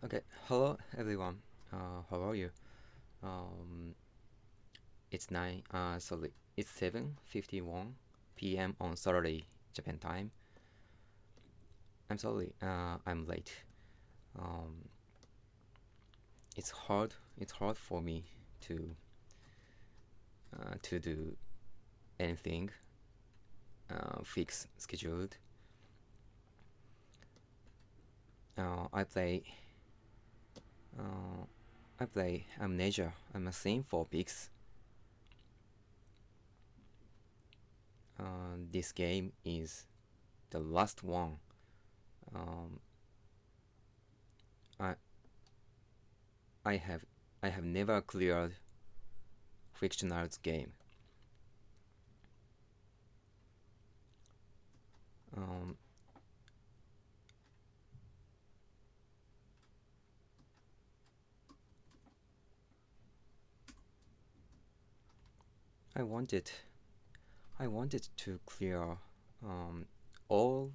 Okay, hello everyone. How are you? Um, it's it's 7:51 p.m. on Saturday, Japan time. I'm sorry, I'm late. Um, it's hard. It's hard for me to do anything fix scheduled. Uh, I play uh, I play Amnesia. I'm a theme for Pix. This game is the last one. Um, I I have I have never cleared fictional's game. Um, I wanted I wanted to clear um, all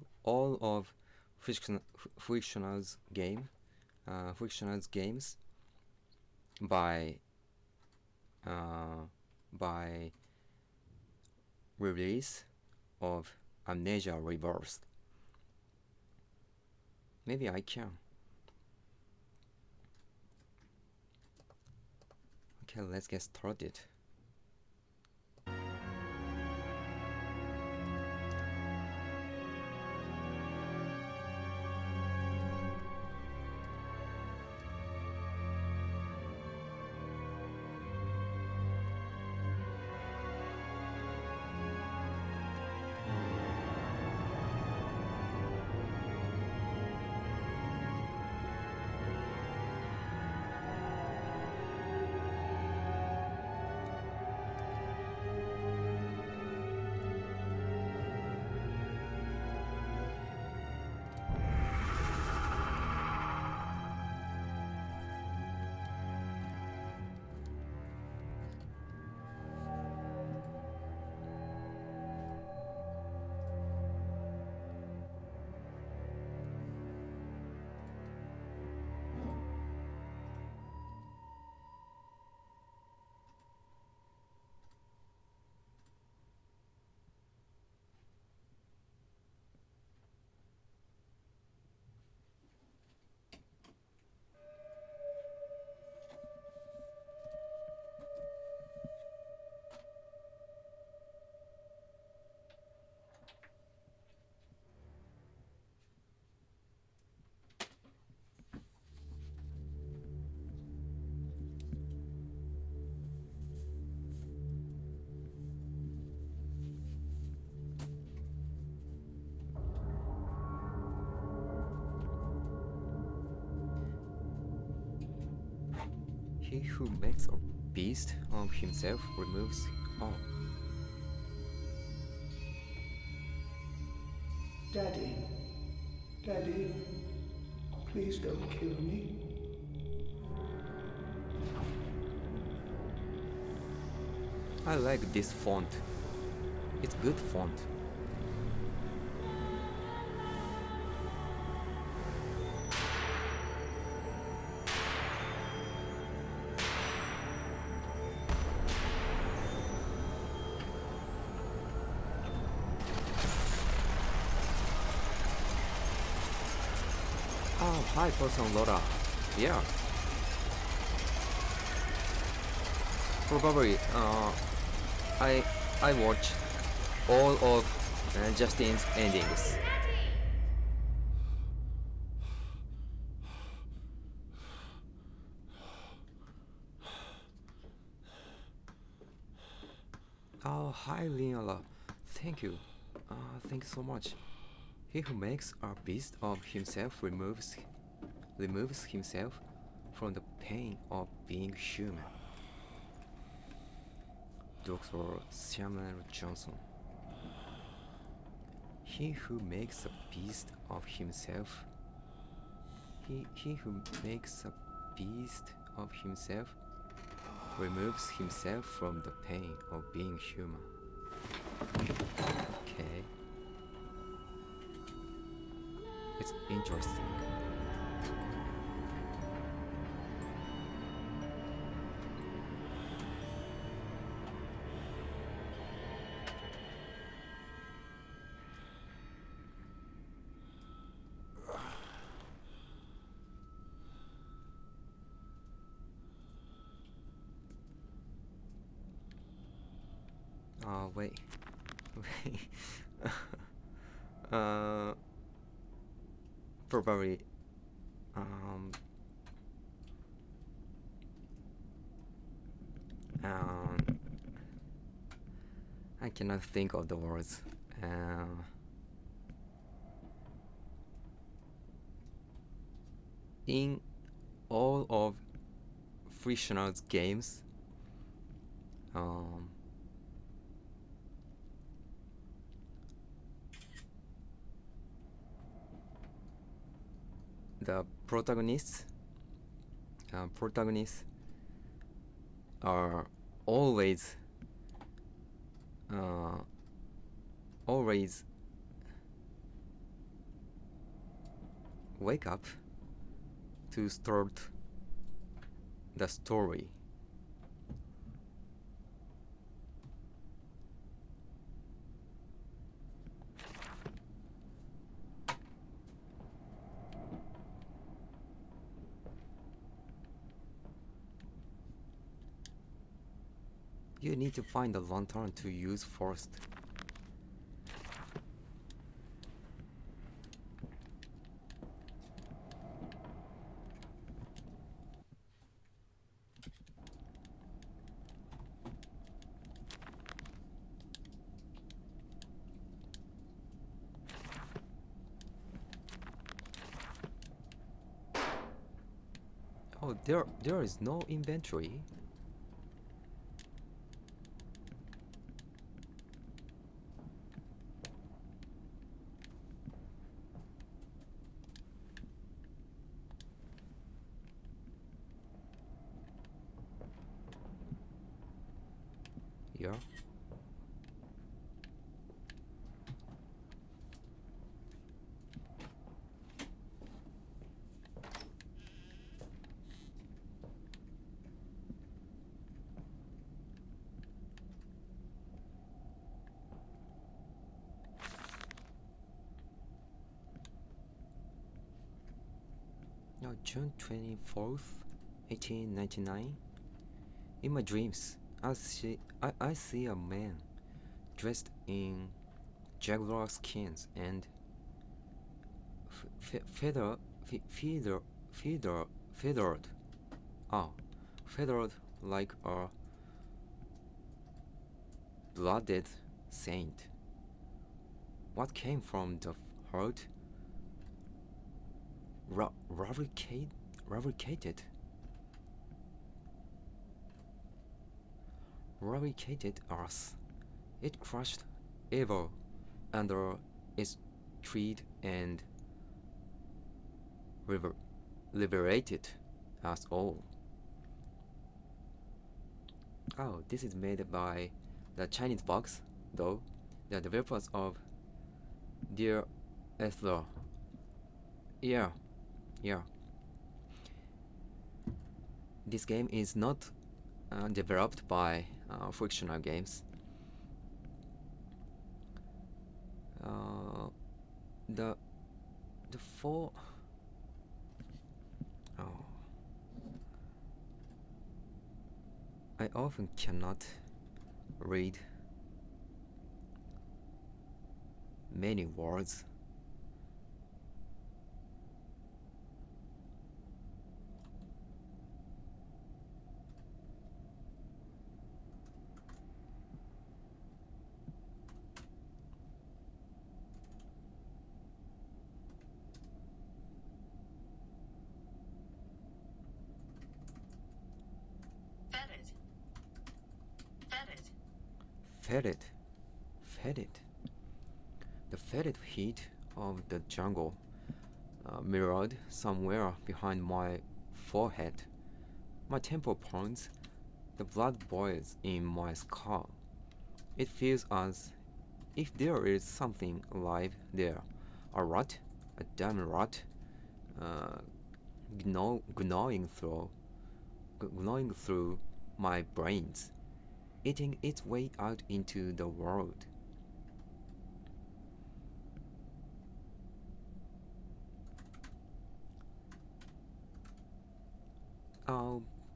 of fictional's fictional's games by uh, by release of Amnesia Rebirth. Maybe I can. Okay, let's get started. He who makes a beast of himself removes. Oh, Daddy, Daddy, please don't kill me. I like this font. It's good font. Oh, hi, person Laura. Yeah, probably. I watch all of Justin's endings. Oh, hi, Leola. Thank you. Thank you so much. He who makes a beast of himself removes himself from the pain of being human. Dr. Samuel Johnson. He who makes a beast of himself. He who makes a beast of himself removes himself from the pain of being human. Okay. It's interesting. Wait. Wait. uh, Probably. Um, um, I cannot think of the words. In all of Frictional's games, the protagonists are always always wake up to start the story. You need to find the lantern to use first. Oh, there is no inventory. Yeah. Now, June 24th, 1899. In my dreams, I see a man dressed in jaguar skins and feathered, feathered like a blooded saint. What came from the heart? Rubricated earth. It crushed evil under its tread and liberated us all. Oh, this is made by the Chinese box, though. The developers of Dear Esther. Yeah. This game is not developed by Frictional Games. The four. Oh. I often cannot read many words. Fetid. The fetid heat of the jungle mirrored somewhere behind my forehead. My temple pounds, the blood boils in my skull. It feels as if there is something alive there. A rat, a damn rat, gnawing through my brains, eating its way out into the world.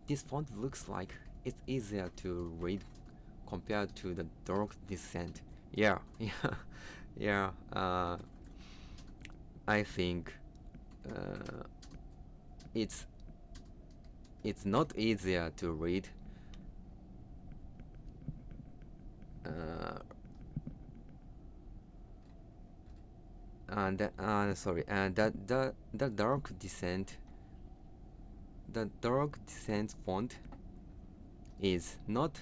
This font looks like it's easier to read compared to the Dark Descent. Yeah, yeah, yeah. I think it's not easier to read. And sorry, and the Dark Descent, font is not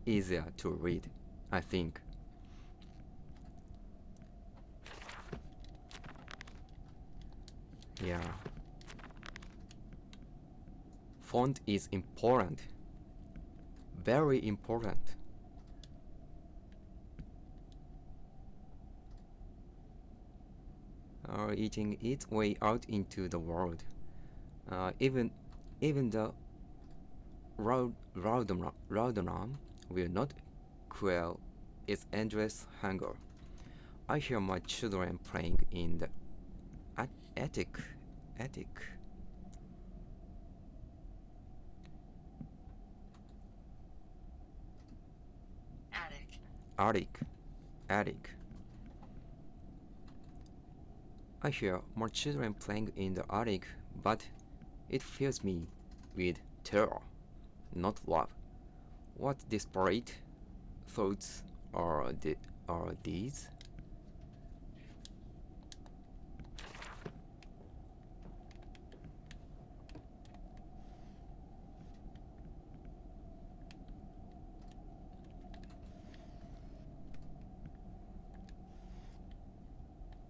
easier to read, I think. Yeah. Font is important. Very important. Eating its way out into the world. Even the Raudonan will not quell its endless hunger. I hear my children playing in the attic. Attic. Attic. I hear more children playing in the attic, but it fills me with terror, not love. What desperate thoughts are these?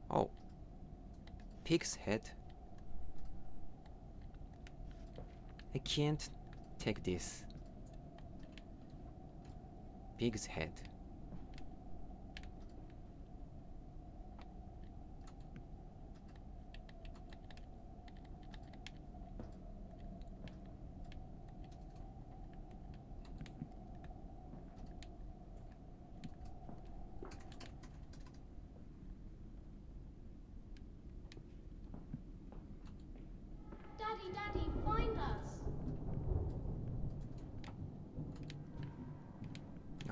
Oh, pig's head. I can't take this. Pig's head. Daddy, find us!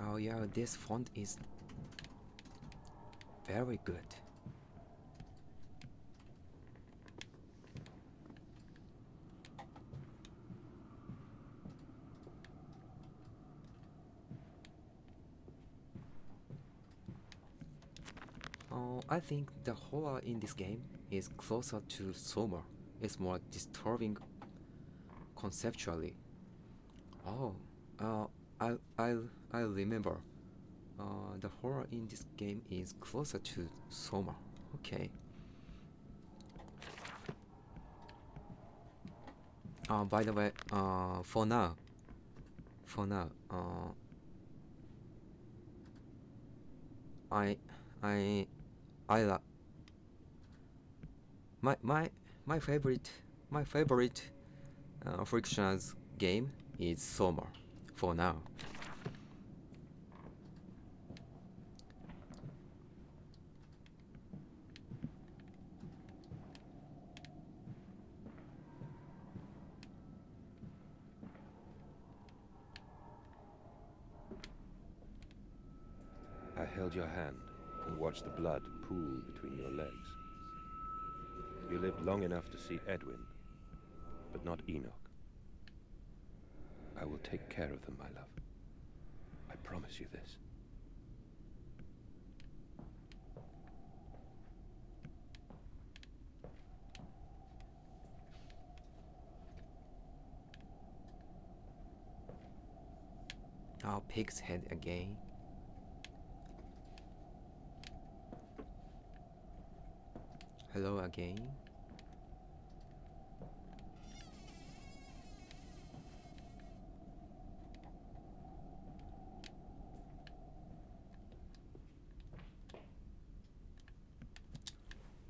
Oh yeah, this font is very good. I think the horror in this game is closer to Soma. It's more disturbing conceptually. Oh, I remember. The horror in this game is closer to Soma. Okay. By the way, for now, I, I, I la my favorite frictionless game is Soma. For now. I held your hand and watched the blood pool between your legs. You lived long enough to see Edwin, but not Enoch. I will take care of them, my love. I promise you this. Oh, pig's head again. Hello again.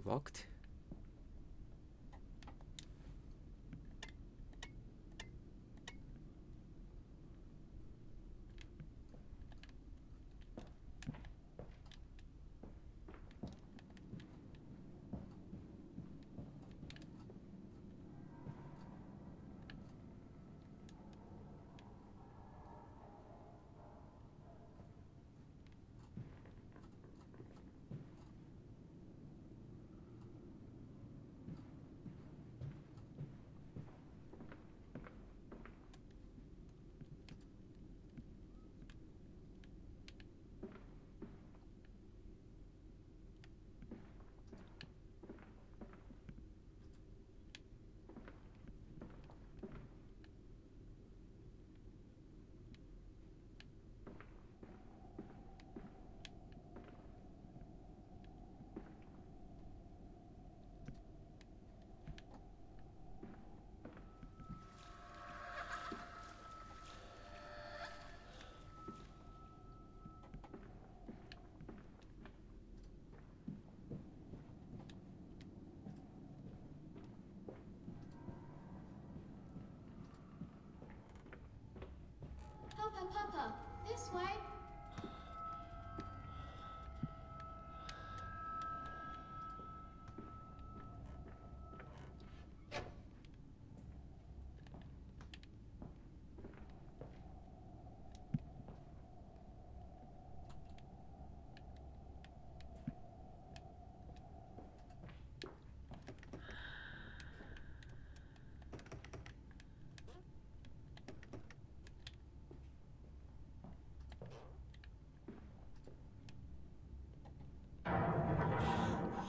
Locked. this way.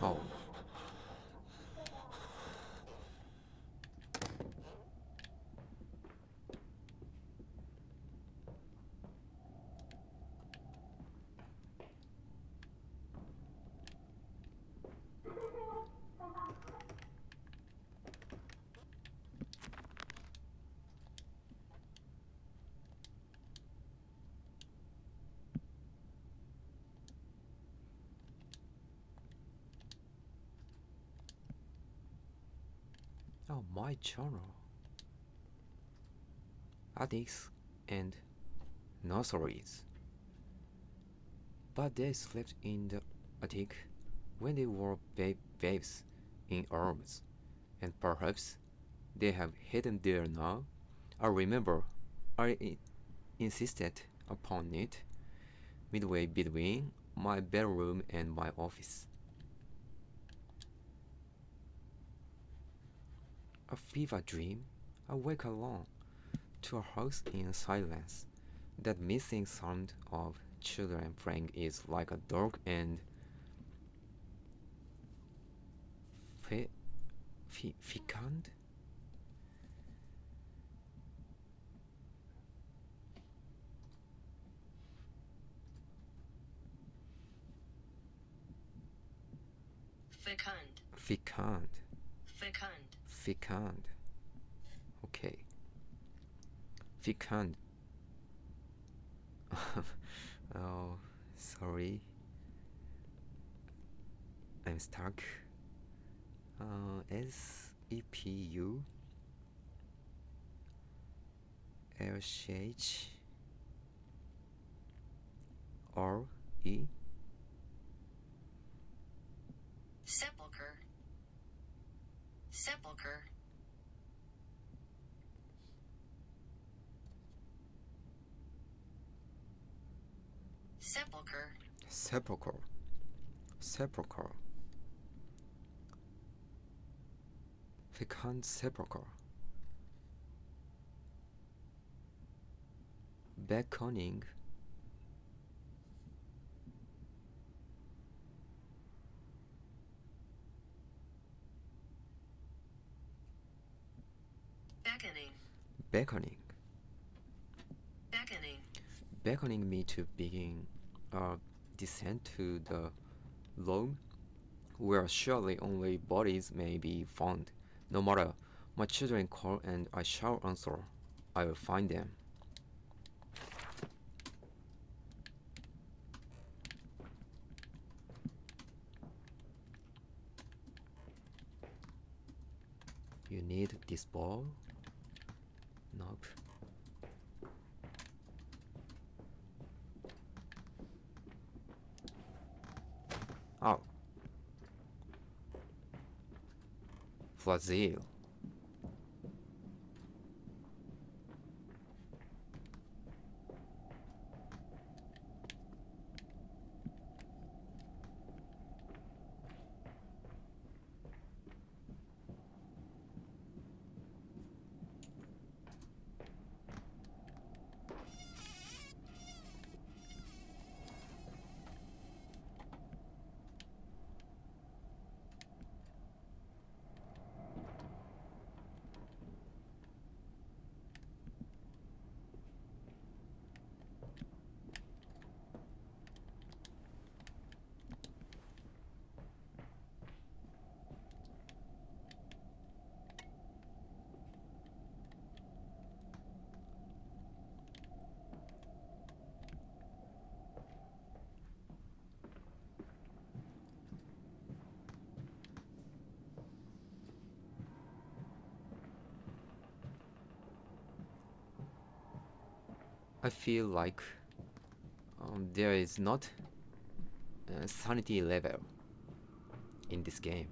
Oh. Oh, my journal. Attics and nurseries. But they slept in the attic when they were babes in arms, and perhaps they have hidden there now. I remember I insisted upon it midway between my bedroom and my office. A fever dream. I wake alone to a house in silence. That missing sound of children playing is like a dark and fecund. Fecund. Fecund. Fecund. Fecund. Okay. Fecund. Oh, sorry. I'm stuck. SEPU LCH RE Sepulcher. Sepulcher. Sepulcher. Sepulcher. Sepulcher. Fecund sepulcher. Beckoning. Beckoning. Beckoning. Beckoning. Beckoning me to begin a descent to the loam, where surely only bodies may be found. No matter, my children call and I shall answer. I will find them. You need this ball? Nope. Oh. Brazil. I feel like there is not a sanity level in this game.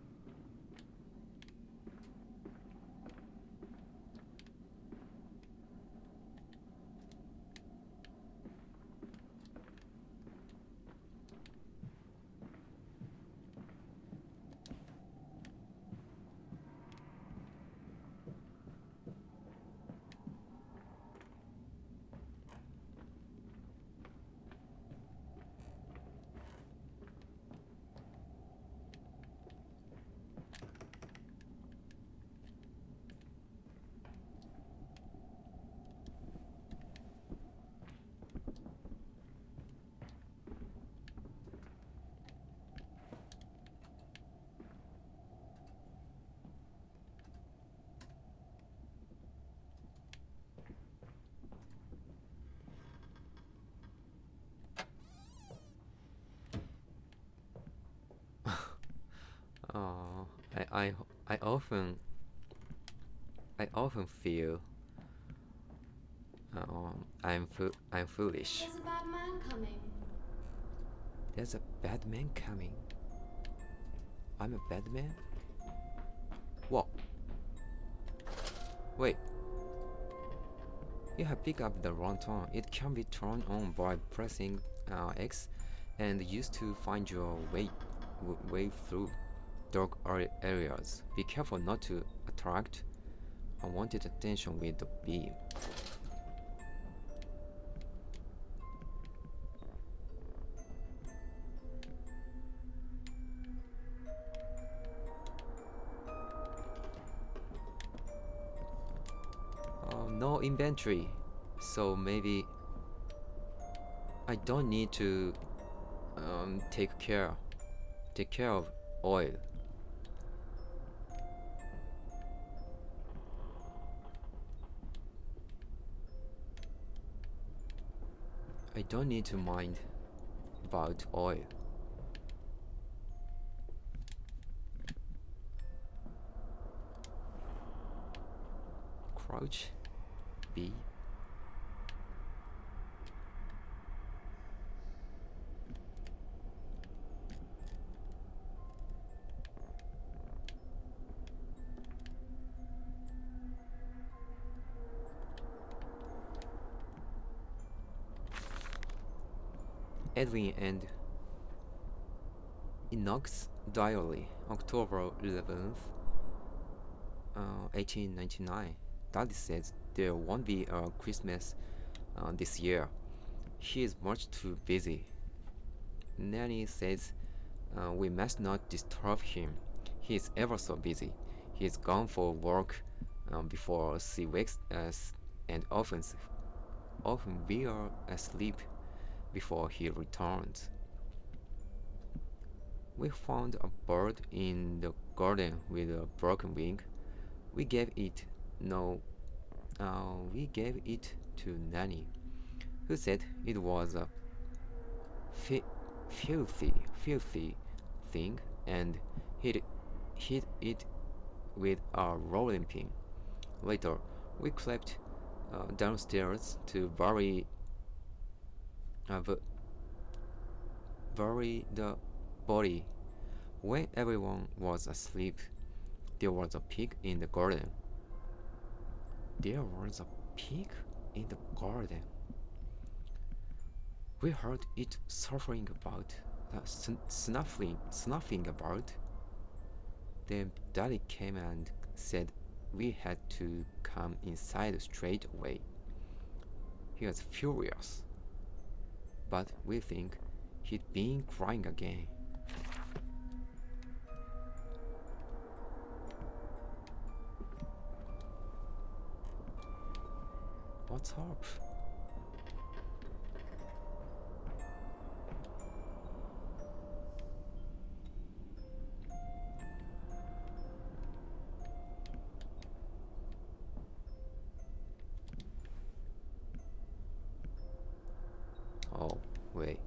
Oh, I often feel I'm foolish. There's a bad man coming. There's a bad man coming. I'm a bad man? What? Wait. You have picked up the wrong turn. It can be turned on by pressing X and used to find your way through dark areas. Be careful not to attract unwanted attention with the beam. No inventory, so maybe I don't need to take care of oil. I don't need to mind about oil. Crouch B. Edwin and Enoch's Diary, October 11th, 1899. Daddy says there won't be a Christmas this year. He is much too busy. Nanny says we must not disturb him. He is ever so busy. He is gone for work before she wakes us, and often we are asleep before he returns. We found a bird in the garden with a broken wing. We gave it to Nanny, who said it was a filthy thing, and hit it with a rolling pin. Later, we crept downstairs to bury the body. When everyone was asleep, there was a pig in the garden. There was a pig in the garden. We heard it suffering about, snuffing about. Then Daddy came and said we had to come inside straight away. He was furious, but we think he'd been crying again. What's up? Oh, wait.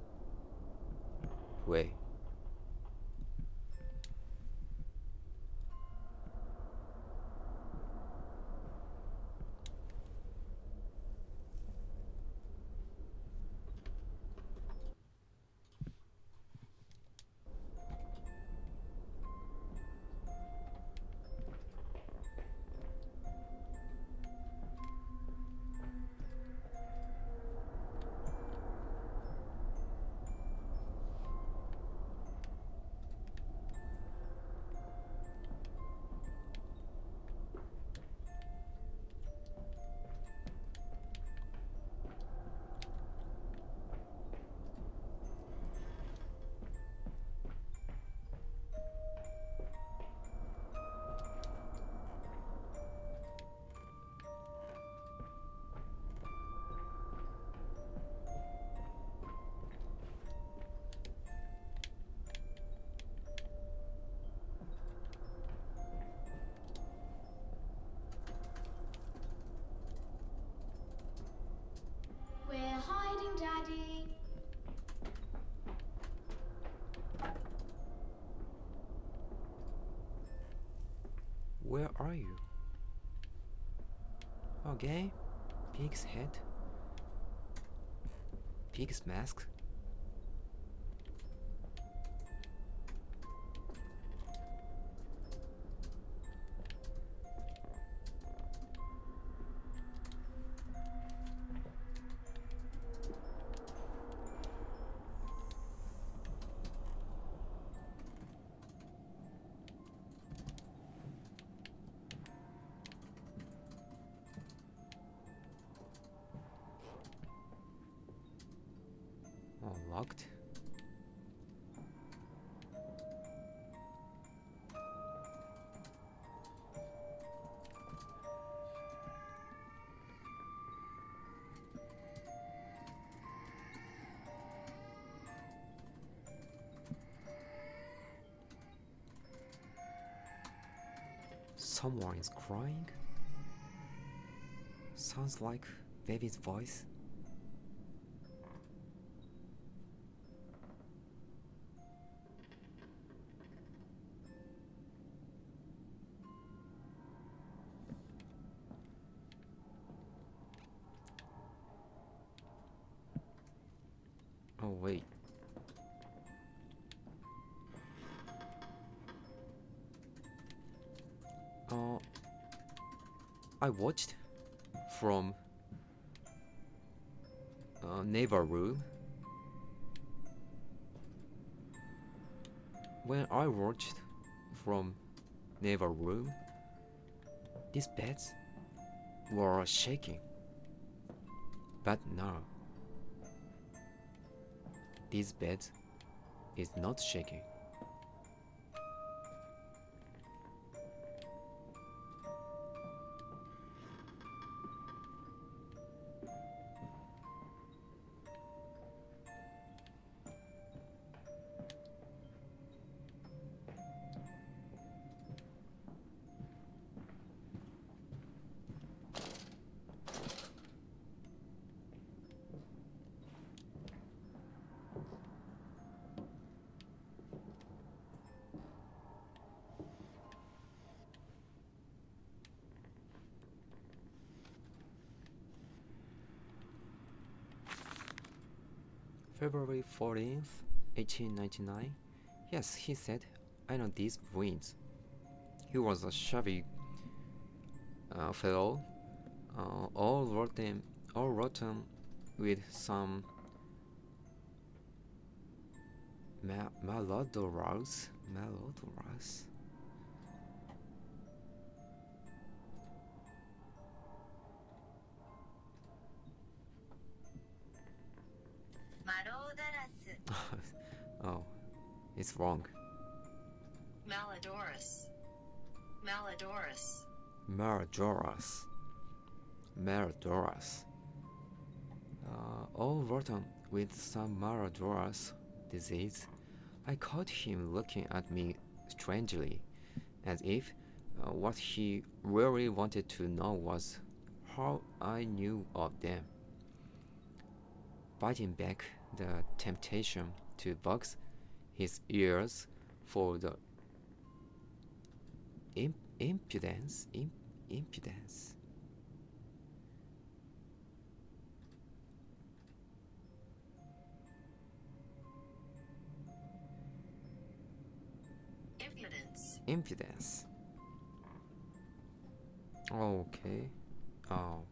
Where are you? Okay. Pig's head. Pig's mask. Locked. Someone is crying. Sounds like baby's voice. Oh wait. I watched from neighbor room. When I watched from neighbor room, these beds were shaking. But now, this bed is not shaking. February 14th, 1899. Yes, he said, I know these ruins. He was a shabby fellow, all rotten with some malodorous. Oh, it's wrong. Malodorous. Malodorous. Malodorous. All rotten with some malodorous disease. I caught him looking at me strangely, as if what he really wanted to know was how I knew of them. Biting back the temptation to box his ears for the impudence. Impudence. Okay. Oh,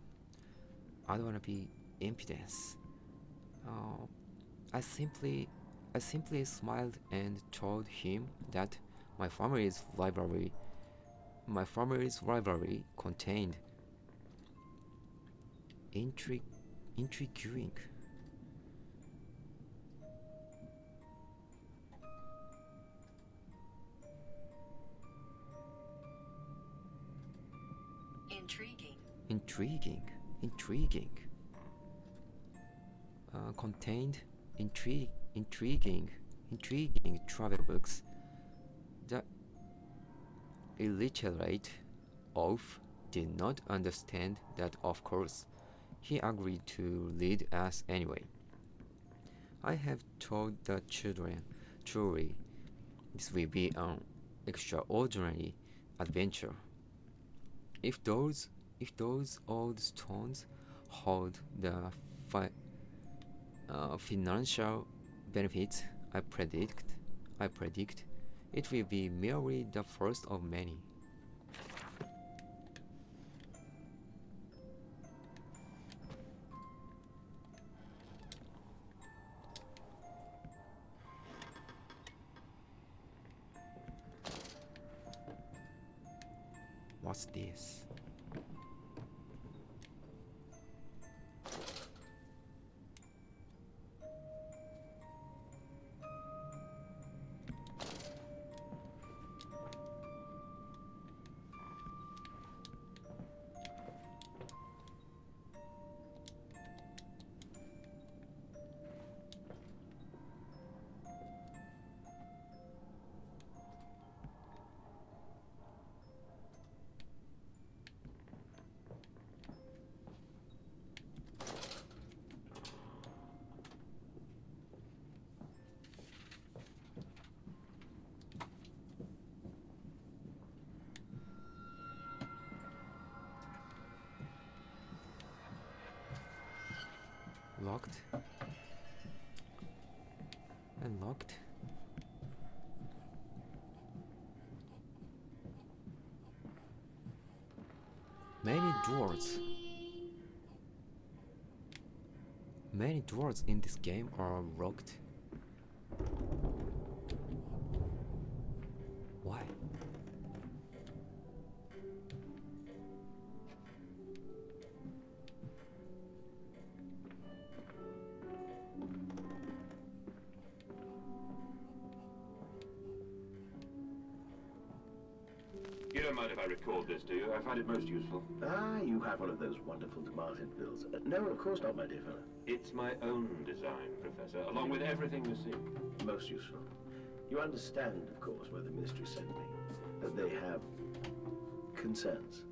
I don't wanna be impudence. Oh, I simply smiled and told him that my family's library contained intriguing. Intriguing. Contained intriguing travel books. The illiterate oaf did not understand that, of course. He agreed to lead us anyway. I have told the children, truly, this will be an extraordinary adventure. if those old stones hold the financial benefits I predict it will be merely the first of many. What's this? Locked and locked. Many doors in this game are locked. Why? You don't mind if I record this, do you? I find it most useful. Ah, you have one of those wonderful Martin pills. No, of course not, my dear fellow. It's my own design, Professor, along with everything you see. Most useful. You understand, of course, why the Ministry sent me. That they have concerns.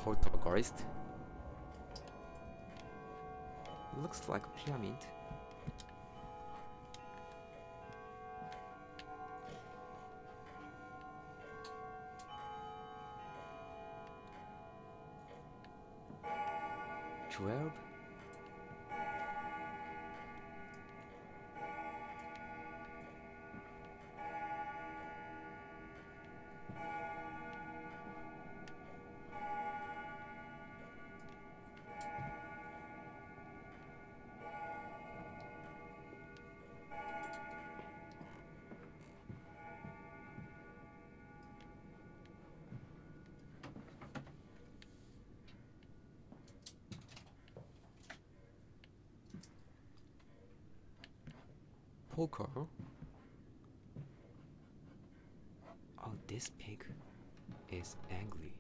Poltergeist. Looks like a pyramid. $12. Poker. Oh, this pig is angry.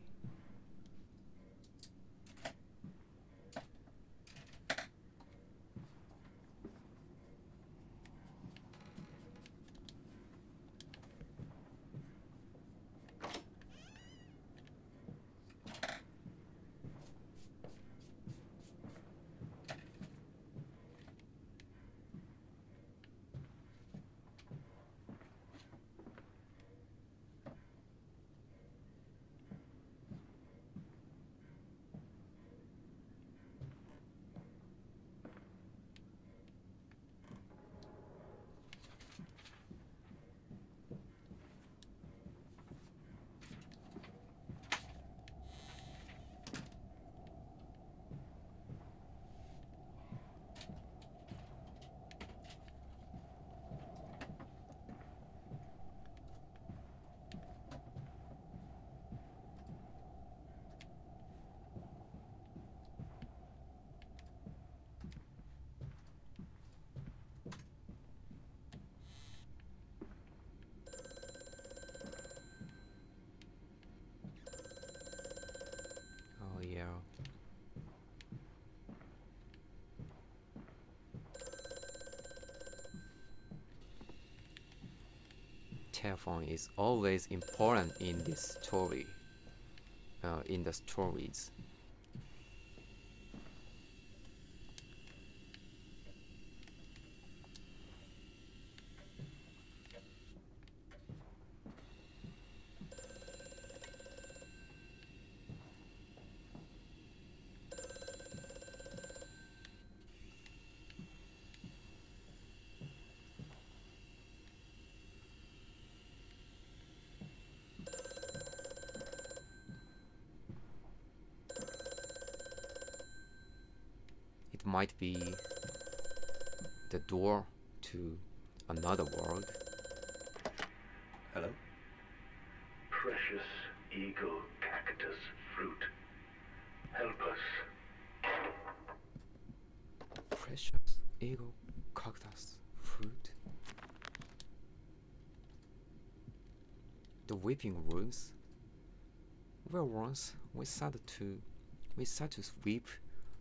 telephone is always important in this story. In the stories. It might be the door to another world. Hello? Precious eagle cactus fruit. Help us. Precious eagle cactus fruit. The weeping rooms, where once we sat to sweep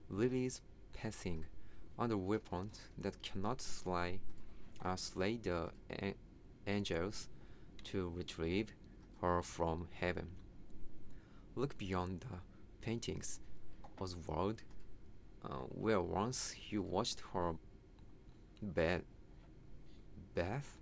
lilies passing under weapons that cannot slay the angels to retrieve her from heaven. Look beyond the paintings, Oswald, where once you watched her bath. Bath.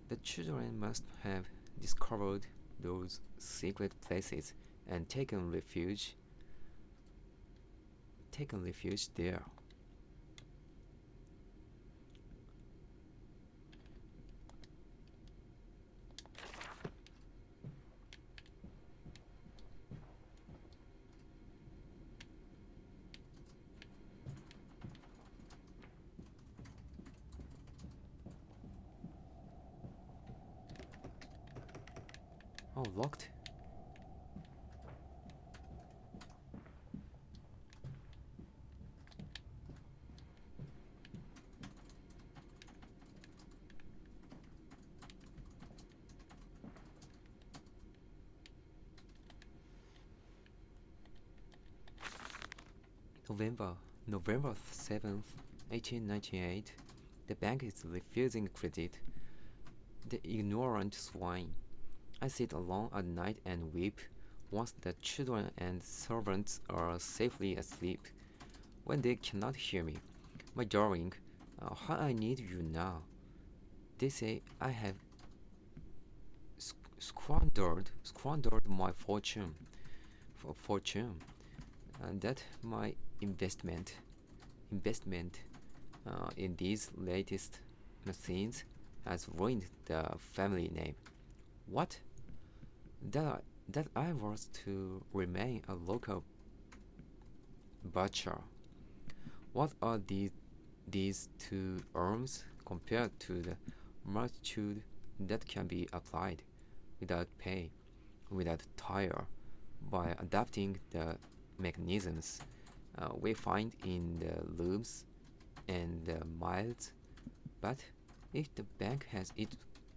The children must have discovered those secret places and taken refuge there. Oh, locked. November 7th, 1898. The bank is refusing credit. The ignorant swine. I sit alone at night and weep once the children and servants are safely asleep. When they cannot hear me, my darling, how I need you now. They say I have squandered my fortune, and that my investment in these latest machines has ruined the family name. What? That I was to remain a local butcher. What are these two arms compared to the multitude that can be applied without pay, without tire, by adapting the mechanisms we find in the looms and the mills? But if the bank has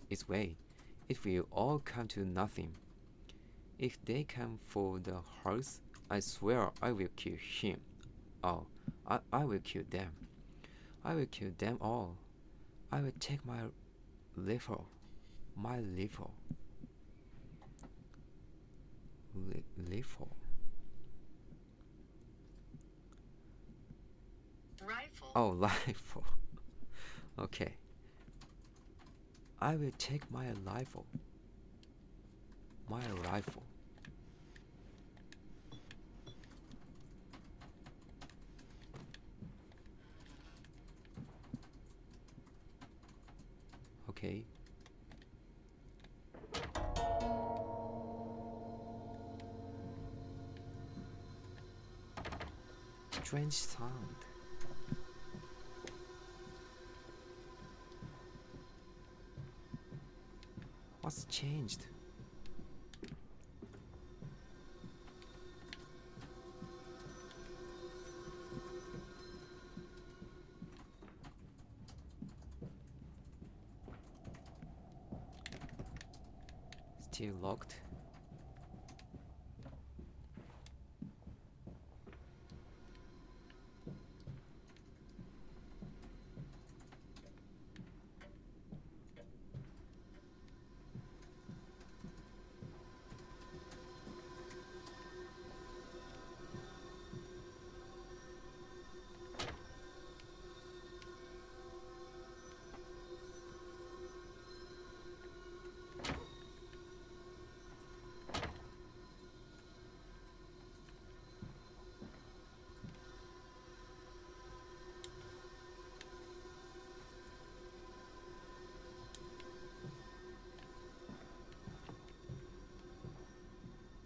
its way, it will all come to nothing. If they come for the horse, I swear I will kill him. Oh, I will kill them. I will kill them all. I will take my rifle. Rifle. Rifle. Oh, rifle. Okay. I will take my rifle. Okay. Strange sound. What's changed? Still locked.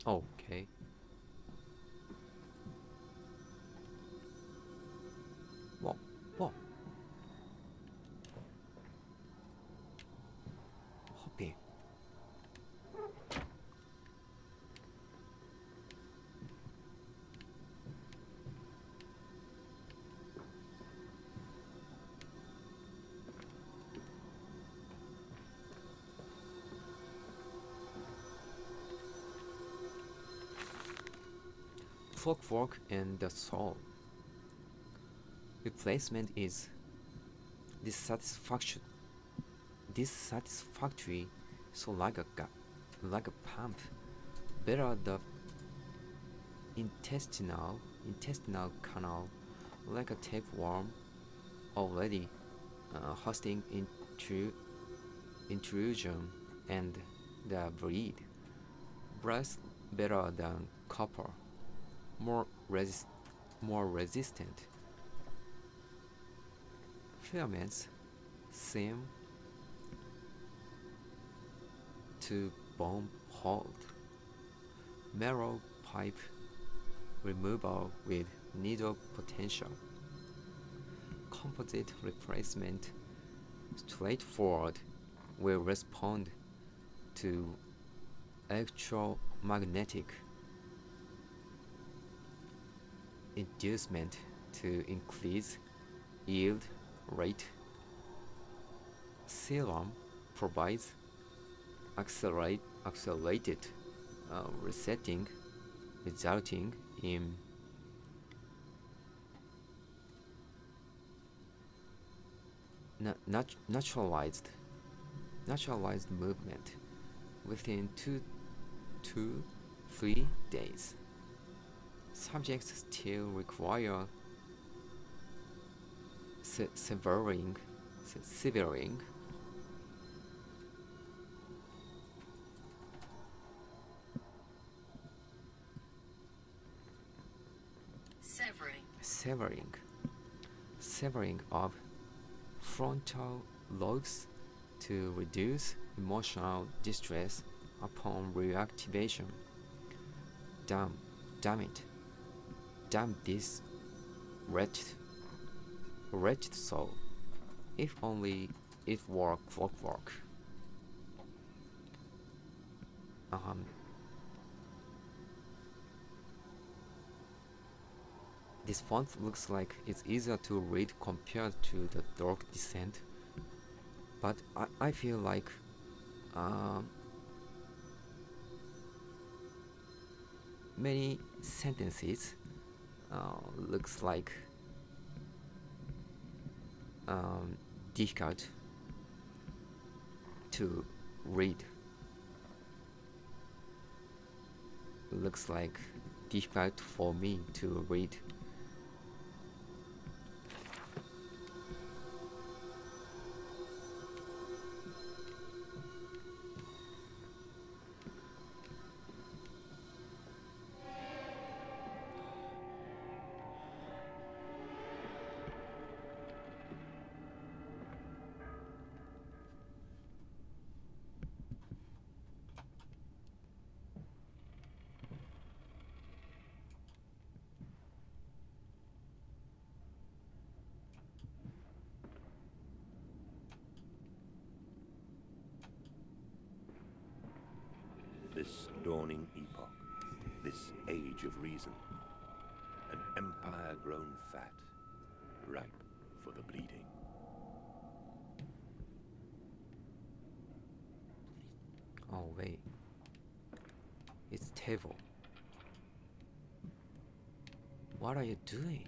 Okay. Whoa, whoa. Hoppy. Clockwork and the soul. Replacement is dissatisfactory, so like a pump. Better the intestinal canal, like a tapeworm, already hosting intrusion and the breed. Brass better than copper. More resistant. Filaments seem to bomb hold. Marrow pipe removal with needle potential. Composite replacement straightforward, will respond to electromagnetic inducement to increase yield rate. Serum provides accelerated resetting, resulting in naturalized movement within 2-3 days. Subjects still require severing of frontal lobes to reduce emotional distress upon reactivation. Damn it. Damn this wretched soul. If only it were clockwork. This font looks like it's easier to read compared to the Dark Descent, but I feel like many sentences looks like difficult to read. Looks like difficult for me to read. This dawning epoch, this age of reason, an empire grown fat, ripe for the bleeding. Oh wait, cable. What are you doing?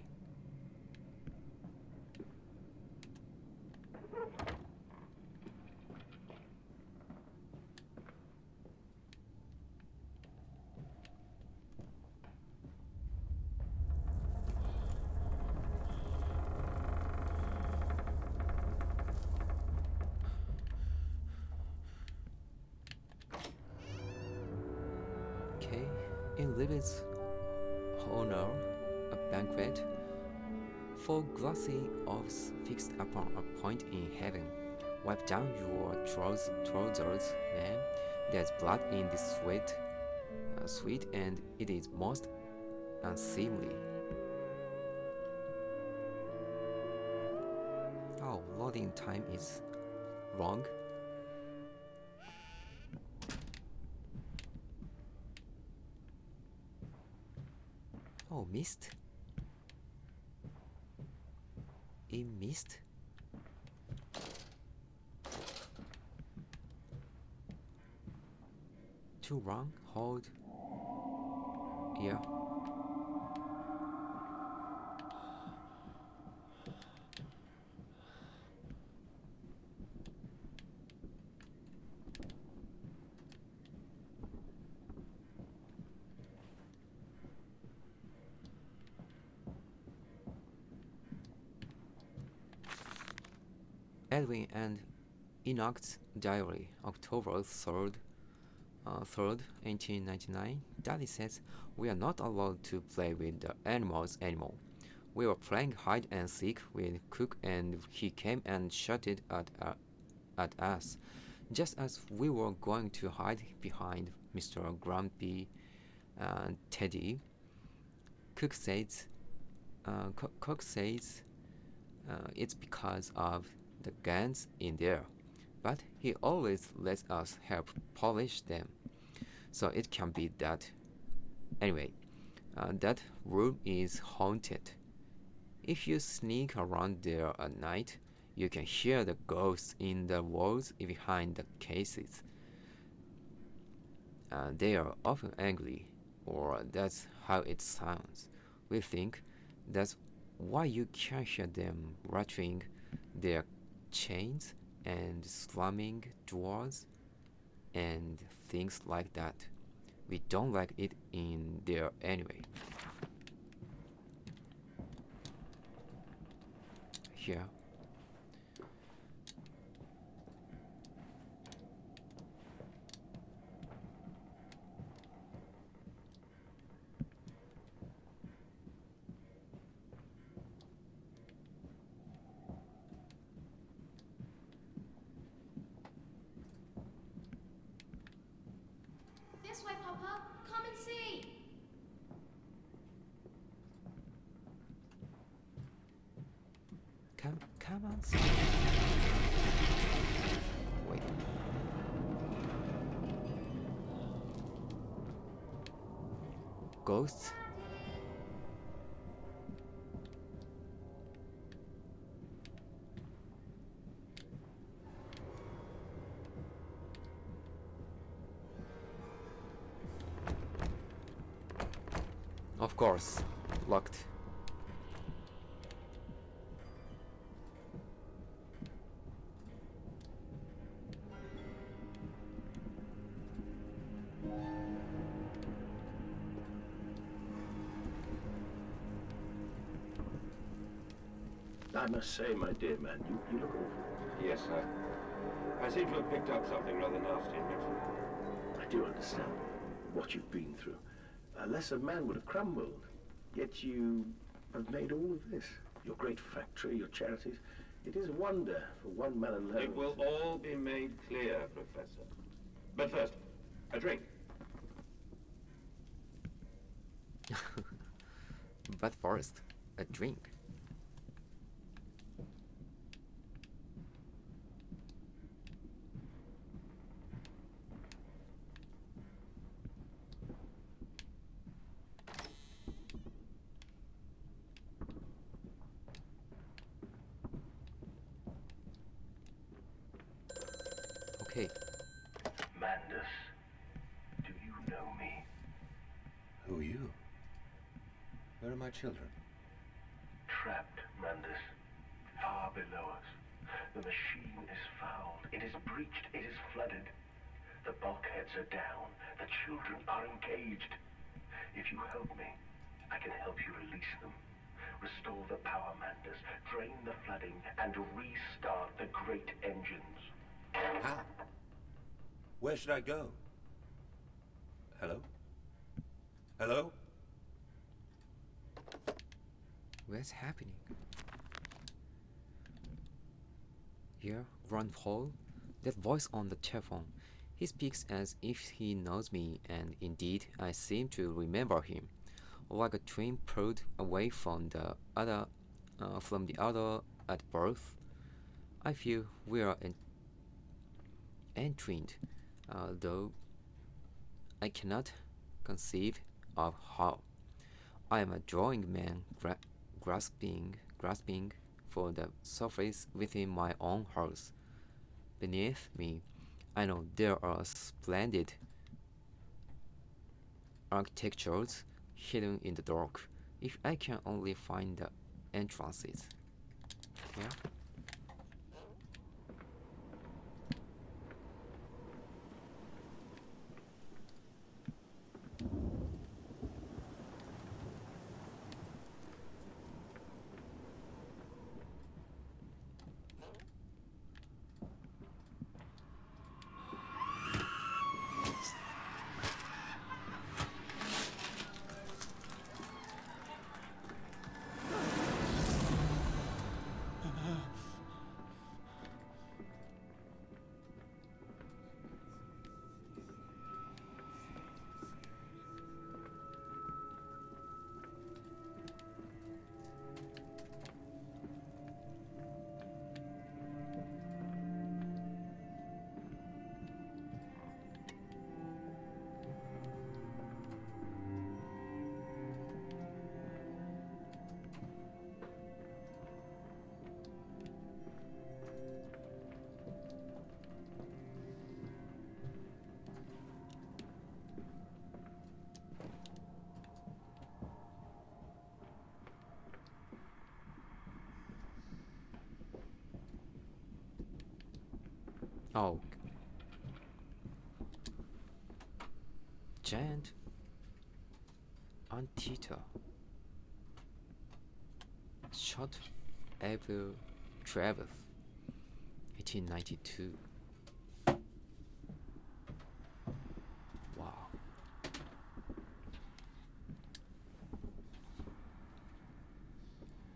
Okay, in Libby's honor, a banquet, 4 glassy oaths fixed upon a point in heaven. Wipe down your trousers, man. There's blood in this sweet, and it is most unseemly. Oh, loading time is wrong. Oh, missed? It missed? To run, hold. Yeah. Edwin and Enoch's Diary, October 3rd, 1899. Daddy says we are not allowed to play with the animals anymore. We were playing hide and seek with Cook, and he came and shouted at us, just as we were going to hide behind Mr. Grumpy and Teddy. Cook says, it's because of the guns in there, but he always lets us help polish them, so it can be that. Anyway, that room is haunted. If you sneak around there at night, you can hear the ghosts in the walls behind the cases. They are often angry, or that's how it sounds. We think that's why you can hear them rattling their chains and slamming doors and things like that. We don't like it in there anyway. Here. This way, Papa. Come and see. Come on. Wait. Ghosts? Of course, locked. I must say, my dear man, you look awful. Yes, sir. I seem to have picked up something rather nasty in Mexico. I do understand what you've been through. A lesser man would have crumbled. Yet you have made all of this. Your great factory, your charities. It is a wonder for one man alone. It will all be made clear, Professor. But first, a drink. But first, a drink. Okay. Mandus, do you know me? Where are my children? Trapped, Mandus. Far below us. The machine is fouled. It is breached. It is flooded. The bulkheads are down. The children are engaged. If you help me, I can help you release them. Restore the power, Mandus. Drain the flooding and restart the great engines. How? Where should I go? Hello? Hello? What's happening? Here, Grand Hall. That voice on the telephone. He speaks as if he knows me, and indeed, I seem to remember him. Like a train pulled away from the other at birth, I feel we are entwined, though I cannot conceive of how. I am a drawing man grasping for the surface within my own house. Beneath me, I know there are splendid architectures hidden in the dark. If I can only find the entrances. Yeah? Oh. Giant Antietam. Shot April 12th, 1892. Wow.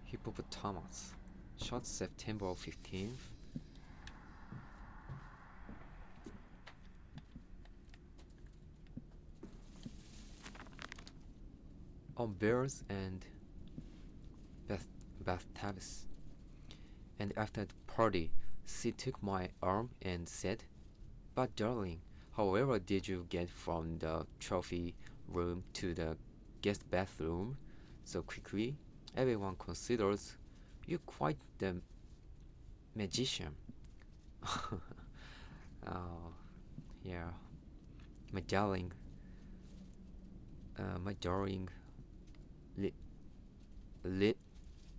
Hippopotamus. Shot September 15th. On bears and bathtubs. And after the party, she took my arm and said, "But darling, however did you get from the trophy room to the guest bathroom so quickly? Everyone considers you quite the magician." Oh, yeah, my darling,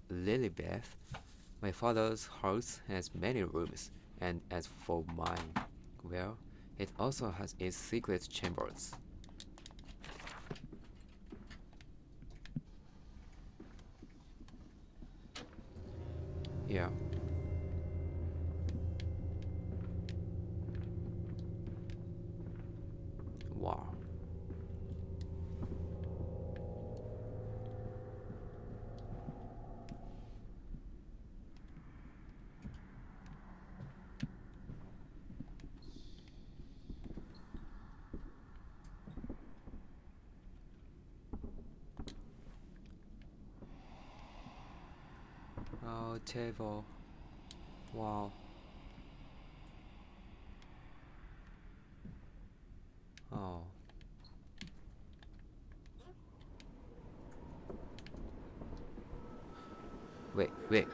Lilibeth. My father's house has many rooms, and as for mine, well, it also has its secret chambers. Yeah. Wow. Oh, table. Wow. Oh. Wait.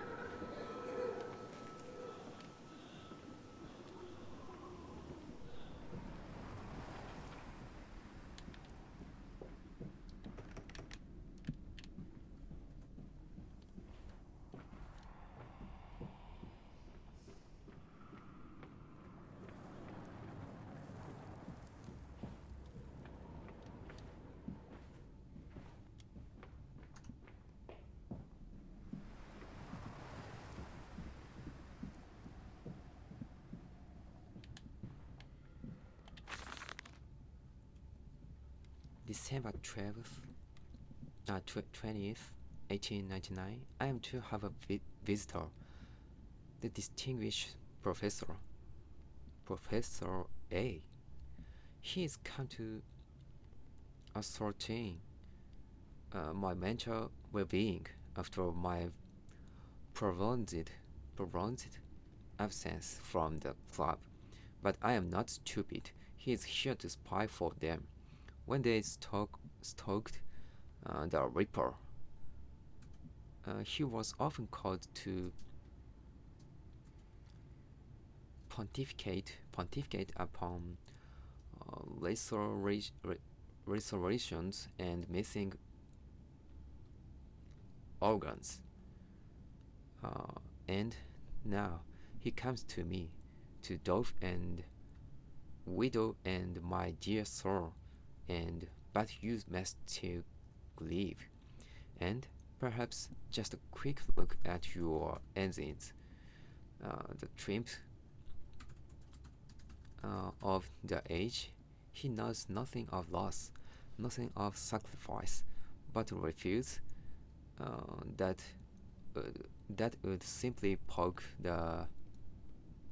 December 20th, 1899, I am to have a visitor, the distinguished Professor A. He is come to ascertain my mental well-being after my prolonged absence from the club. But I am not stupid. He is here to spy for them. When they stalked the Reaper, he was often called to pontificate upon restorations and missing organs. And now he comes to me, to Dove and Widow and my dear sir, but you must still live, and perhaps just a quick look at your engines, the triumph of the age. He knows nothing of loss, nothing of sacrifice, but refuse that would simply poke the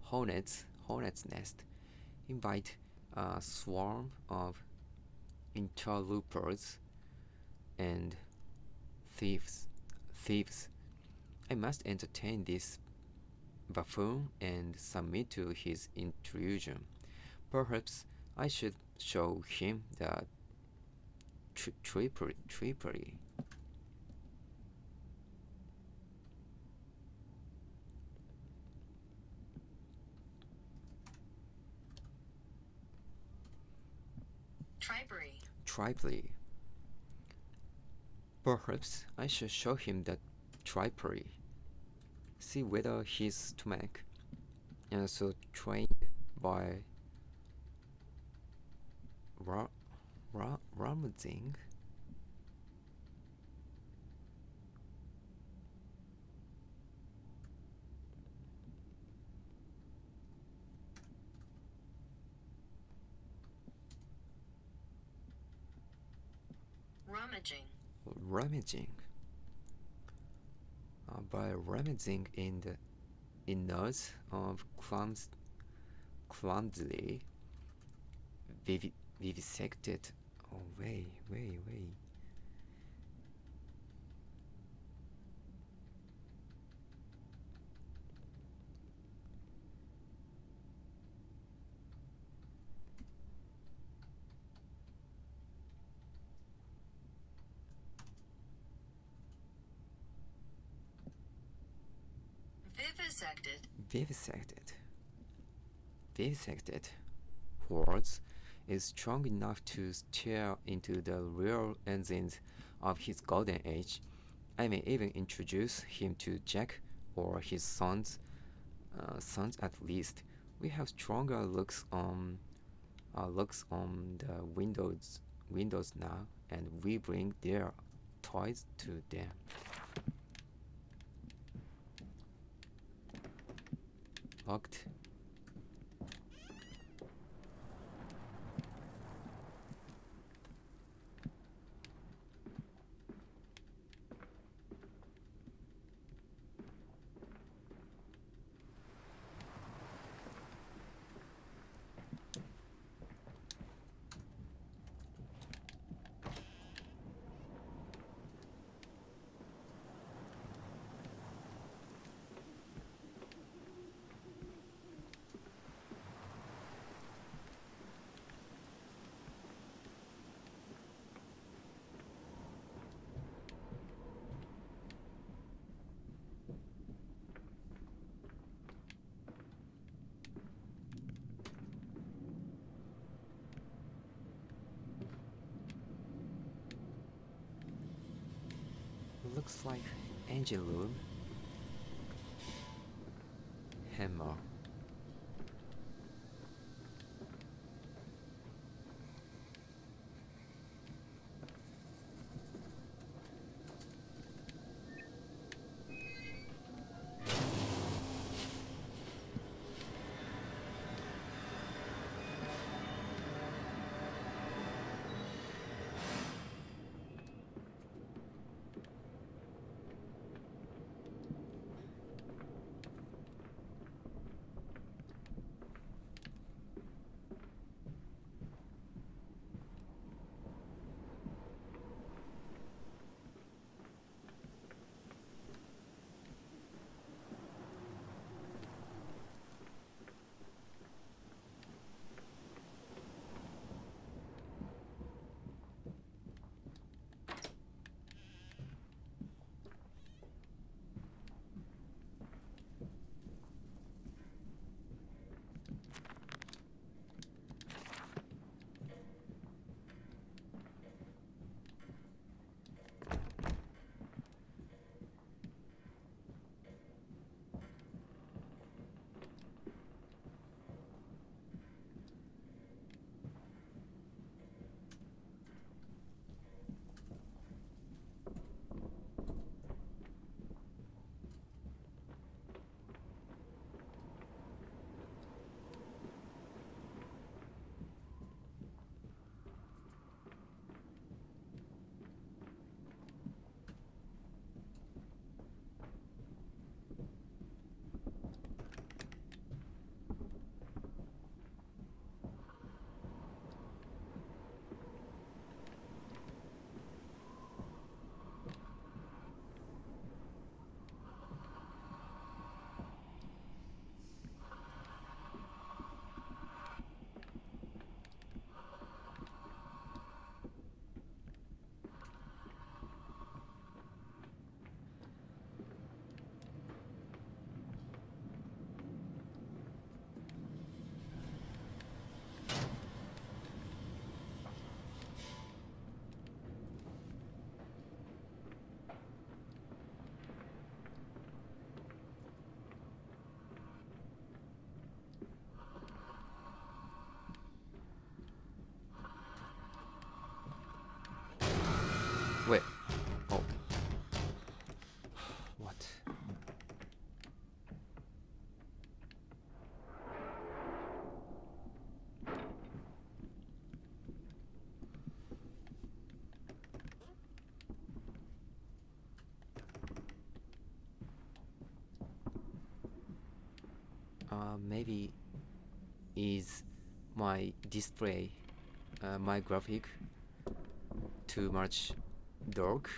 hornet's nest, invite a swarm of interlopers and thieves. I must entertain this buffoon and submit to his intrusion. Perhaps I should show him the trippery. Trippery. Perhaps I should show him the trippery. See whether his stomach, so trained by rummaging, rummaging. By rummaging in the innards of clumsily vivisected. Oh, wait. Vivisected words is strong enough to stare into the real engines of his golden age. I may even introduce him to Jack or his sons at least. We have stronger looks on the windows now, and we bring their toys to them. Locked. Looks like engine room. Hammer. maybe is my display, my graphic too much dark?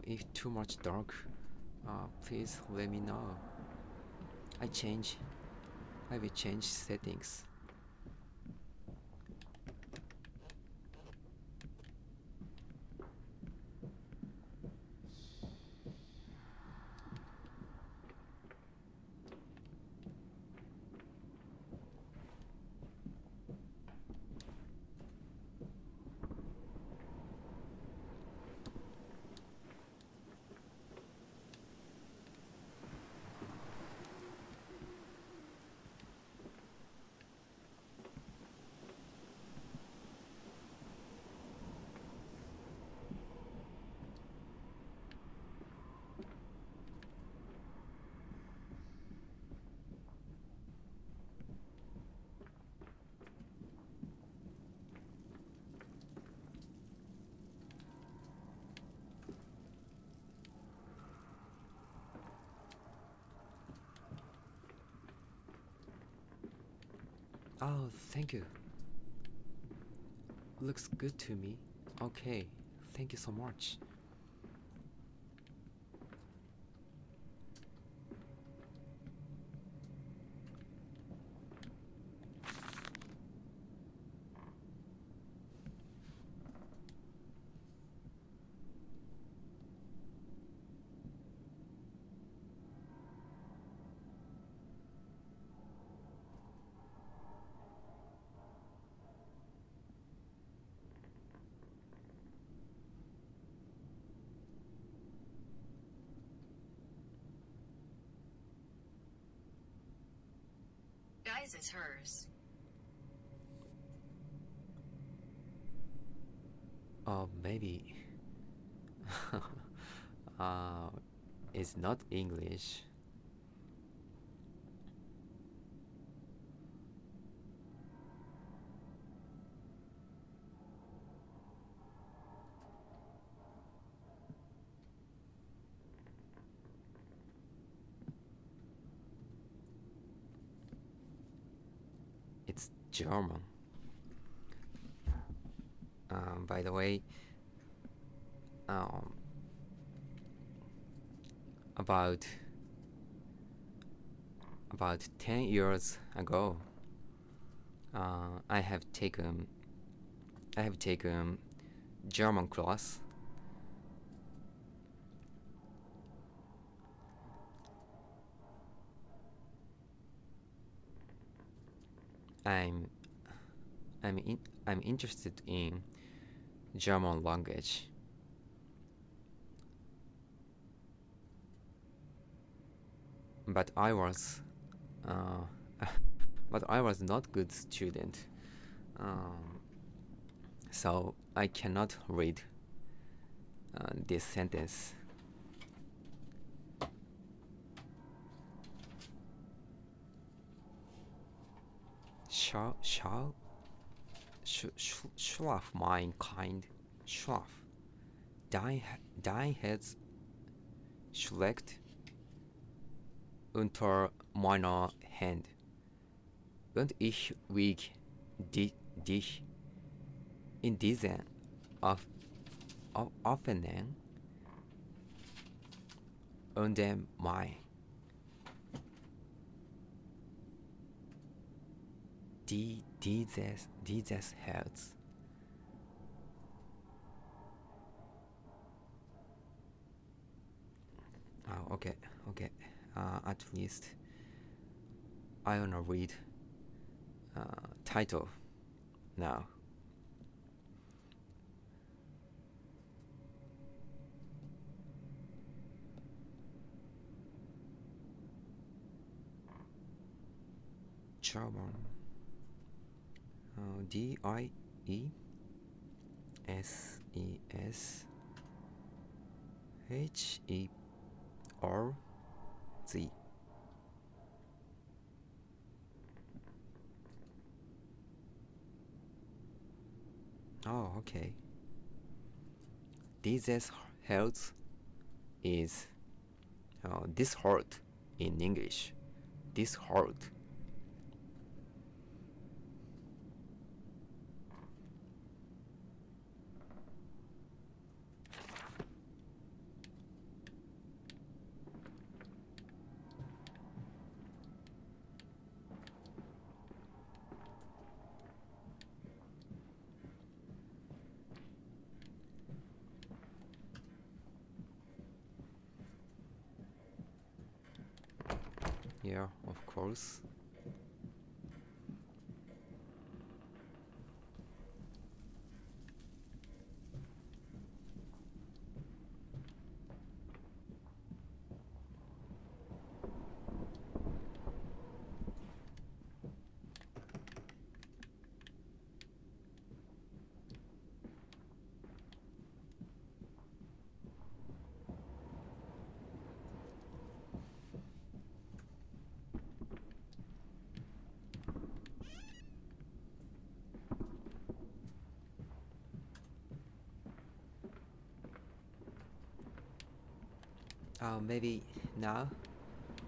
If too much dark, please let me know. I will change settings. Oh, thank you. Looks good to me. Okay, thank you so much. Guys, it's hers. Maybe. It's not English. It's German. By the way, about 10 years ago, I have taken German class. I'm interested in German language. But I was not good student. So I cannot read this sentence. Schlaf mein Kind, Schlaf. Dein Herz schlägt unter meiner Hand. Und ich wiege dich in diesen offenen unter mein. Dieses Herz. Oh, okay. At least I wanna read title now. German. DIESESHERZ. Oh, okay. Dieses Herz is This hurt in English. This hurt. Yeah, of course. Maybe now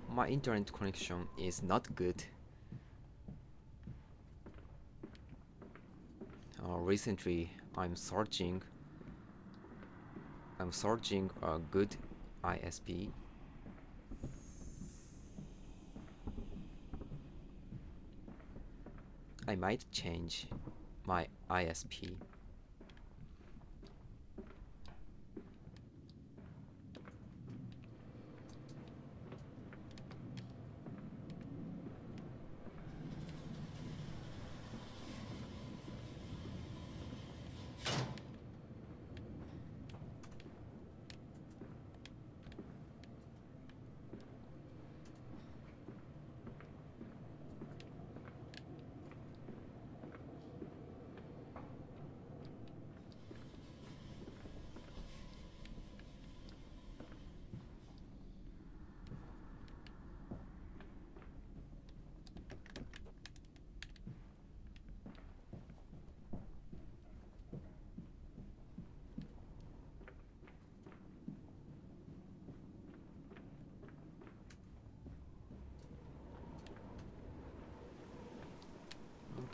my internet connection is not good. Recently I'm searching a good ISP. I might change my ISP.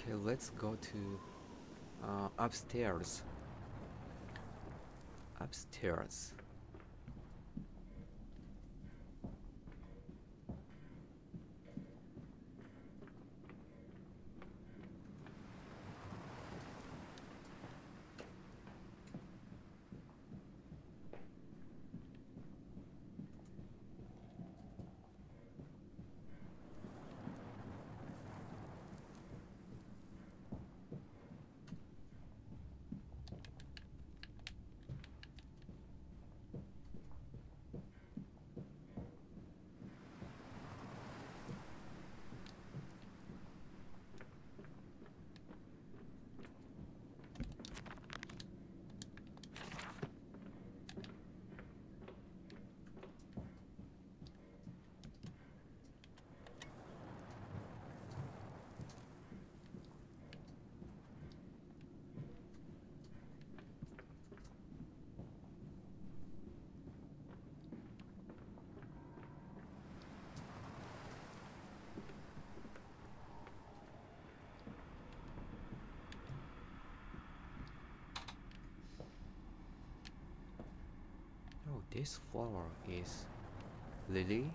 Okay, let's go to upstairs. Upstairs. Oh, this flower is lily.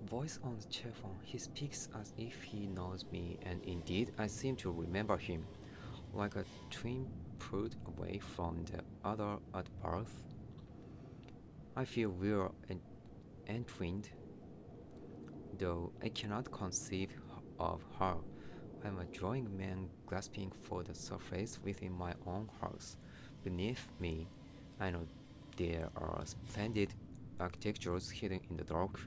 voice on the telephone. He speaks as if he knows me, and indeed I seem to remember him, like a twin pulled away from the other at birth. I feel we're entwined, though I cannot conceive of her. I'm a drawing man grasping for the surface within my own house. Beneath me, I know there are splendid architectures hidden in the dark,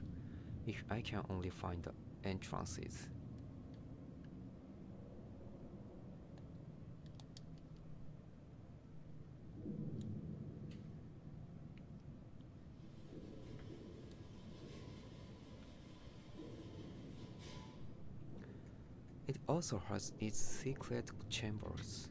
if I can only find the entrances. It also has its secret chambers.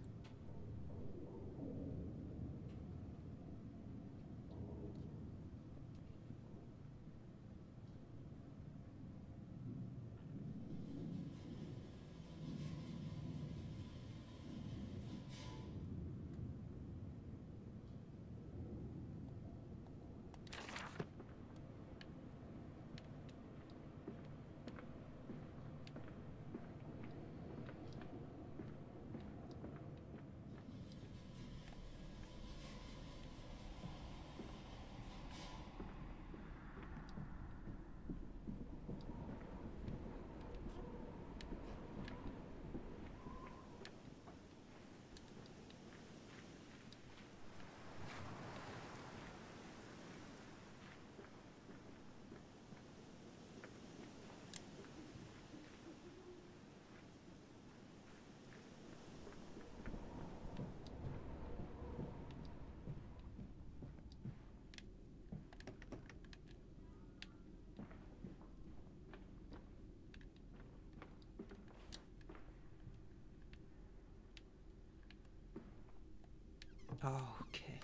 Okay.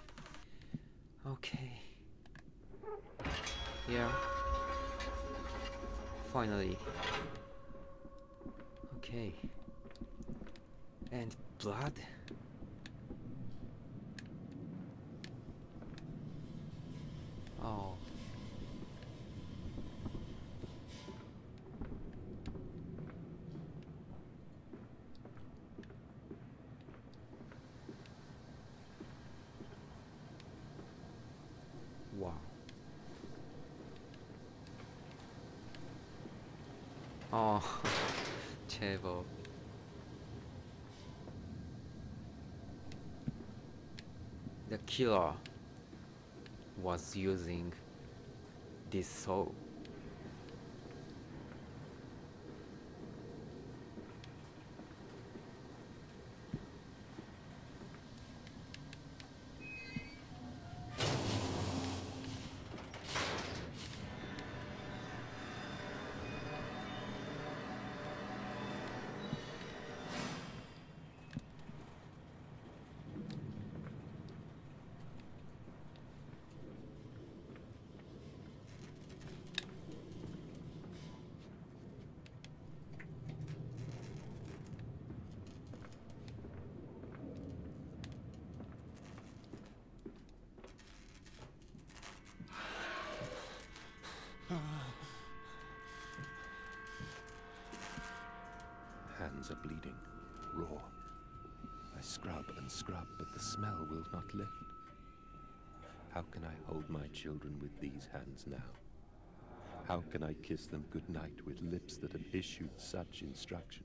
Okay. Yeah. Finally. Okay. And blood? Oh. Wow. Oh, terrible. The killer was using this soul. Hands are bleeding, raw. I scrub and scrub, but the smell will not lift. How can I hold my children with these hands now? How can I kiss them goodnight with lips that have issued such instruction?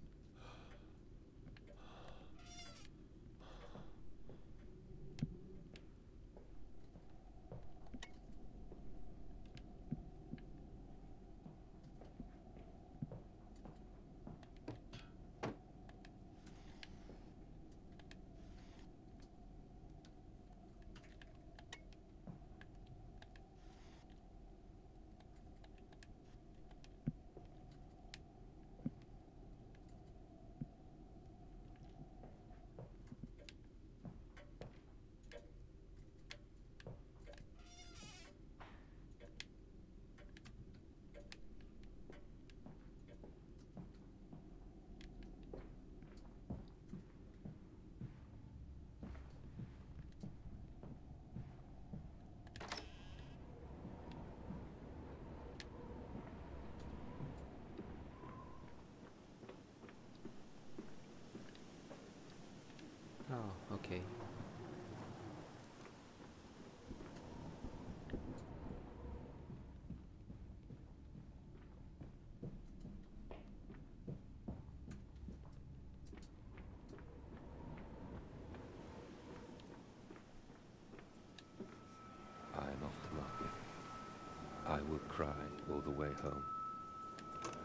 cry all the way home.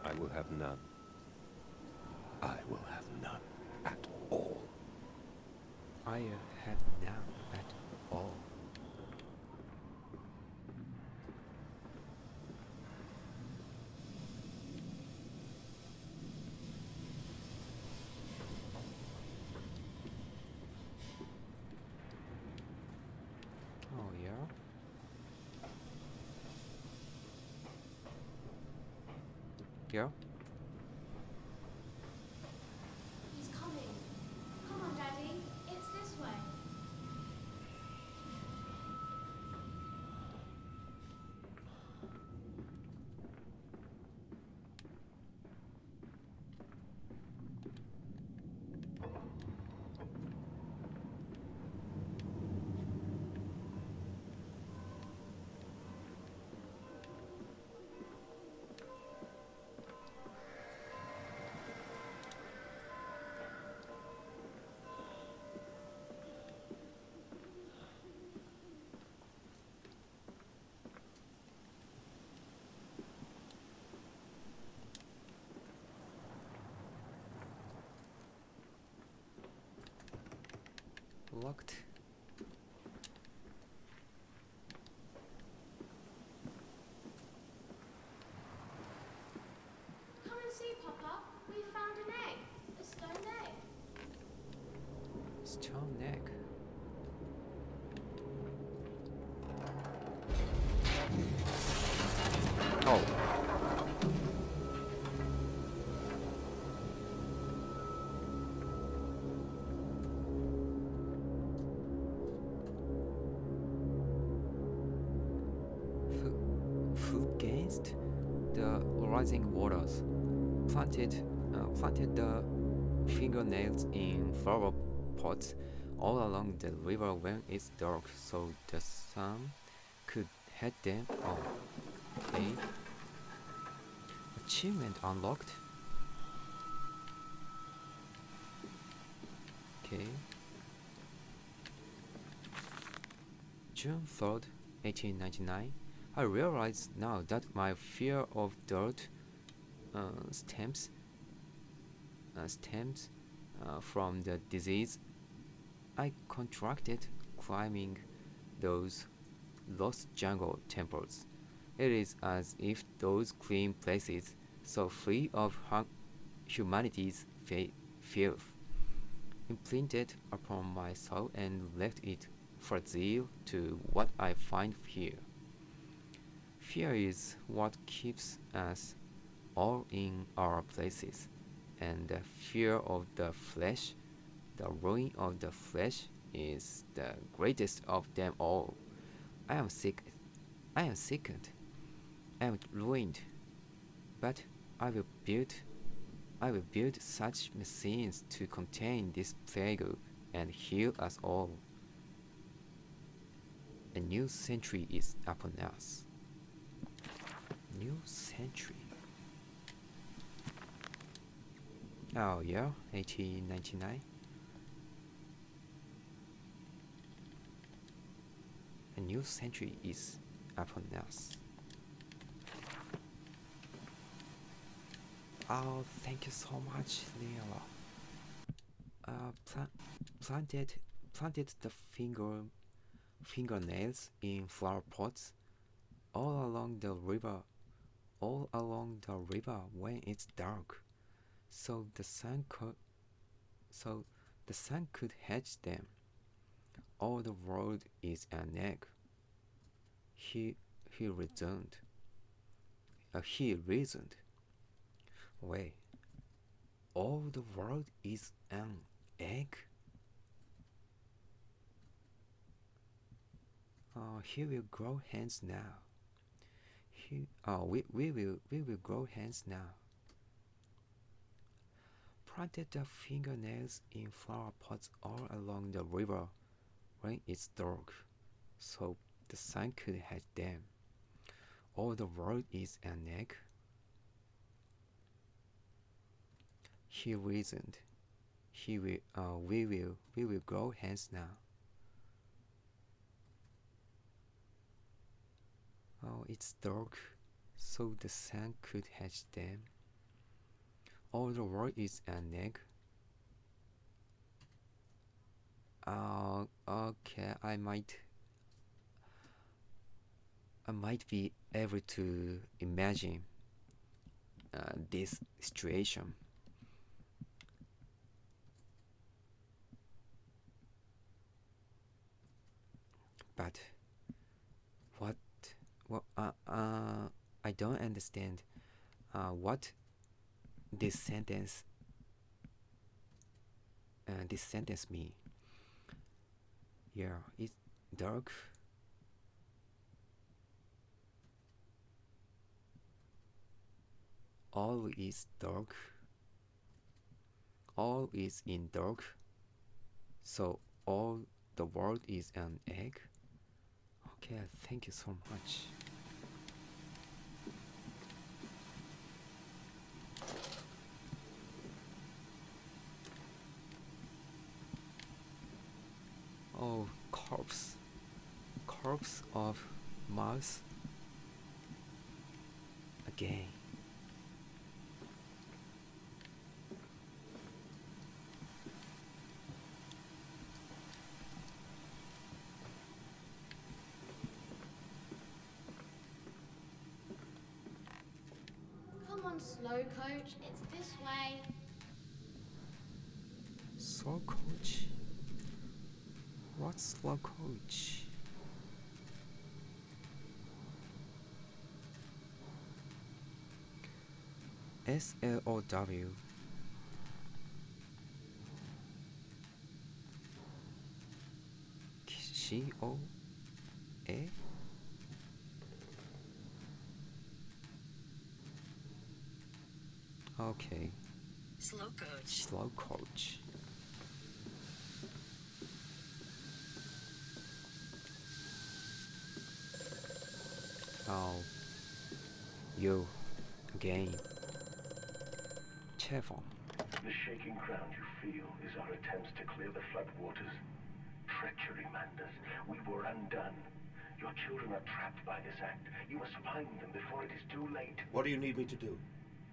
I will have none. I will have none at all. I have none at all. Oh yeah. Yeah. He's coming. Come on, Daddy. It's this way. Locked. Come and see, Papa. We found an egg. A stone egg. Stone egg. Oh. Who against the rising waters planted the fingernails in flower pots all along the river when it's dark, so the sun could hit them. Oh, okay. Achievement unlocked. Okay. June 3rd, 1899. I realize now that my fear of dirt stems from the disease I contracted climbing those lost jungle temples. It is as if those clean places, so free of humanity's filth, imprinted upon my soul and left it fragile to what I find here. Fear is what keeps us all in our places, and the fear of the flesh, the ruin of the flesh, is the greatest of them all. I am sick. I am sickened. I am ruined. But I will build. I will build such machines to contain this plague and heal us all. A new century is upon us. New century. Oh yeah, 1899. A new century is upon us. Oh, thank you so much, Leila. Planted the fingernails in flower pots all along the river, when it's dark, so the sun could hatch them. All the world is an egg. He reasoned. He reasoned. Wait, all the world is an egg? He will grow hands now. We will grow hands now. Planted the fingernails in flower pots all along the river when it's dark, so the sun could hatch them. All the world is an egg. He reasoned. We will grow hands now. Oh, it's dark. So the sun could hatch them. All the world is an egg. Okay, I might be able to imagine this situation. But what I don't understand what this sentence mean. Yeah, it's dark. All is dark. All is in dark. So all the world is an egg. Okay, thank you so much. Oh, corpse of Mars again. Come on, slow coach. It's this way. Slow coach? What's slow coach? SLOW. COA? Okay. Slow coach. Slow coach. Oh, you again. Chevron. The shaking ground you feel is our attempts to clear the flood waters. Treachery, Mandus. We were undone. Your children are trapped by this act. You must find them before it is too late. What do you need me to do?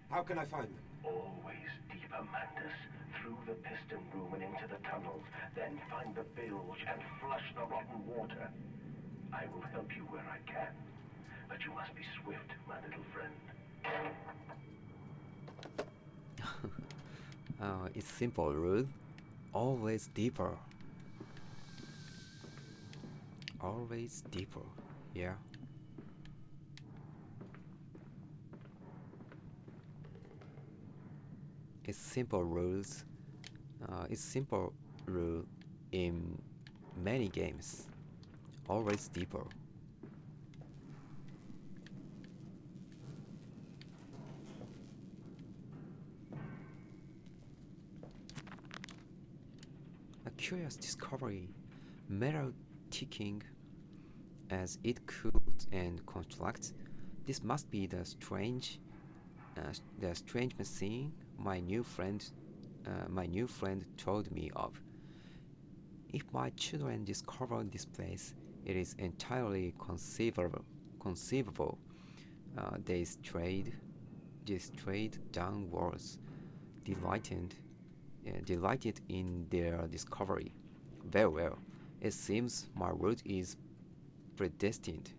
How can I find them? Always deeper, Mandus. Through the piston room and into the tunnels. Then find the bilge and flush the rotten water. I will help you where I can. But you must be swift, my little friend. It's simple, Ruth. Always deeper. Always deeper. Yeah. It's simple rules. It's simple rule in many games. Always deeper. A curious discovery. Metal ticking as it cools and contracts. This must be the strange machine my new friend told me of. If my children discover this place, it is entirely conceivable. They strayed downwards, delighted in their discovery. Very well. It seems my route is predestined.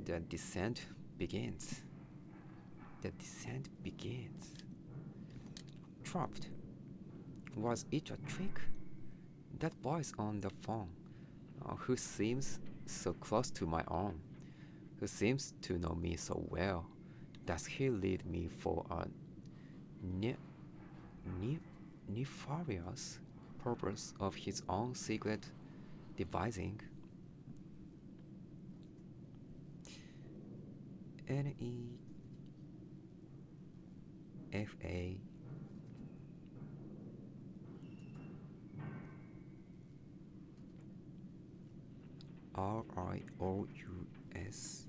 The descent begins. Trapped. Was it a trick? That voice on the phone, who seems so close to my arm, who seems to know me so well, does he lead me for a nefarious purpose of his own secret devising? NEFA RIOUS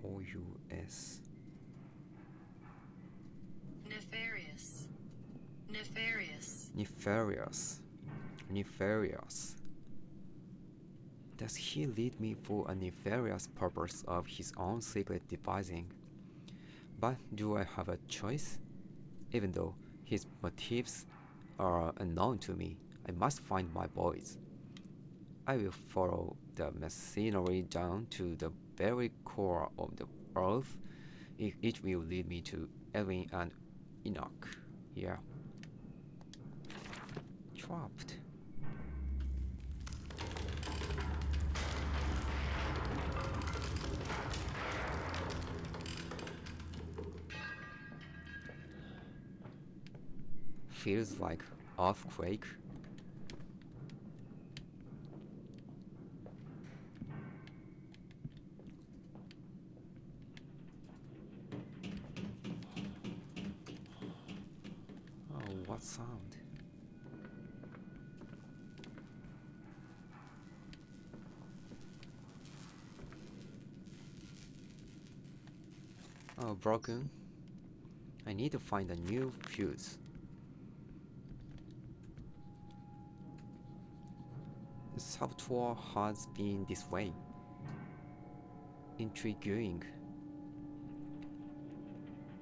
RIOUS Nefarious. Nefarious. Nefarious. Nefarious. Does he lead me for a nefarious purpose of his own secret devising? But do I have a choice? Even though his motives are unknown to me, I must find my boys. I will follow the machinery down to the very core of the earth. It will lead me to Elvin and Enoch. Yeah. Trapped. Feels like earthquake. Oh, what sound? Oh, broken. I need to find a new fuse. The software has been this way. Intriguing.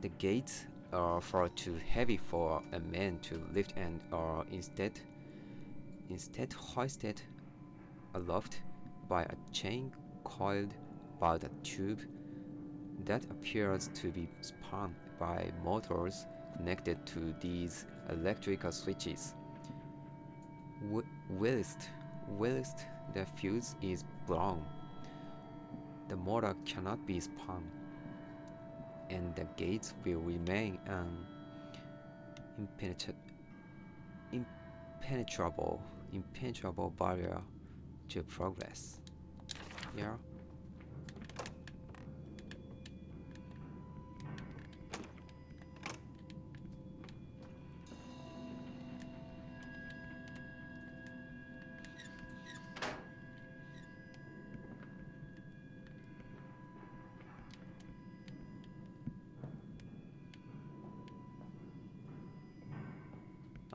The gates are far too heavy for a man to lift and are instead hoisted aloft by a chain coiled about a tube that appears to be spun by motors connected to these electrical switches. Whilst the fuse is blown, the motor cannot be spun, and the gates will remain an impenetrable barrier to progress. Yeah.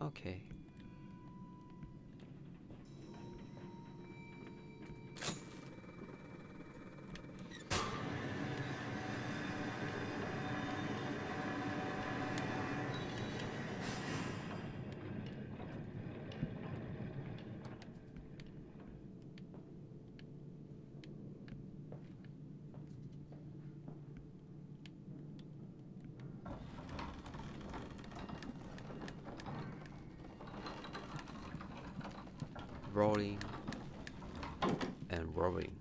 Okay. Rolling and rolling.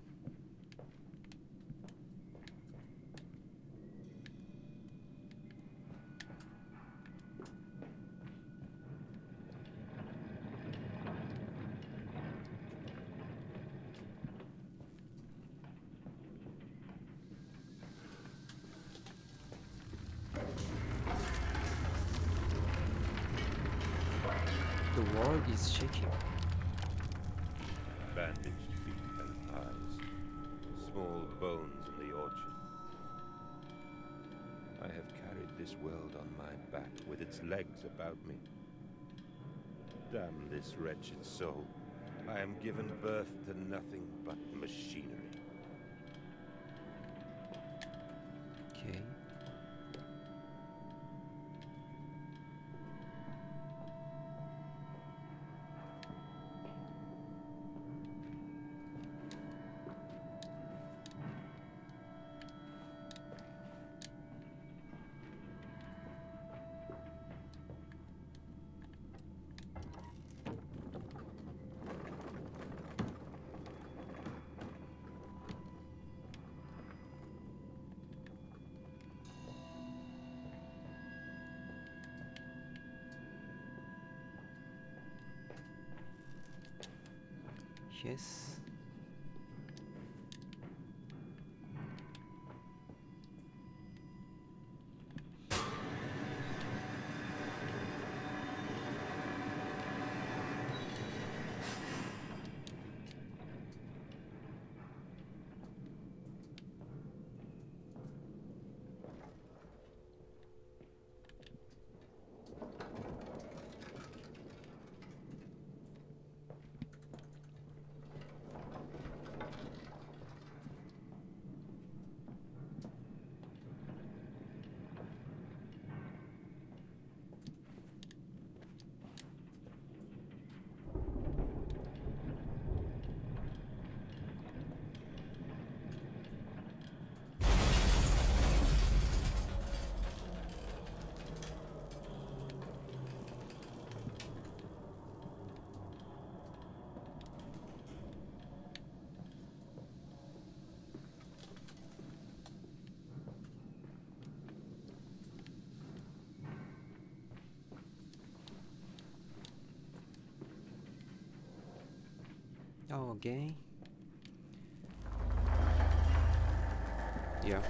The world is shaking. Bandaged feet and eyes, small bones in the orchard. I have carried this world on my back with its legs about me. Damn this wretched soul. I am given birth to nothing but machinery. Okay. Yes. Oh, again? Yeah.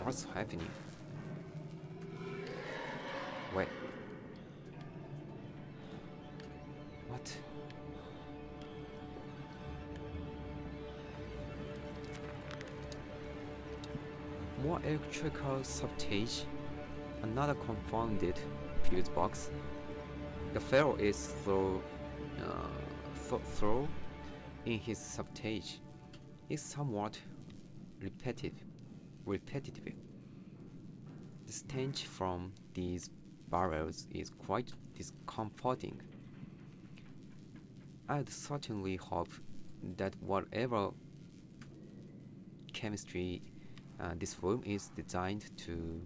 What's happening? Wait. What? More electrical sabotage. Another confounded fuse box. The Pharaoh is through in his sabotage is somewhat repetitive. The stench from these barrels is quite discomforting. I'd certainly hope that whatever chemistry this room is designed to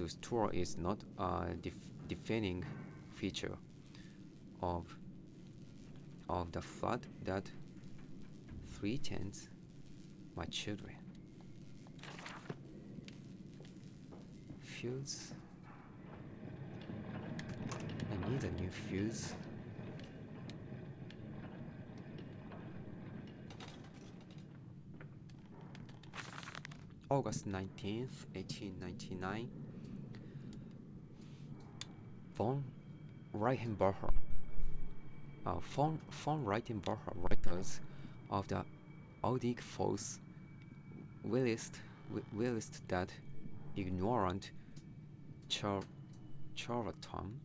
store is not a defining feature of the flood that threatens my children. Fuse. I need a new fuse. August 19th, 1899. Von Reichenbacher. Von Reichenbacher writers of the Audic Force willist that ignorant charlatan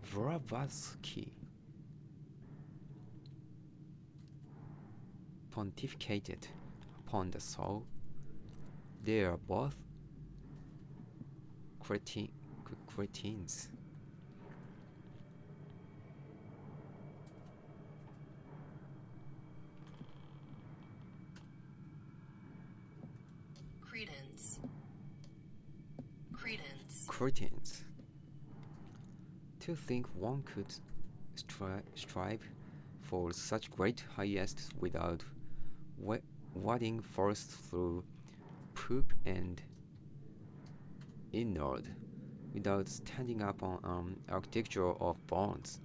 Vravatsky pontificated upon the soul. They are both cretins. Cretins. To think one could strive for such great heights without wading first through poop and inward, without standing up on architecture of bones.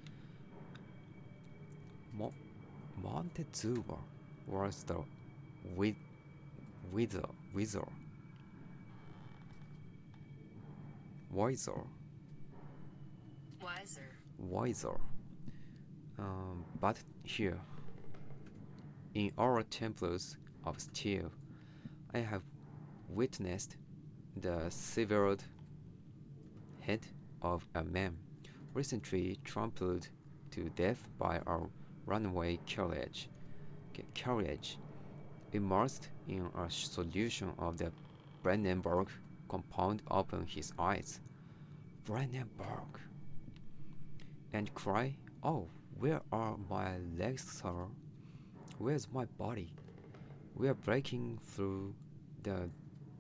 Montezuma was the wiser. But here, in our temples of steel, I have witnessed the severed head of a man recently trampled to death by a runaway carriage immersed in a solution of the Brandenburg compound. Open his eyes, Brandenburg, and cry, "Oh, where are my legs, sir? Where's my body? We are breaking through the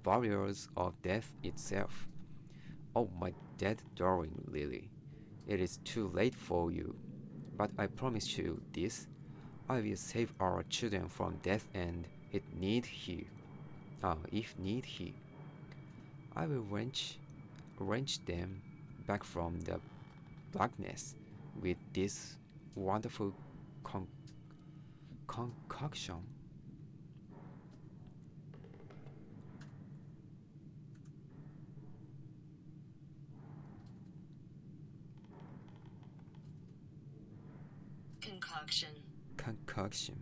barriers of death itself. Oh, my dead darling Lily, it is too late for you, but I promise you this, I will save our children from death, and if need he, I will wrench them back from the blackness with this wonderful concoction." Concoction.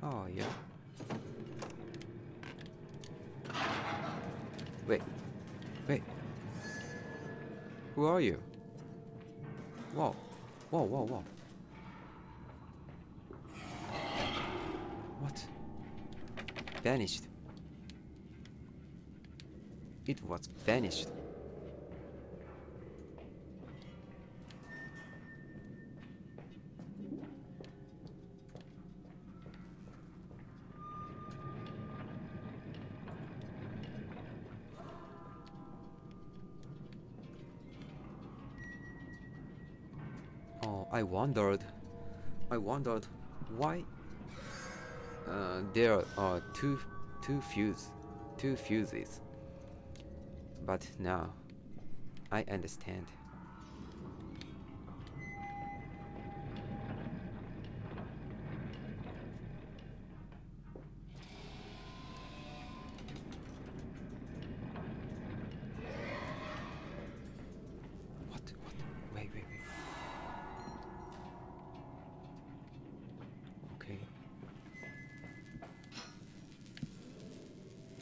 Oh, yeah. Wait. Who are you? Whoa. What? Vanished. It was vanished. Oh, I wondered I wondered why there are two fuses. But now I understand. What? Wait. Okay.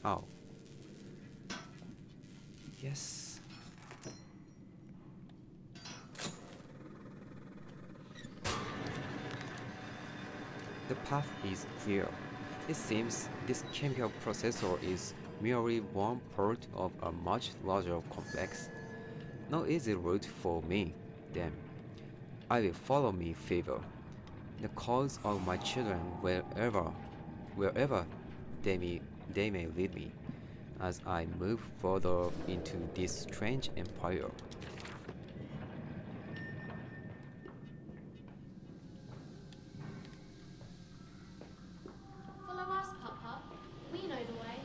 Oh. Yes. The path is clear. It seems this chemical processor is merely one part of a much larger complex. No easy route for me, then. I will follow me favor. The cause of my children wherever they may lead me, as I move further into this strange empire. Follow us, Papa. We know the way.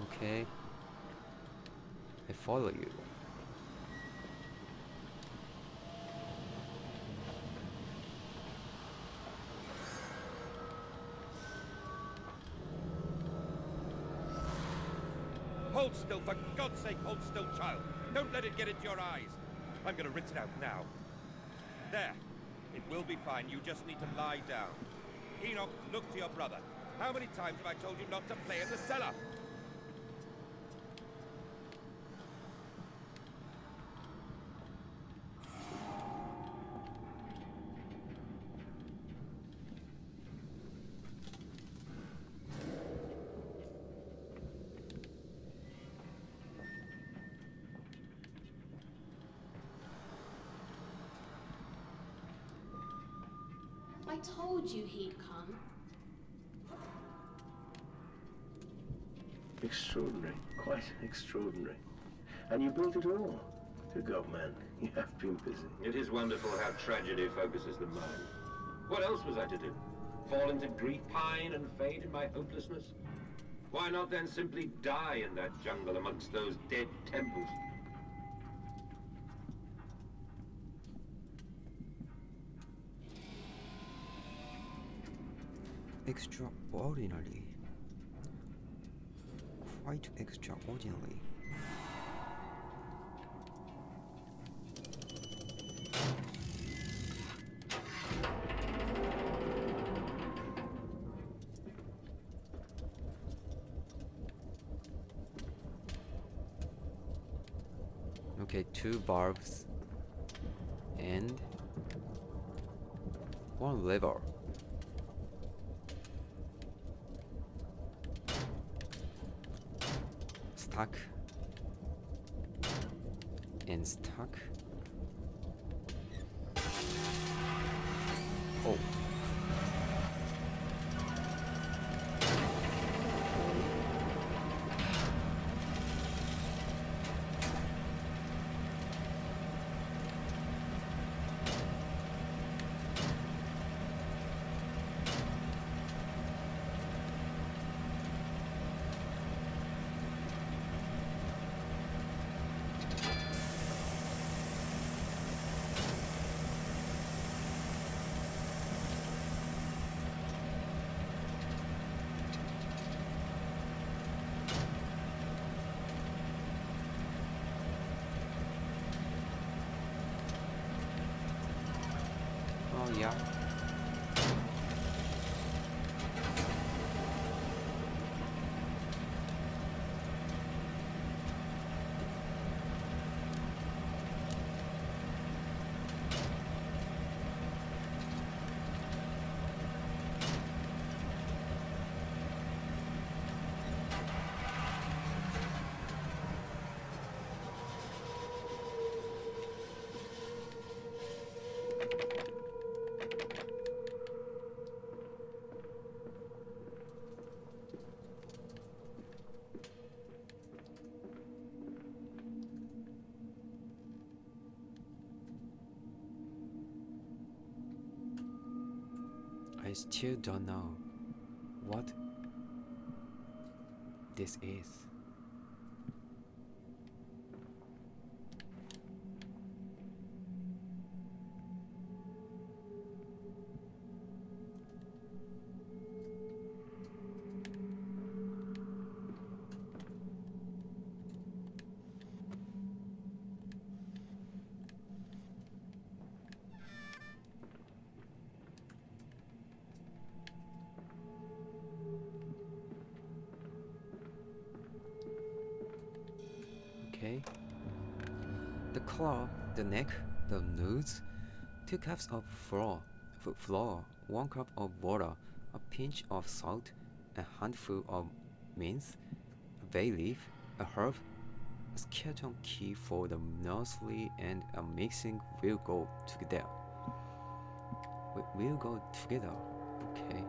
Okay. I follow you. Hold still, for God's sake, hold still, child. Don't let it get into your eyes. I'm gonna rinse it out now. There. It will be fine. You just need to lie down. Enoch, look to your brother. How many times have I told you not to play in the cellar? I told you he'd come. Extraordinary, quite extraordinary. And you built it all. Good God, man, you have been busy. It is wonderful how tragedy focuses the mind. What else was I to do? Fall into grief, pine, and fade in my hopelessness? Why not then simply die in that jungle amongst those dead temples? Extraordinary. Quite extraordinary. Okay, 2 valves and 1 lever. Stuck and stuck. Oh. Oh yeah. I still don't know what this is. Okay. The claw, the neck, the nose, 2 cups of flour, 1 cup of water, a pinch of salt, a handful of mince, a bay leaf, a herb, a skeleton key for the nursery, and a mixing will go together. Will go together. Okay.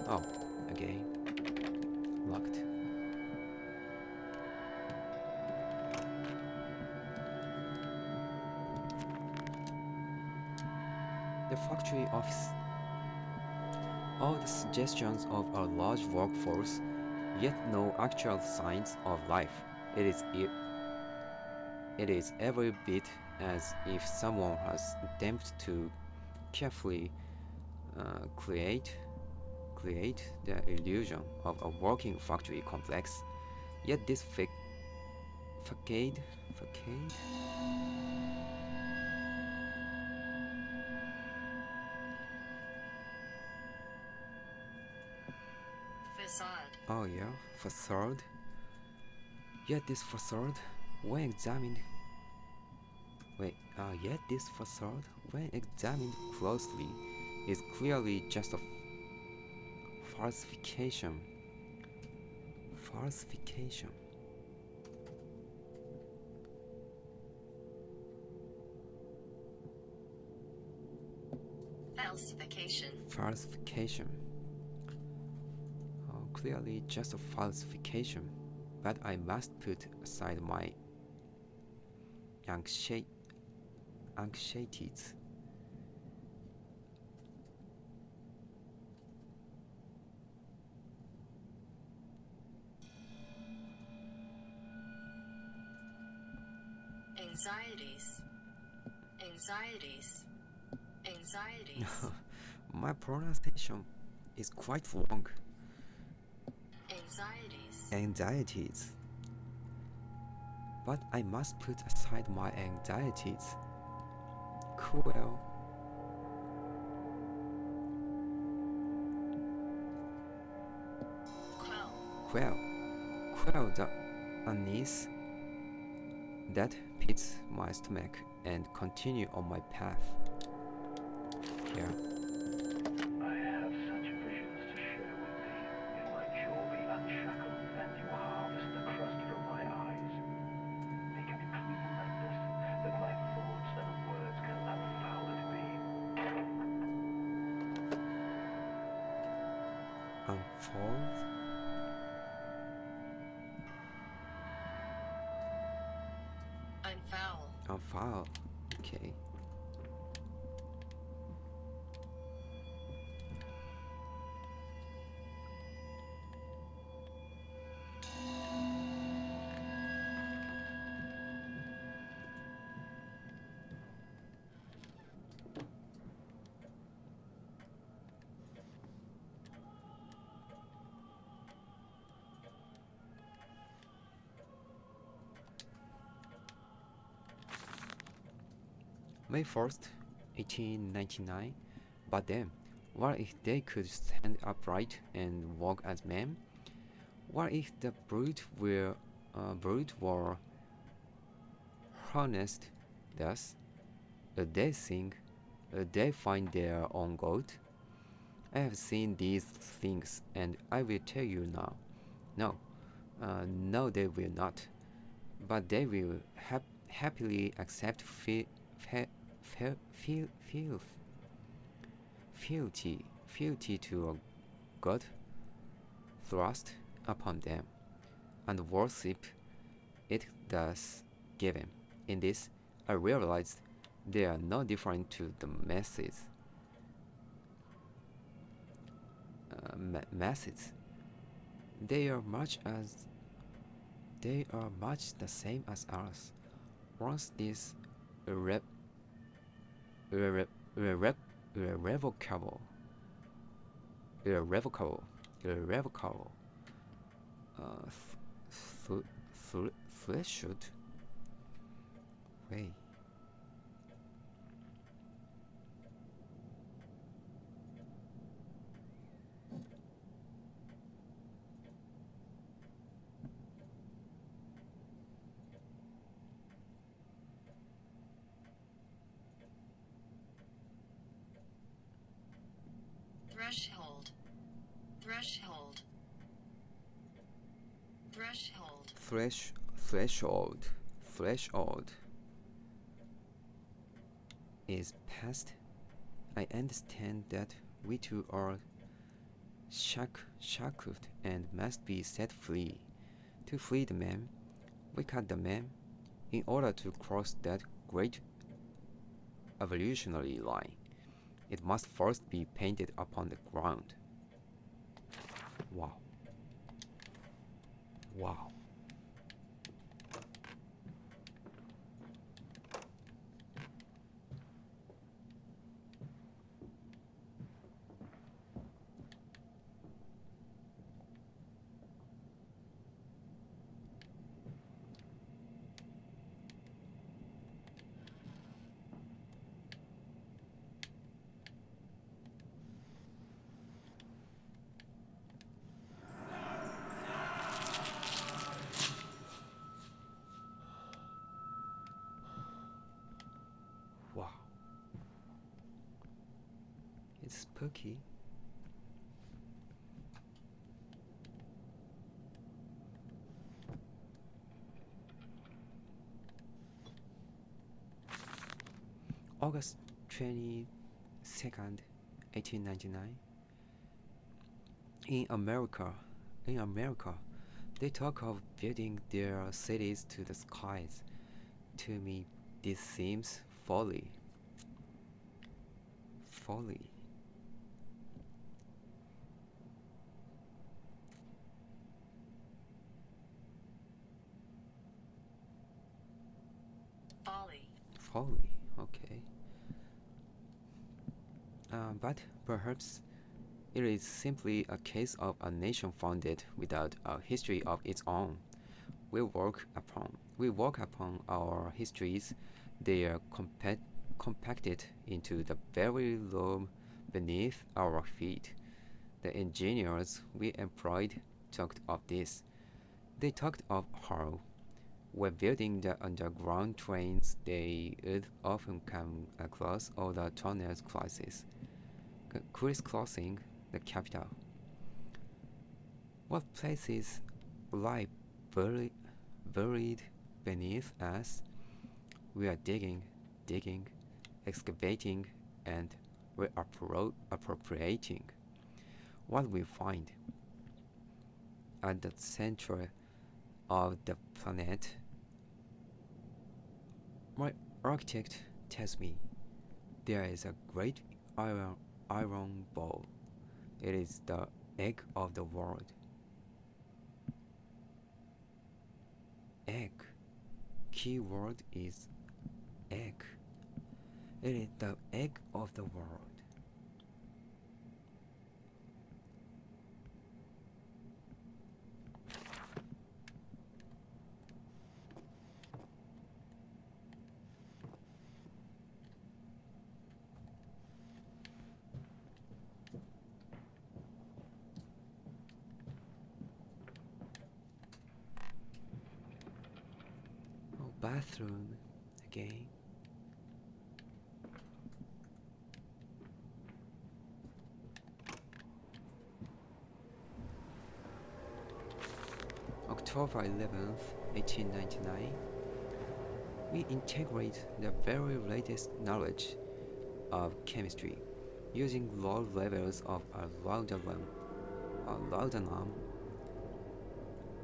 Oh, again. Locked. The factory office. All the suggestions of a large workforce, yet no actual signs of life. It is every bit as if someone has attempted to carefully create the illusion of a working factory complex, yet this facade Facade. oh yeah, facade, yet this facade when examined closely is clearly just a falsification. Falsification. Falsification. Oh, clearly just a falsification. But I must put aside my anxieties. Anxieties. My pronunciation is quite wrong. Anxieties. But I must put aside my anxieties. Quell the unease that pits my stomach and continue on my path. Here. I have such visions to share with thee. In my jaw be unshackled, and you harvest the crust from my eyes. Make it clean like this, that my thoughts and words can unfoul it be. Unfold. Unfoul. Okay. May 1st, 1899. But then, what if they could stand upright and walk as men? What if the brute were harnessed thus? They sing, they find their own God. I have seen these things, and I will tell you now. No, they will not. But they will happily accept fealty to a God thrust upon them, and worship it thus given. In this, I realized they are no different to the masses. Masses. They are much the same as us. Once this irrevocable threshold. Wait. Threshold. Threshold. Threshold. Threshold is past. I understand that we too are shackled and must be set free. To free the man, we cut the man. In order to cross that great evolutionary line, it must first be painted upon the ground. Wow. Wow. Wow. It's spooky. August 22nd, 1899. In America, they talk of building their cities to the skies. To me, this seems folly. Folly. Folly. Folly, okay. But perhaps it is simply a case of a nation founded without a history of its own. We walk upon our histories. They are compacted into the very loam beneath our feet. The engineers we employed talked of this. They talked of how, when building the underground trains, they would often come across all the tunnels crisscrossing the capital. What places lie buried beneath us? We are digging, excavating, and reappropriating what we find. At the center of the planet, my architect tells me there is a great iron ball. It is the egg of the world. Egg. Key word is egg. It is the egg of the world. Bathroom again. October 11th, 1899. We integrate the very latest knowledge of chemistry using low levels of laudanum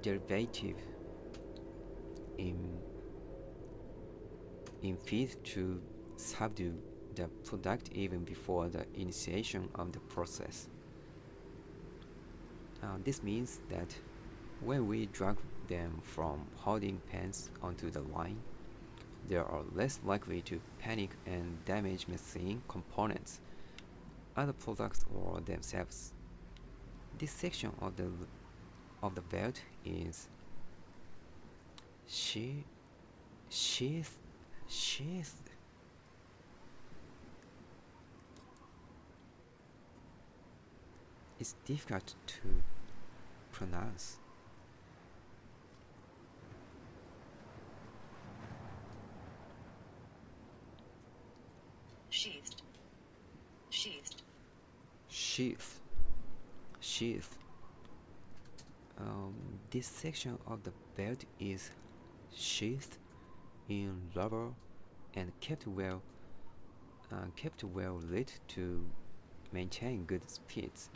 derivative in feed to subdue the product even before the initiation of the process. This means that when we drag them from holding pens onto the line, they are less likely to panic and damage machine components, other products, or themselves. This section of the belt is sheathed. It's difficult to pronounce. Sheathed. Sheathed. Sheath. This section of the belt is sheathed in rubber and kept well lit to maintain good speeds.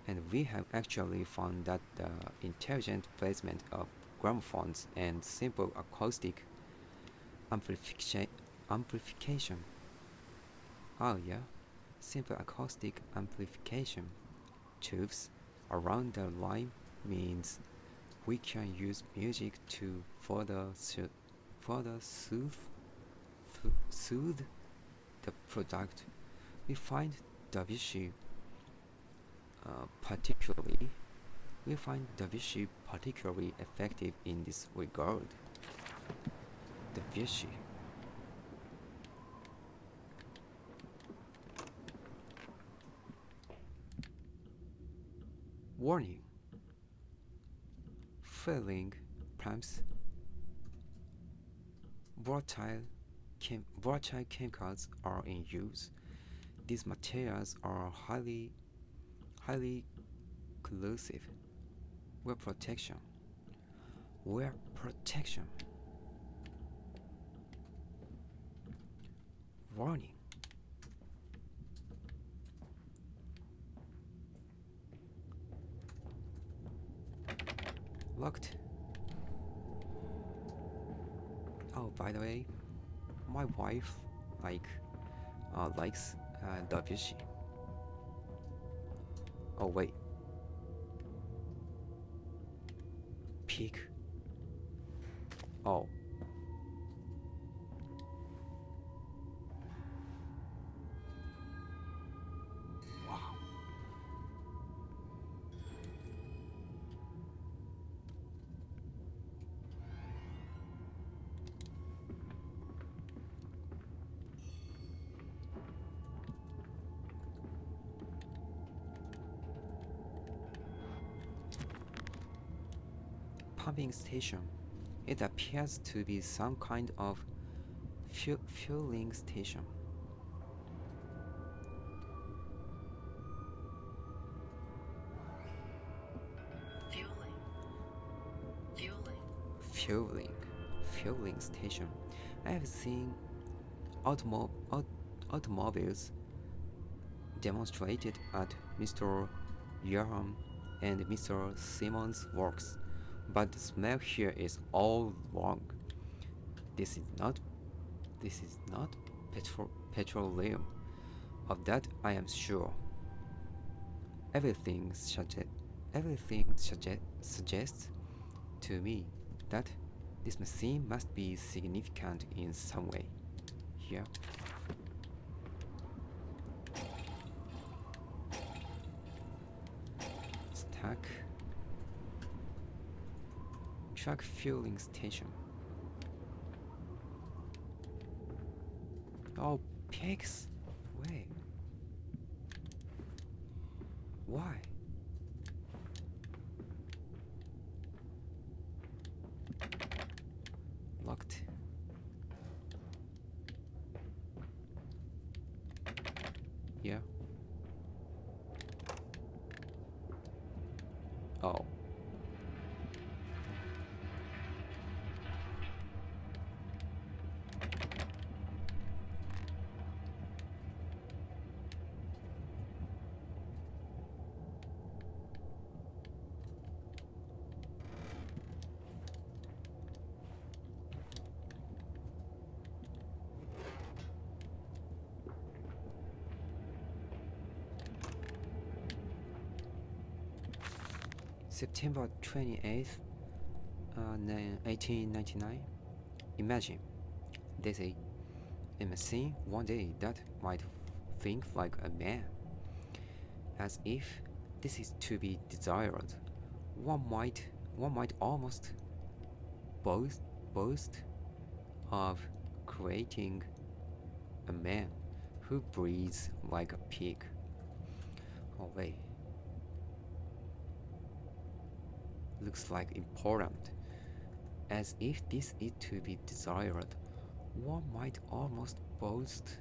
And we have actually found that the intelligent placement of gramophones and simple acoustic amplification. Oh yeah, simple acoustic amplification tubes around the line means we can use music to further soothe the product. We find Debussy particularly effective in this regard. Debussy. Warning. Filling pumps. Volatile chemicals are in use. These materials are highly corrosive. Wear protection. Warning. Locked. Oh, by the way, my wife likes Debussy. Oh wait. Peak. Oh. Wow. Pumping station. It appears to be some kind of fueling station. Fueling station. I have seen automobiles demonstrated at Mr. Yerham and Mr. Simmons' works, but the smell here is all wrong. This is not petroleum. Of that I am sure. Everything suggests to me that this machine must be significant in some way. Here. Truck fueling station. Oh, pigs! Wait. Why? Locked. Yeah. Oh. September 28th, 1899. Imagine there's a machine one day that might think like a man, as if this is to be desired. One might almost boast of creating a man who breathes like a pig. Oh wait. Looks like important. As if this is to be desired, one might almost boast.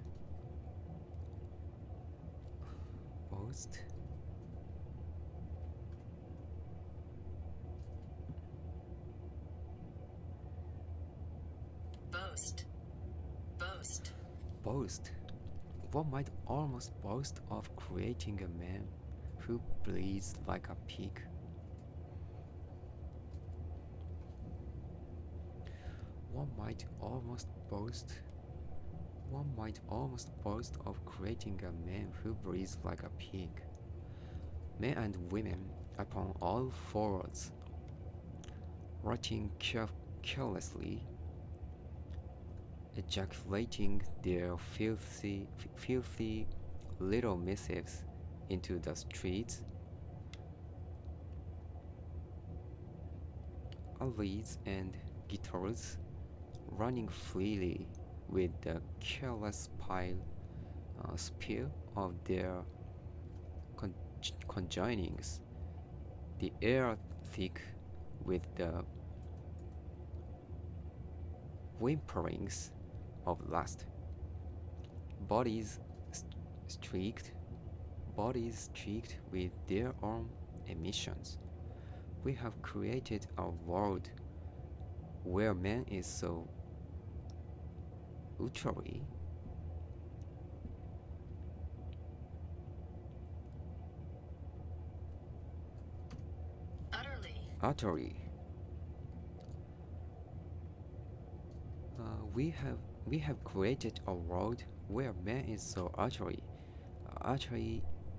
Boast. One might almost boast of creating a man who bleeds like a pig. One might almost boast of creating a man who breathes like a pig. Men and women upon all fours, rotting carelessly, ejaculating their filthy little missives into the streets, alleys and guitars, running freely with the careless spill of their conjoinings, the air thick with the whimperings of lust, bodies streaked with their own emissions. We have created a world where man is so utterly we have created a world where man is so utterly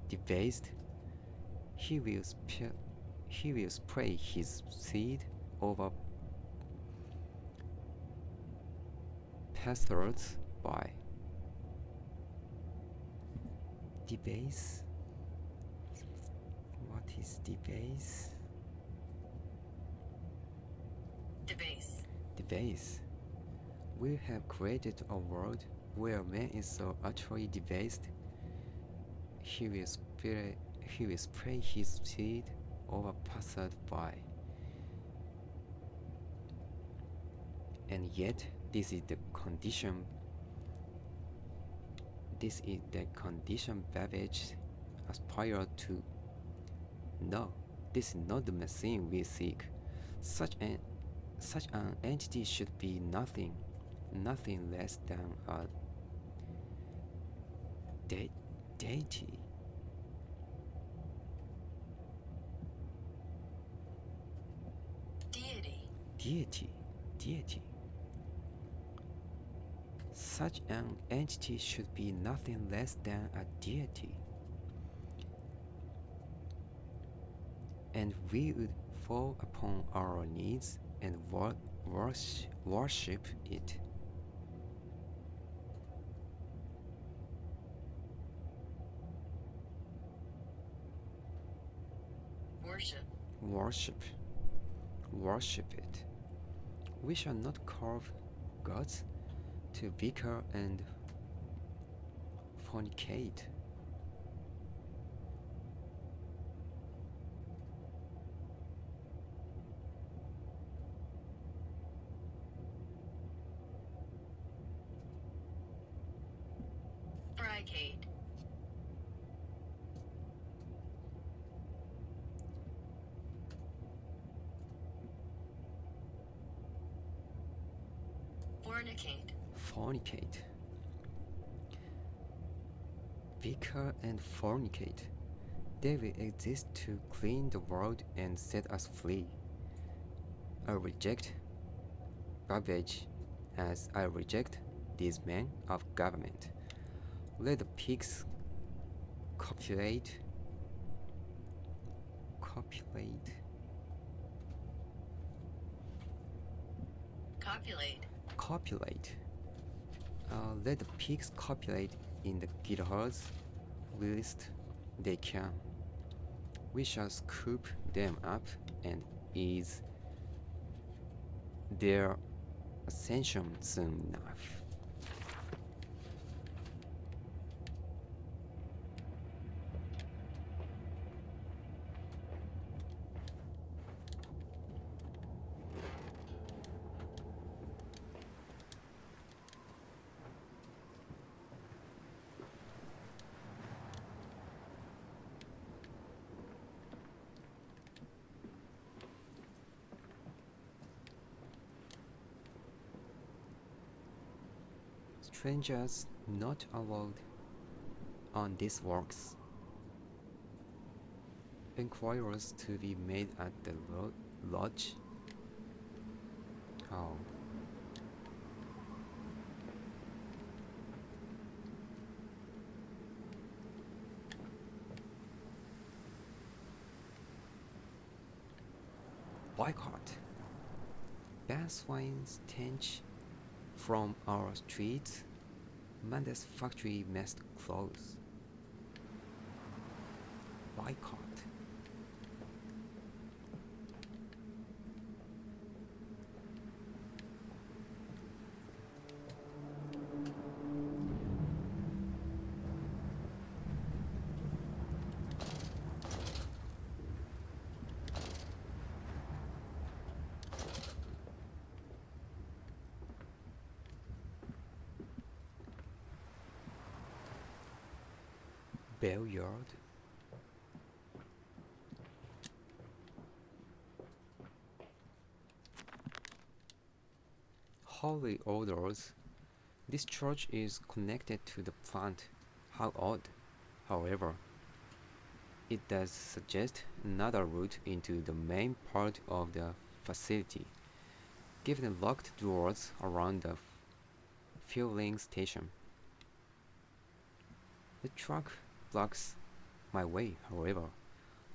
debased. He will spray his seed over passers by. Debase? What is debase? Debase. We have created a world where man is so utterly debased. He will spray his seed over passers by. And yet, this is the condition Babbage aspired to. No, this is not the machine we seek. Such an entity should be nothing less than a deity. Deity. Such an entity should be nothing less than a deity. And we would fall upon our knees and worship it. Worship it. We shall not carve gods to bicker and fornicate. Fornicate. Bicker and fornicate. They will exist to clean the world and set us free. I reject Babbage as I reject these men of government. Let the pigs copulate Copulate. Copulate. Let the pigs copulate in the guitars whilst they can. We shall scoop them up and ease their ascension soon enough. Strangers not allowed on these works. Inquiries to be made at the lodge. Oh. Boycott. Bad swines stench from our streets. Mendes factory must close. Boycott. Bellyard. Holy odors. This church is connected to the plant. How odd. However, it does suggest another route into the main part of the facility, given the locked doors around the fueling station. The truck blocks my way, however,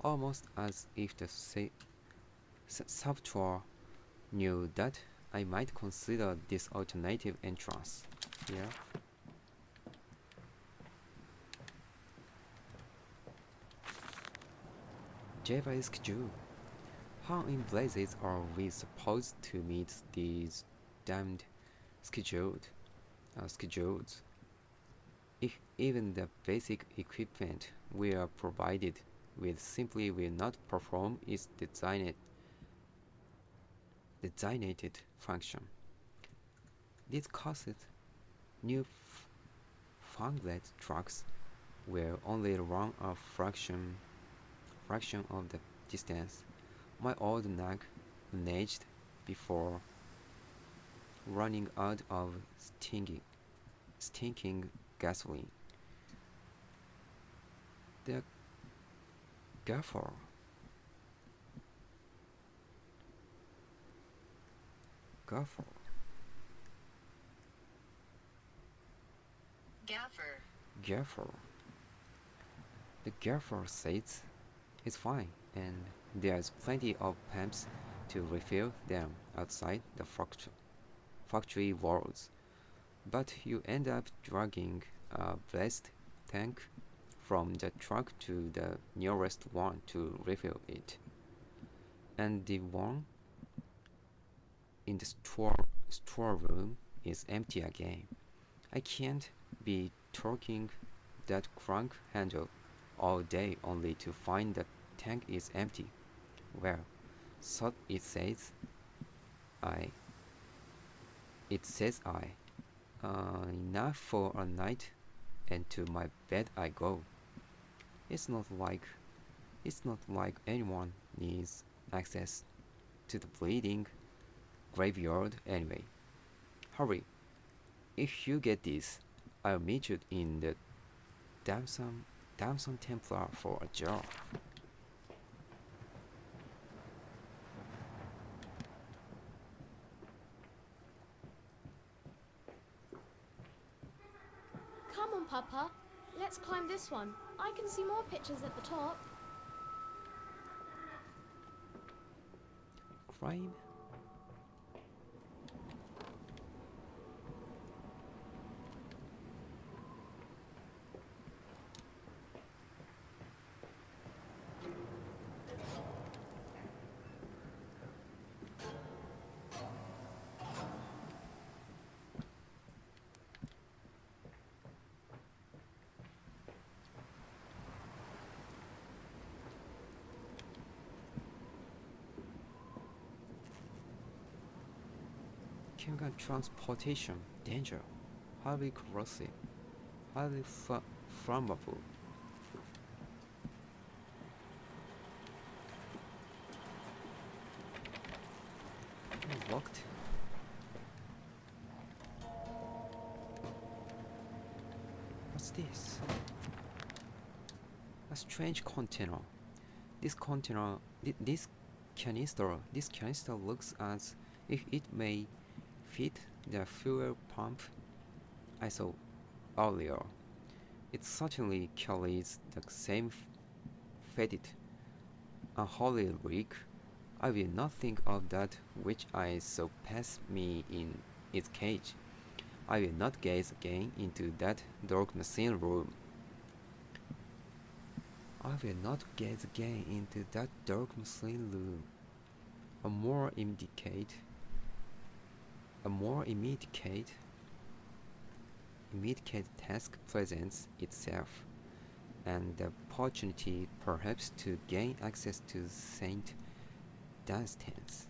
almost as if the saboteur knew that I might consider this alternative entrance. Here. Java is scheduled. How in blazes are we supposed to meet these damned schedules? If even the basic equipment we are provided with simply will not perform its designated function. This causes new fangled trucks will only run a fraction of the distance my old nag managed before running out of stinking gasoline. The gaffer. Gaffer. Gaffer. The gaffer says it's fine, and there's plenty of pumps to refill them outside the factory walls. But you end up dragging a blast tank from the truck to the nearest one to refill it. And the one in the storeroom is empty again. I can't be torquing that crank handle all day only to find the tank is empty. Well, so it says I. Enough for a night, and to my bed I go. It's not like anyone needs access to the bleeding graveyard anyway. Hurry. If you get this, I'll meet you in the Downson Templar for a job. Come on, Papa. Let's climb this one. I can see more pictures at the top. Climb? chemical transportation, danger, highly corrosive, highly flammable. Locked. What's this? A strange container. This canister looks as if it may fit the fuel pump I saw earlier. It certainly carries the same faded, unholy reek. I will not think of that which I saw pass me in its cage. I will not gaze again into that dark machine room. I will not gaze again into that dark machine room. A more immediate task presents itself, and the opportunity perhaps to gain access to Saint Dunstan's.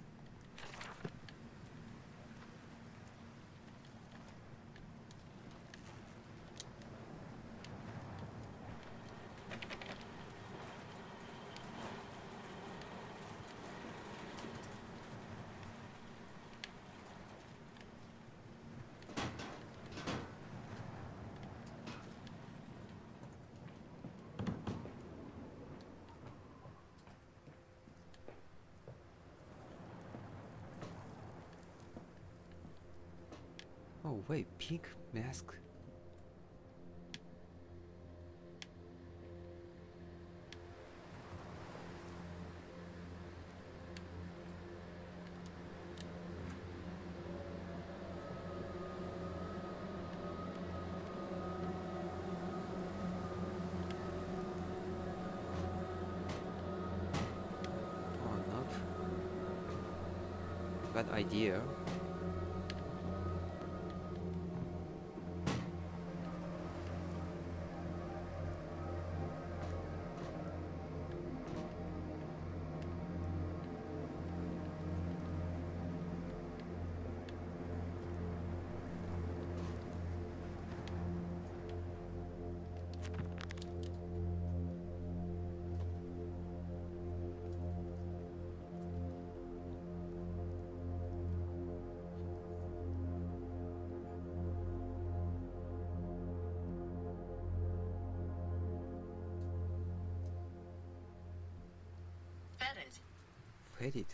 Oh wait, pink mask. Oh, not bad idea. Faded.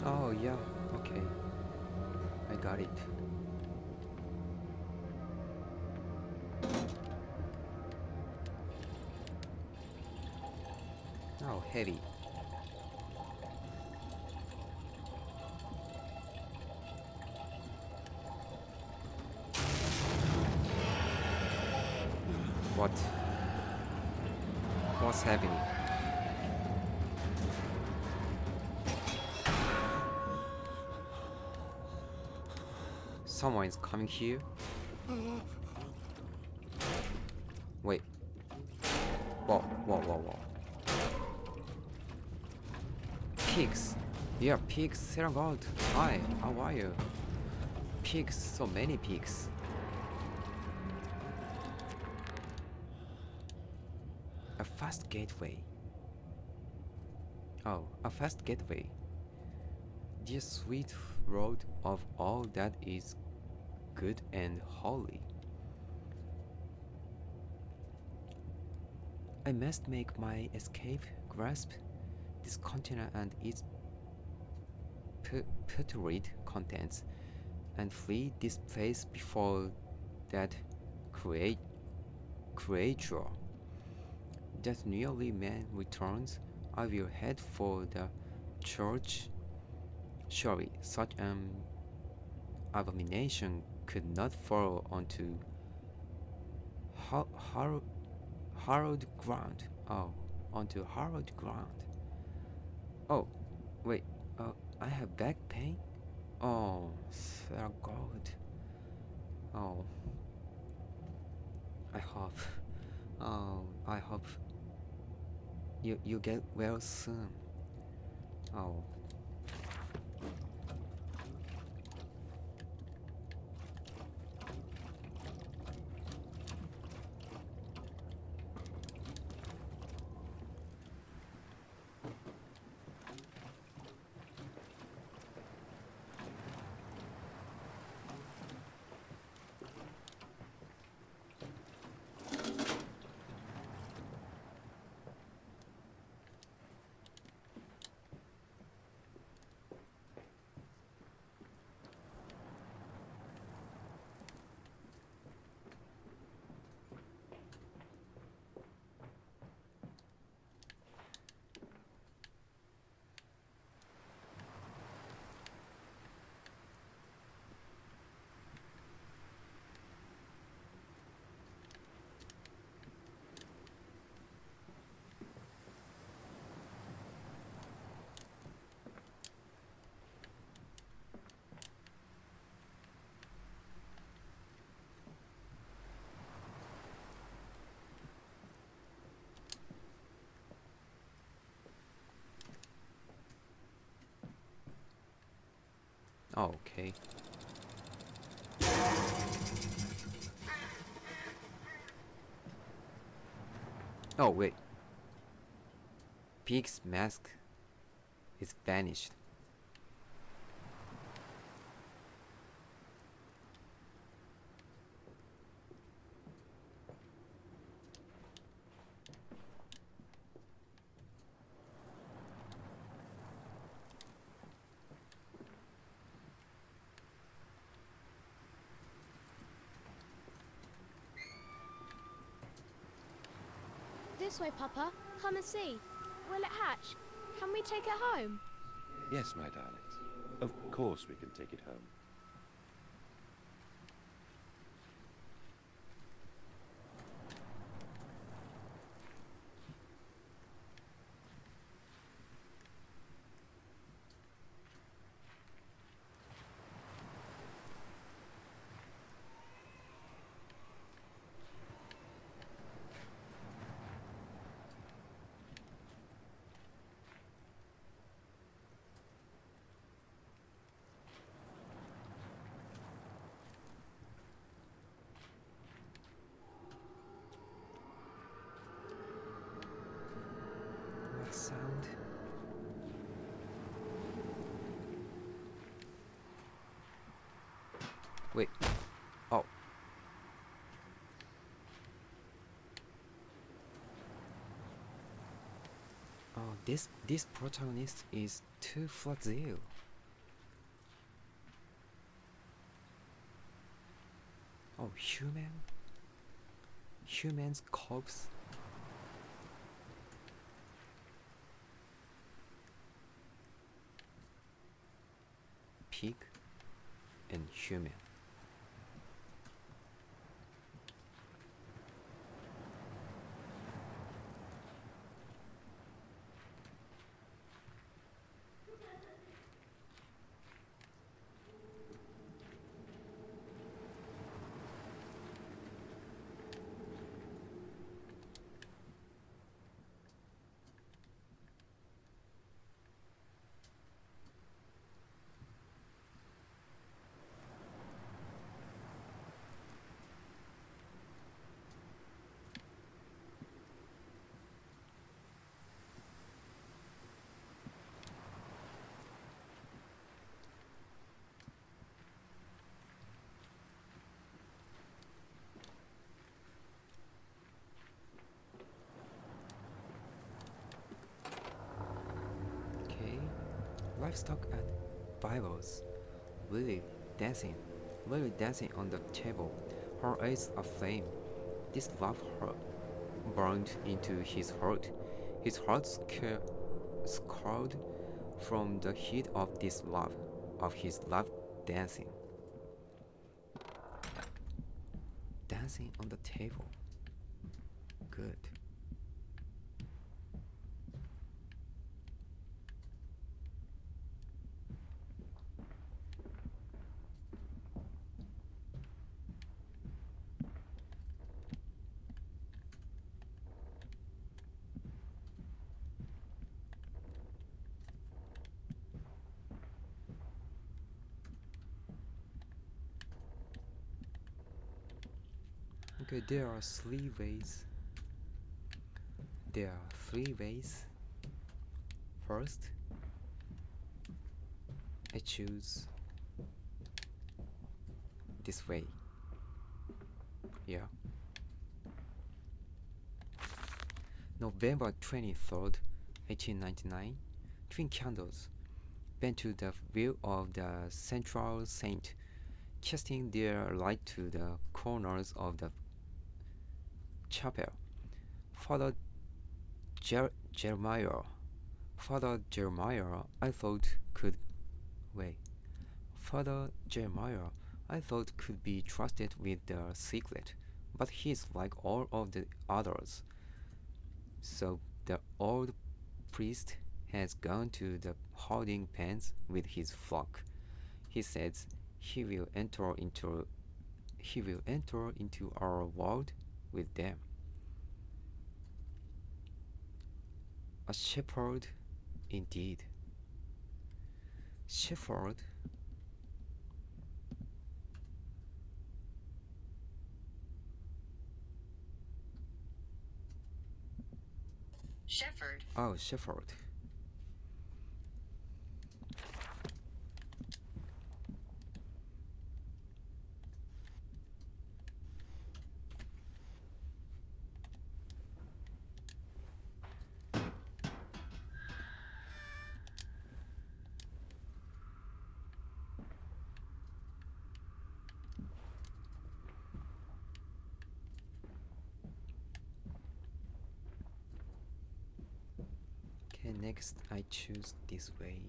Oh yeah, okay. I got it. heavy. What's happening? Someone is coming here. Wait. Whoa. Pigs. Yeah, pigs. Seragold. Hi, how are you? Pigs, so many pigs. A fast gateway. Oh, a fast gateway. The sweet road of all that is good and holy. I must make my escape, grasp this container and its putrid contents, and flee this place before that creature, that nearly man returns. I will head for the church. Surely such an abomination could not fall onto hallowed ground. Onto hallowed ground. Oh, wait. I have back pain. Oh, God. Oh, I hope. I hope you get well soon. Oh. Okay. Oh, wait. Pig's mask is vanished. This way, Papa. Come and see. Will it hatch? Can we take it home? Yes, my darlings. Of course we can take it home. What sound? Wait. Oh. Oh, this protagonist is too fragile. Oh, human's corpse. pig and human. Livestock at Bibles. Lily dancing on the table, her eyes aflame. This love burned into his heart. His heart scarred from the heat of this love, of his love dancing. Dancing on the table. Good. Okay, there are three ways. There are three ways. First, I choose this way. Yeah. November 23rd, 1899, twin candles bent to the view of the central saint, casting their light to the corners of the chapel. Father Jeremiah, I thought could be trusted with the secret, but he's like all of the others. So the old priest has gone to the holding pens with his flock. He says he will enter into our world with them. A shepherd indeed. Shepherd. Shepherd. Oh, shepherd. Okay, next I choose this way.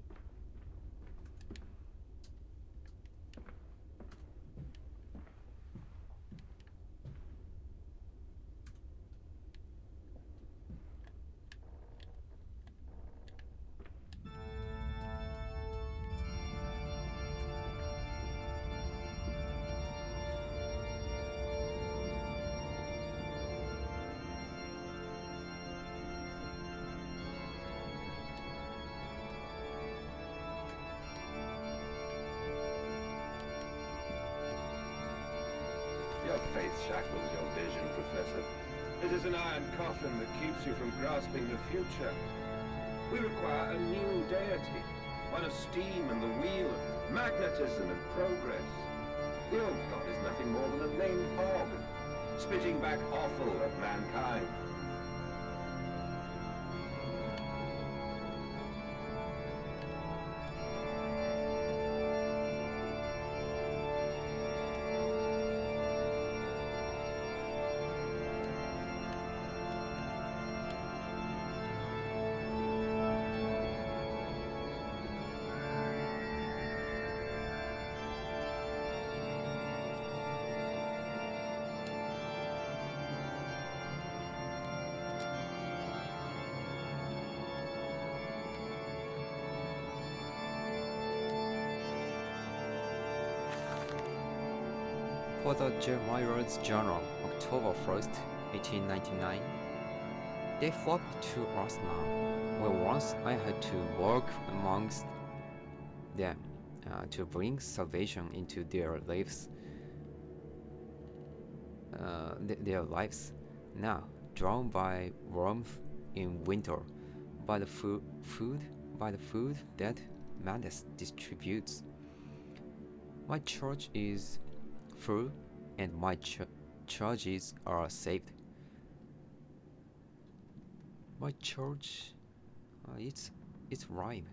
Your faith shackles your vision, Professor. It is an iron coffin that keeps you from grasping the future. We require a new deity, one of steam and the wheel, of magnetism and progress. The old god is nothing more than a lame hog, spitting back offal at mankind. For the Jeremiah's Journal, October 1st, 1899. They flock to us now, where once I had to work amongst them to bring salvation into their lives. Their lives, now drawn by warmth in winter, by the food that Mendes distributes. My church is full, and my charges are saved. My church, it's rhyme.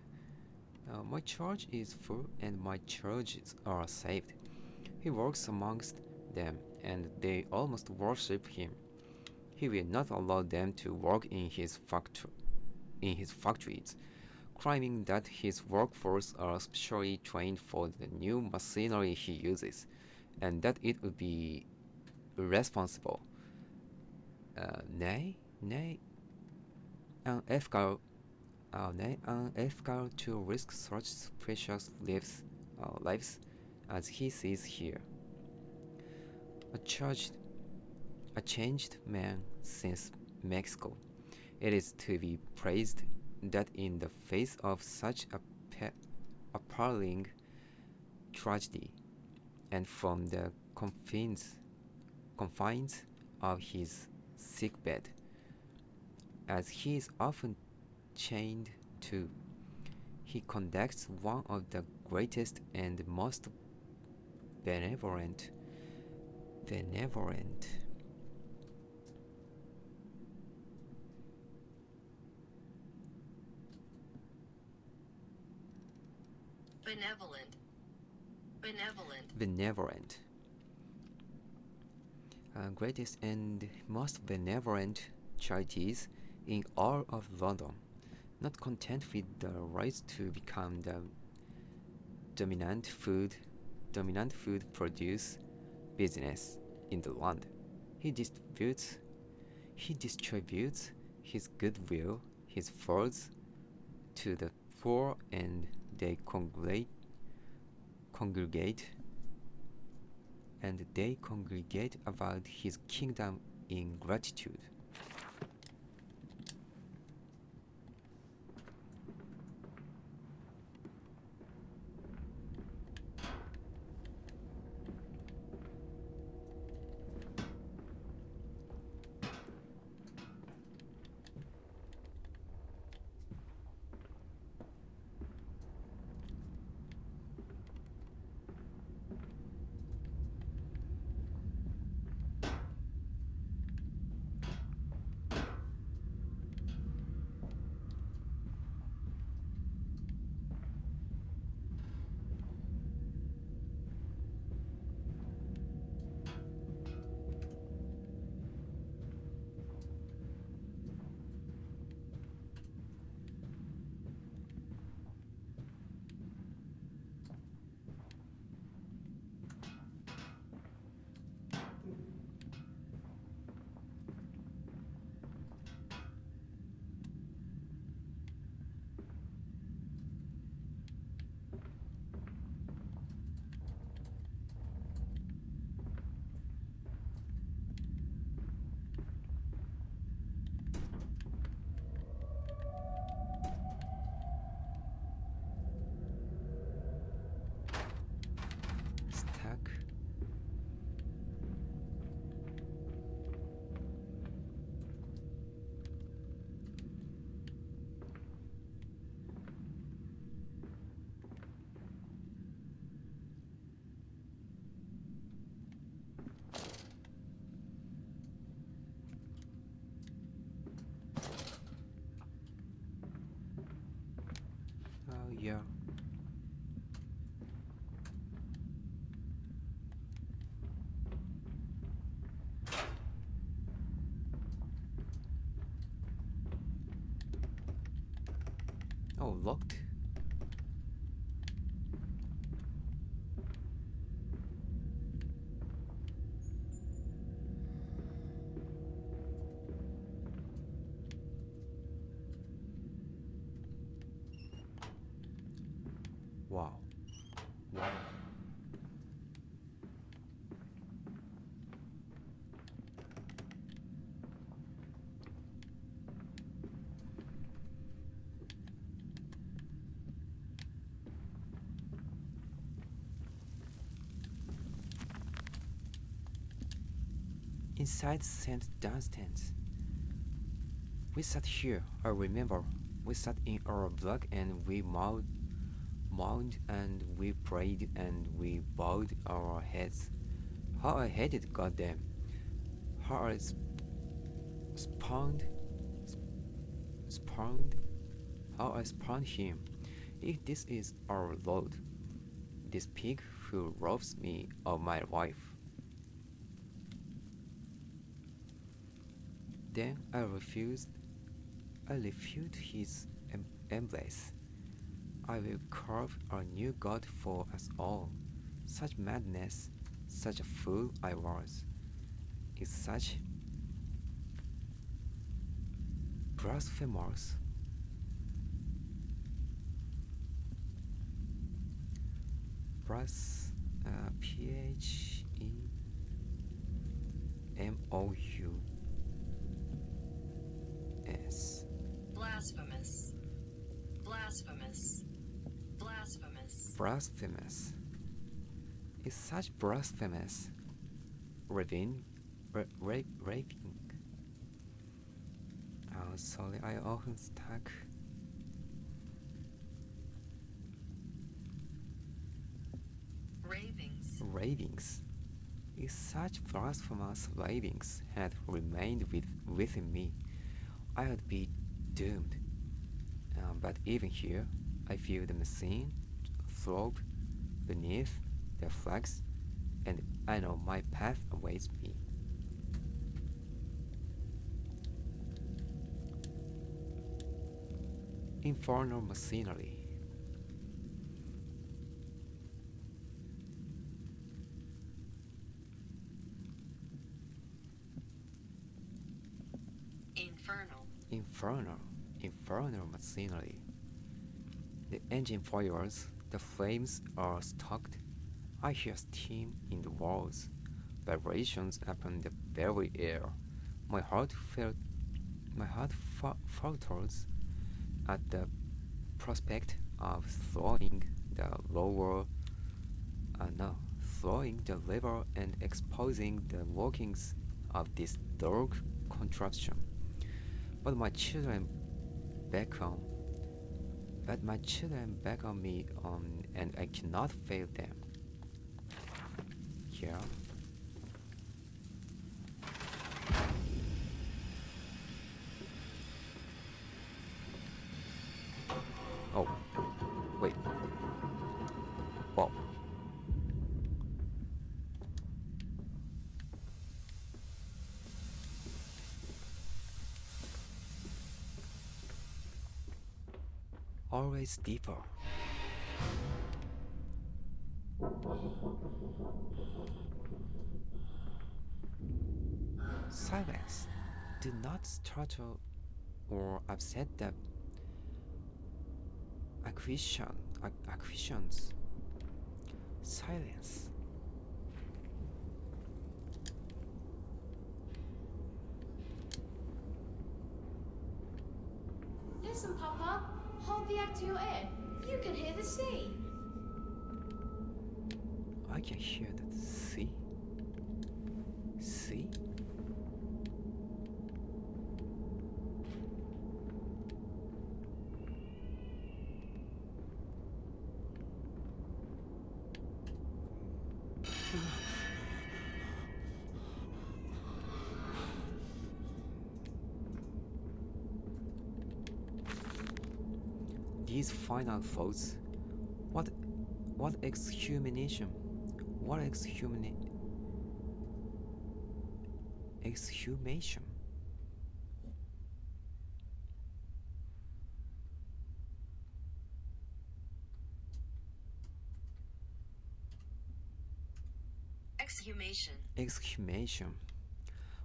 My church is full, and my charges are saved. He works amongst them, and they almost worship him. He will not allow them to work in his factories, claiming that his workforce are specially trained for the new machinery he uses, and that it would be irresponsible, unethical to risk such precious lives as he sees here. A changed man since Mexico. It is to be praised that in the face of such a appalling tragedy, and from the confines of his sickbed, as he is often chained to, he conducts one of the greatest and most benevolent greatest and most benevolent charities in all of London, not content with the right to become the dominant food produce business in the land. He distributes his goodwill, his furs, to the poor, and they congregate about his kingdom in gratitude. Yeah. Oh, locked. Wow. Wow. inside St. Dunstan's. We sat here, I remember. We sat in our block and we moaned and we prayed and we bowed our heads. How I hated goddamn. How I spawned. How I spawned him. If this is our Lord, this pig who robs me of my wife. Then I refused his embrace. I will carve a new god for us all. Such madness, such a fool I was. Is such blasphemous. P-H-E-M-O-U-S. Blasphemous. Blasphemous. Blasphemous. Blasphemous. Is such blasphemous. Raping. Oh, sorry, I often stuck. Ravings. If such blasphemous ravings had remained within me, I would be doomed. But even here, I feel the machine throb beneath their flags, and I know my path awaits me. Infernal machinery. Infernal machinery. The engine fires, the flames are stoked. I hear steam in the walls, vibrations upon the very air. My heart falters at the prospect of throwing the lever and exposing the workings of this dark contraption. But my children beckon me on, and I cannot fail them. Yeah. Oh, wait. Wow. Always deeper. Silence. Do not startle or upset the acquisitions. Silence. Listen, Papa. Hold the egg to your ear. You can hear the sea. I can hear the sea. Sea? These final thoughts, what exhumation? What exhumation? Exhumation.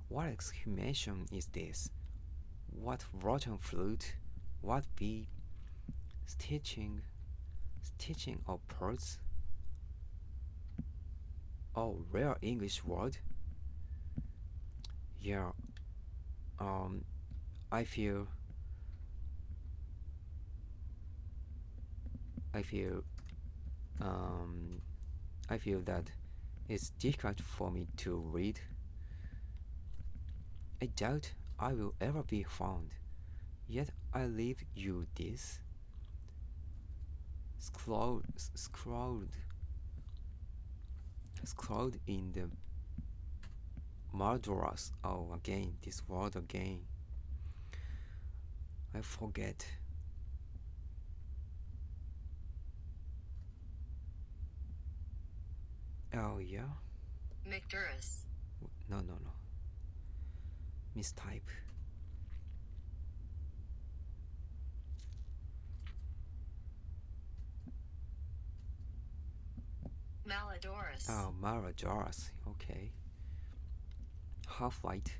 What exhumation is this? What rotten fruit? What be stitching of parts? Oh, rare English word. Yeah. I feel that it's difficult for me to read I doubt I will ever be found. Yet I leave you this scrawled in the murderous. Oh, again, this word again. I forget. Oh, yeah? McDurus. No. Mistype. Malodorus. Oh, Maradoras. Okay. Half-Light.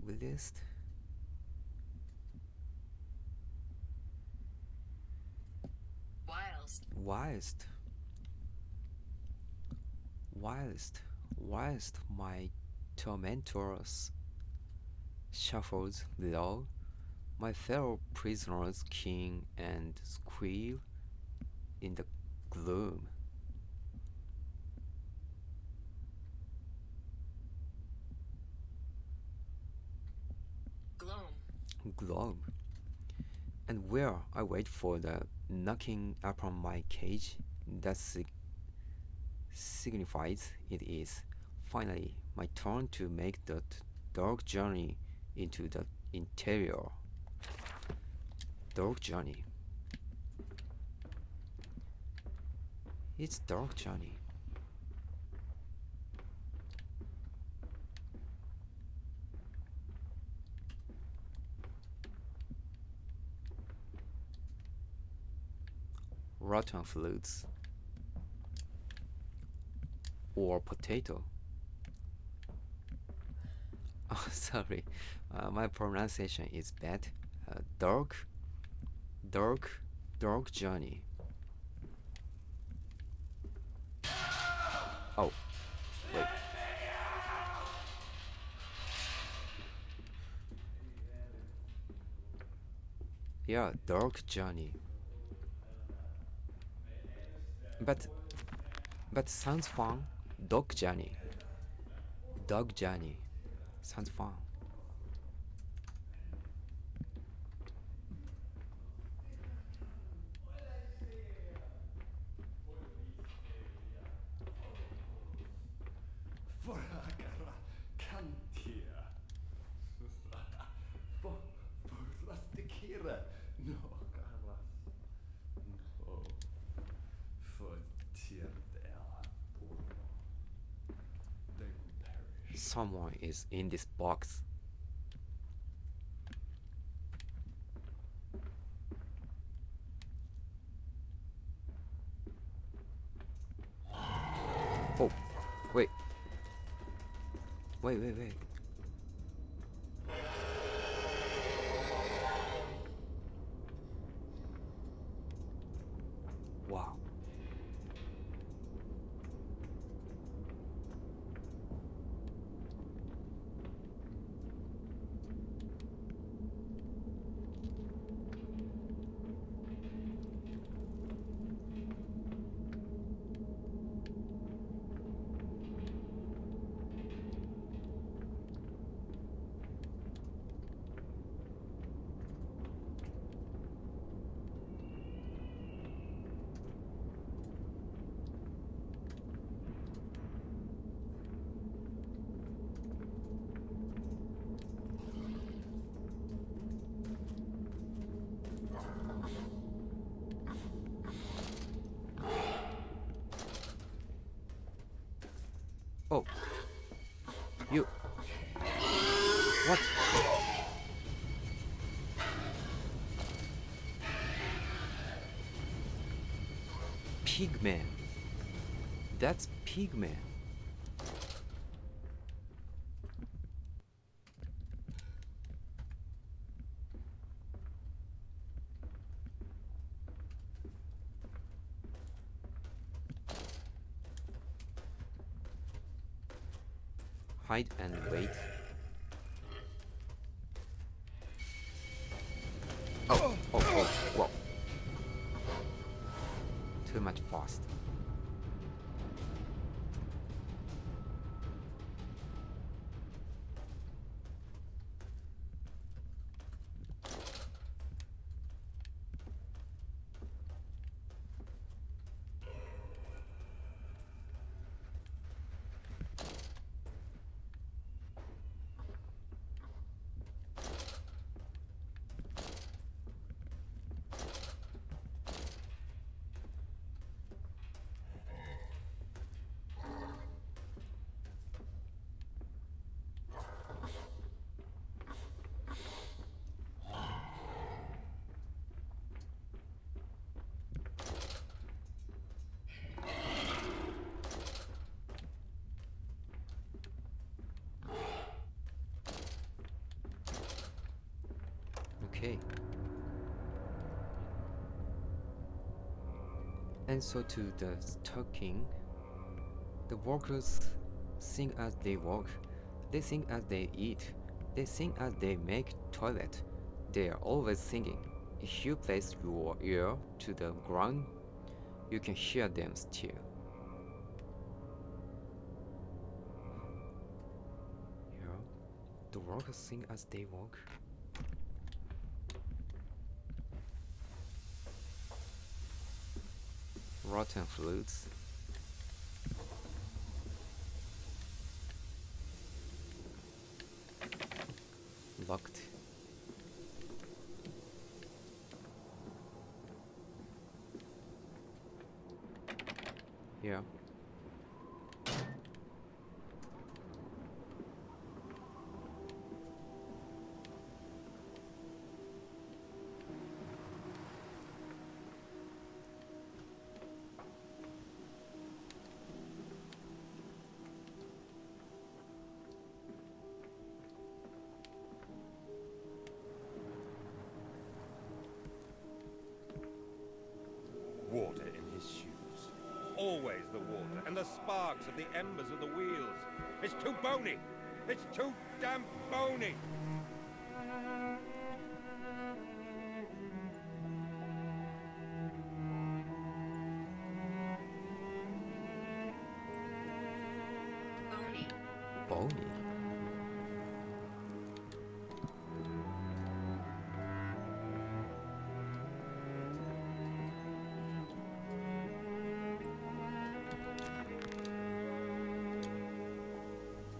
List. Whilst my tormentors shuffles below, my fellow prisoners king and squeal in the gloom. Gloom. And where I wait for the knocking upon my cage, that signifies it is finally my turn to make that dark journey into the interior. Dark journey. It's dark journey. Rotten fruits or potato. Oh, sorry, my pronunciation is bad. Dark journey. Oh, wait. Yeah, dark journey. But sounds fun. Dog journey. Sounds fun. Someone is in this box. Oh, wait. Wait. Wow. Oh. You. What? Pigman. That's Pigman. Hide and wait. Oh, whoa. Too much fast. Okay. Answer to the talking. The workers sing as they work. They sing as they eat. They sing as they make toilet. They are always singing. If you place your ear to the ground, you can hear them still. Yeah. The workers sing as they walk. Rotten flutes. Locked. Yeah. Water in his shoes. Always the water, and the sparks of the embers of the wheels. It's too bony! It's too damn bony! Bony. Bony.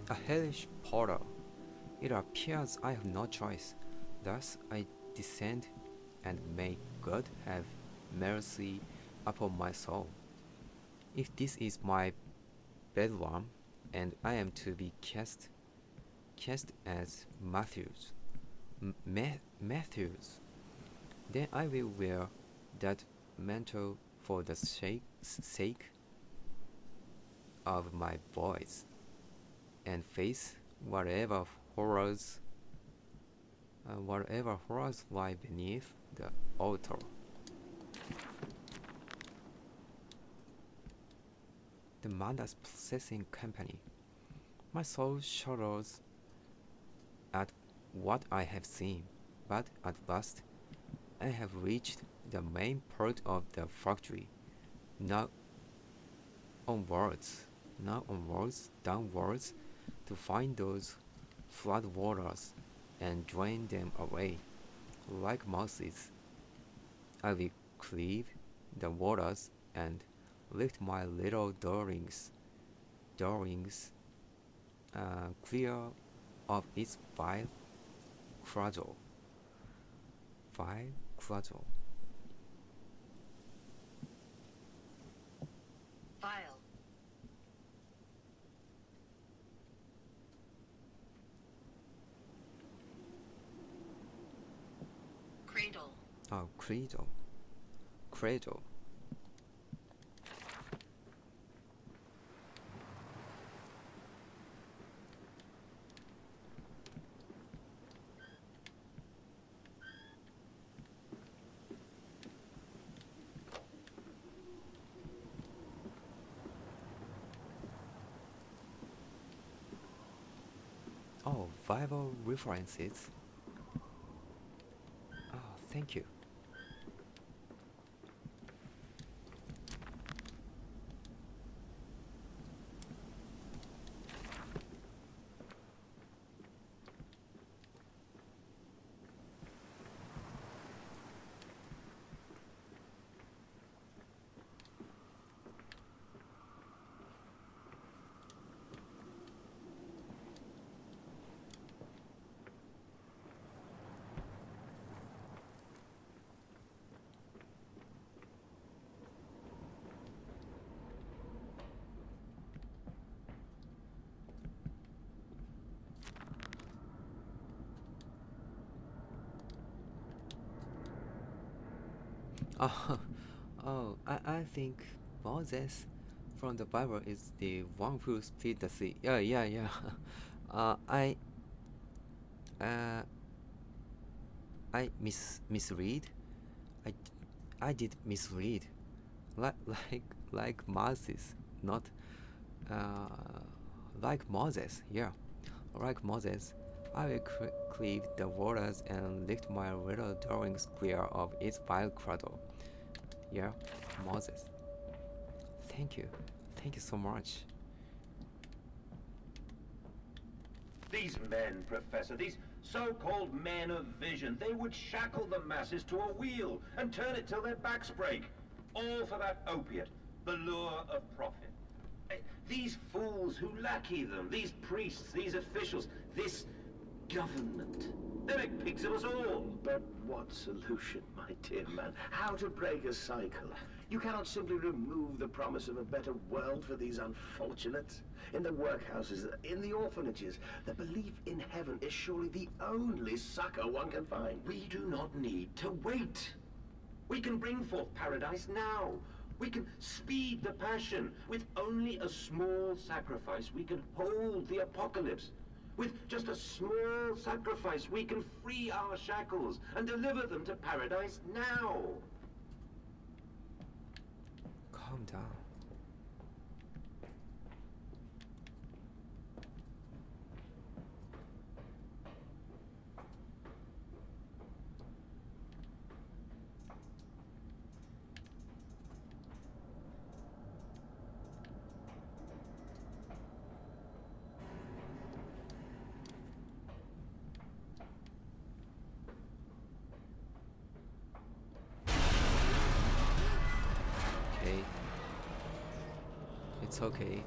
A hellish portal. It appears I have no choice. Thus I descend, and may God have mercy upon my soul. If this is my bedlam, and I am to be cast as Matthews, then I will wear that mantle for the sake of my boys, and face whatever horrors lie beneath the altar. The Manda's possessing company. My soul shudders at what I have seen, but at last I have reached the main part of the factory. Now onwards, downwards, to find those flood waters and drain them away. Like mouses, I will cleave the waters and lift my little darlings clear of its vile cradle. Vile. Cradle. Oh, cradle. Oh, Bible references. Oh, thank you. Oh, I think Moses from the Bible is the one who split the sea. Yeah. I I misread. I I did misread. Like like Moses, not like Moses. Yeah, like Moses. I will cleave the waters and lift my little drawings clear of its vile cradle. Yeah, Moses. Thank you. Thank you so much. These men, Professor, these so-called men of vision, they would shackle the masses to a wheel and turn it till their backs break. All for that opiate, the lure of profit. These fools who lackey them, these priests, these officials, this government, they make pigs of us all. But what solution, my dear man? How to break a cycle? You cannot simply remove the promise of a better world for these unfortunates. In the workhouses, in the orphanages, the belief in heaven is surely the only succor one can find. We do not need to wait. We can bring forth paradise now. We can speed the passion. With only a small sacrifice, we can hold the apocalypse. With just a small sacrifice, we can free our shackles and deliver them to paradise now. Calm down. Okay. It's okay.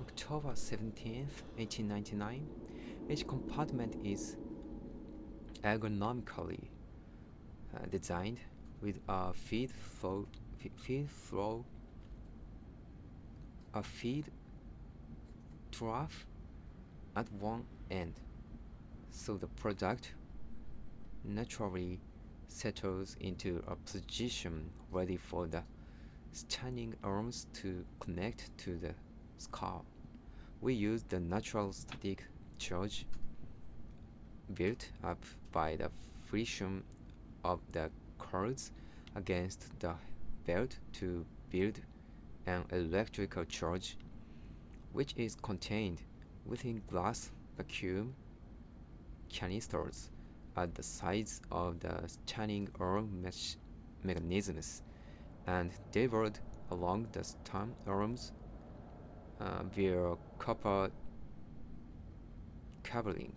October 17th, 1899. Each compartment is ergonomically designed with a feed trough at one end, so the product naturally settles into a position ready for the standing arms to connect to the skull. We use the natural static charge built up by the friction of the cords against the belt to build an electrical charge, which is contained within glass vacuum canisters at the sides of the standing arm mechanisms and delivered along the stem arms via copper cabling.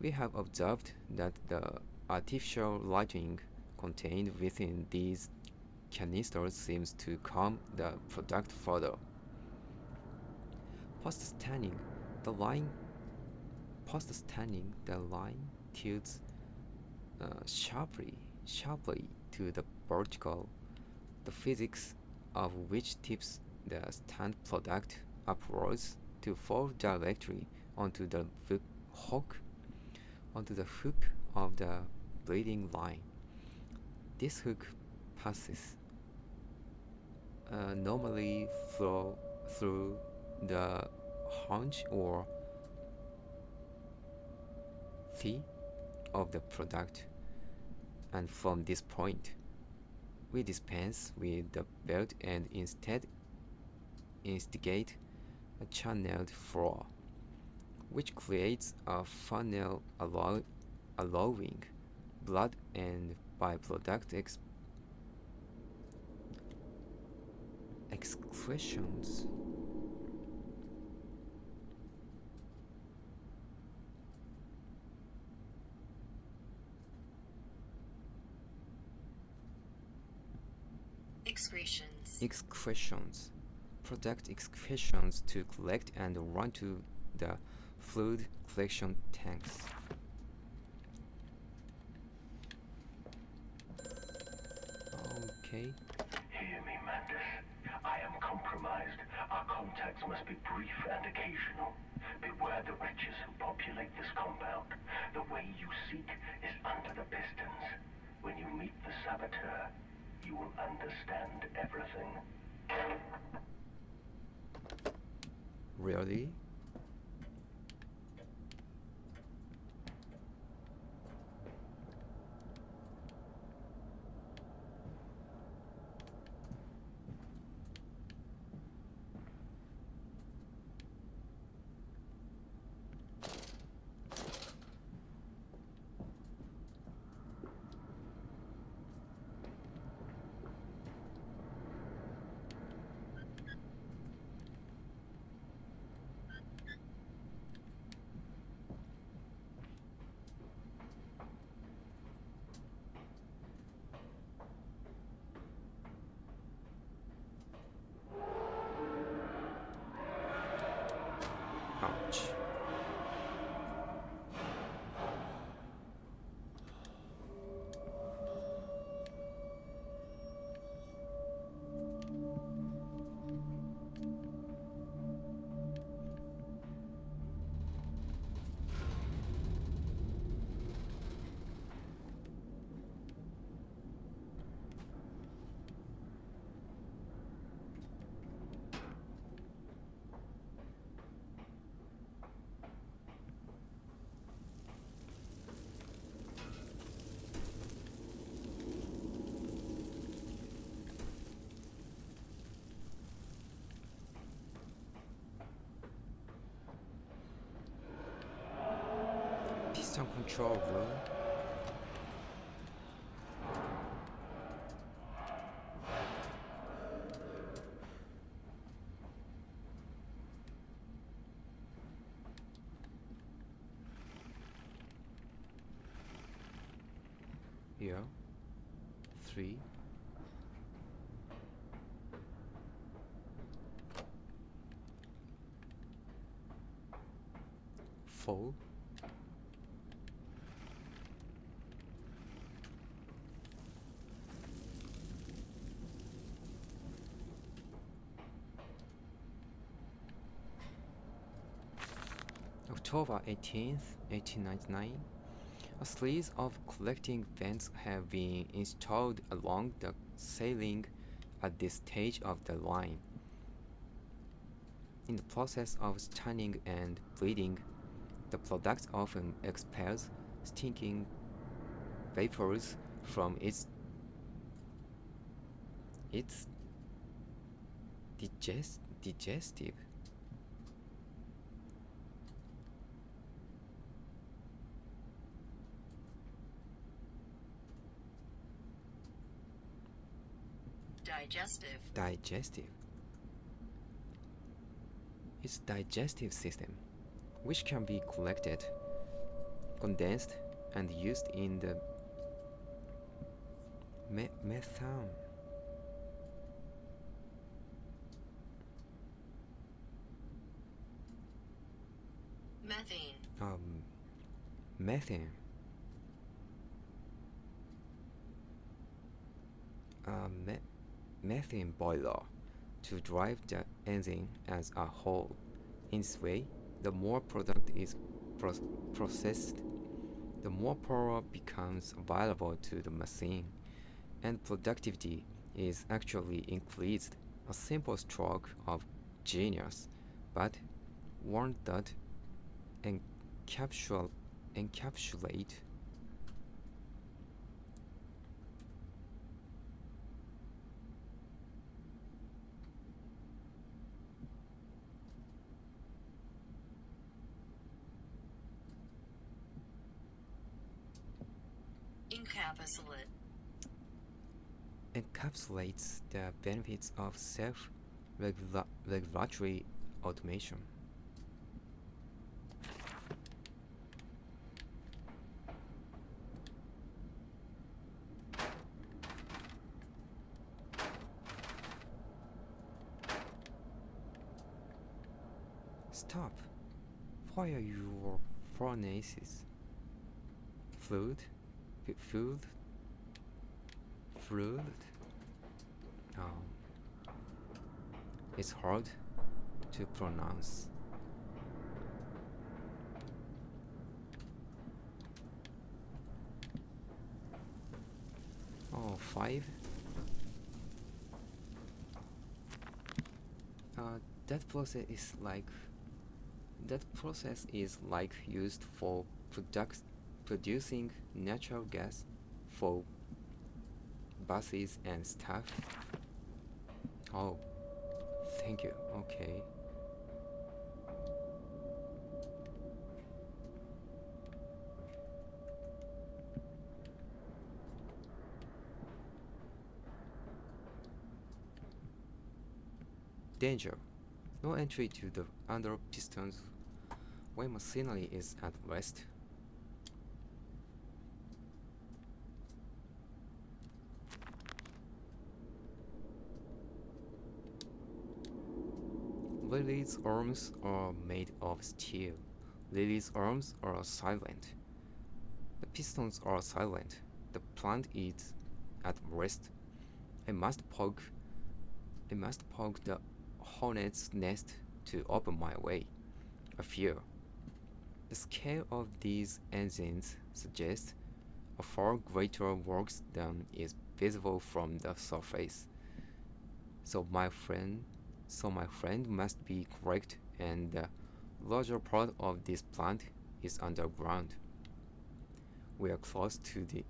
We have observed that the artificial lighting contained within these canisters seems to calm the product further. Post-standing, the line tilts sharply to the vertical, the physics of which tips the stand product upwards to fall directly onto the hook of the bleeding line. This hook passes normally through the haunch or thigh of the product, and from this point we dispense with the belt and instead instigate a channeled flow, which creates a funnel allowing blood and byproduct Excretions. Excretions. Excretions. Product excretions to collect and run to the fluid collection tanks. Okay. Hear me, Mantis. I am compromised. Our contacts must be brief and occasional. Beware the wretches who populate this compound. The way you seek is under the pistons. When you meet the saboteur, you will understand everything. Really? Ouch. Piston control room. Yeah. 3. 4. October 18th, 1899. A series of collecting vents have been installed along the ceiling at this stage of the line. In the process of stunning and bleeding, the product often expels stinking vapors from its digestive. Digestive. Its digestive system, which can be collected, condensed, and used in the methane. Methane. Methane boiler to drive the engine as a whole. In this way, the more product is processed, the more power becomes available to the machine, and productivity is actually increased. A simple stroke of genius, but one that encapsulate encapsulates the benefits of regulatory automation. Stop! Fire your furnaces. Fluid? Fluid? Fluid? Oh. It's hard to pronounce. Oh, 5? That process is like used for producing natural gas for buses and stuff. Oh, thank you. Okay. Danger. No entry to the under pistons when machinery is at rest. Lily's arms are made of steel. Lily's arms are silent. The pistons are silent. The plant is at rest. I must poke the hornet's nest to open my way. I fear. The scale of these engines suggests a far greater works than is visible from the surface. So my friend must be correct, and the larger part of this plant is underground. We are close to the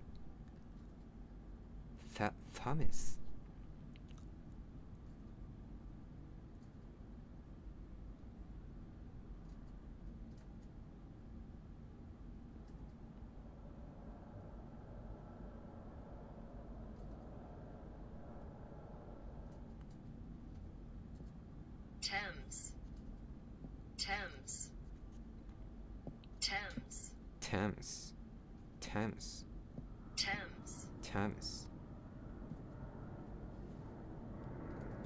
Thames. Thames. Thames. Thames. Thames. Thames. Thames. Thames.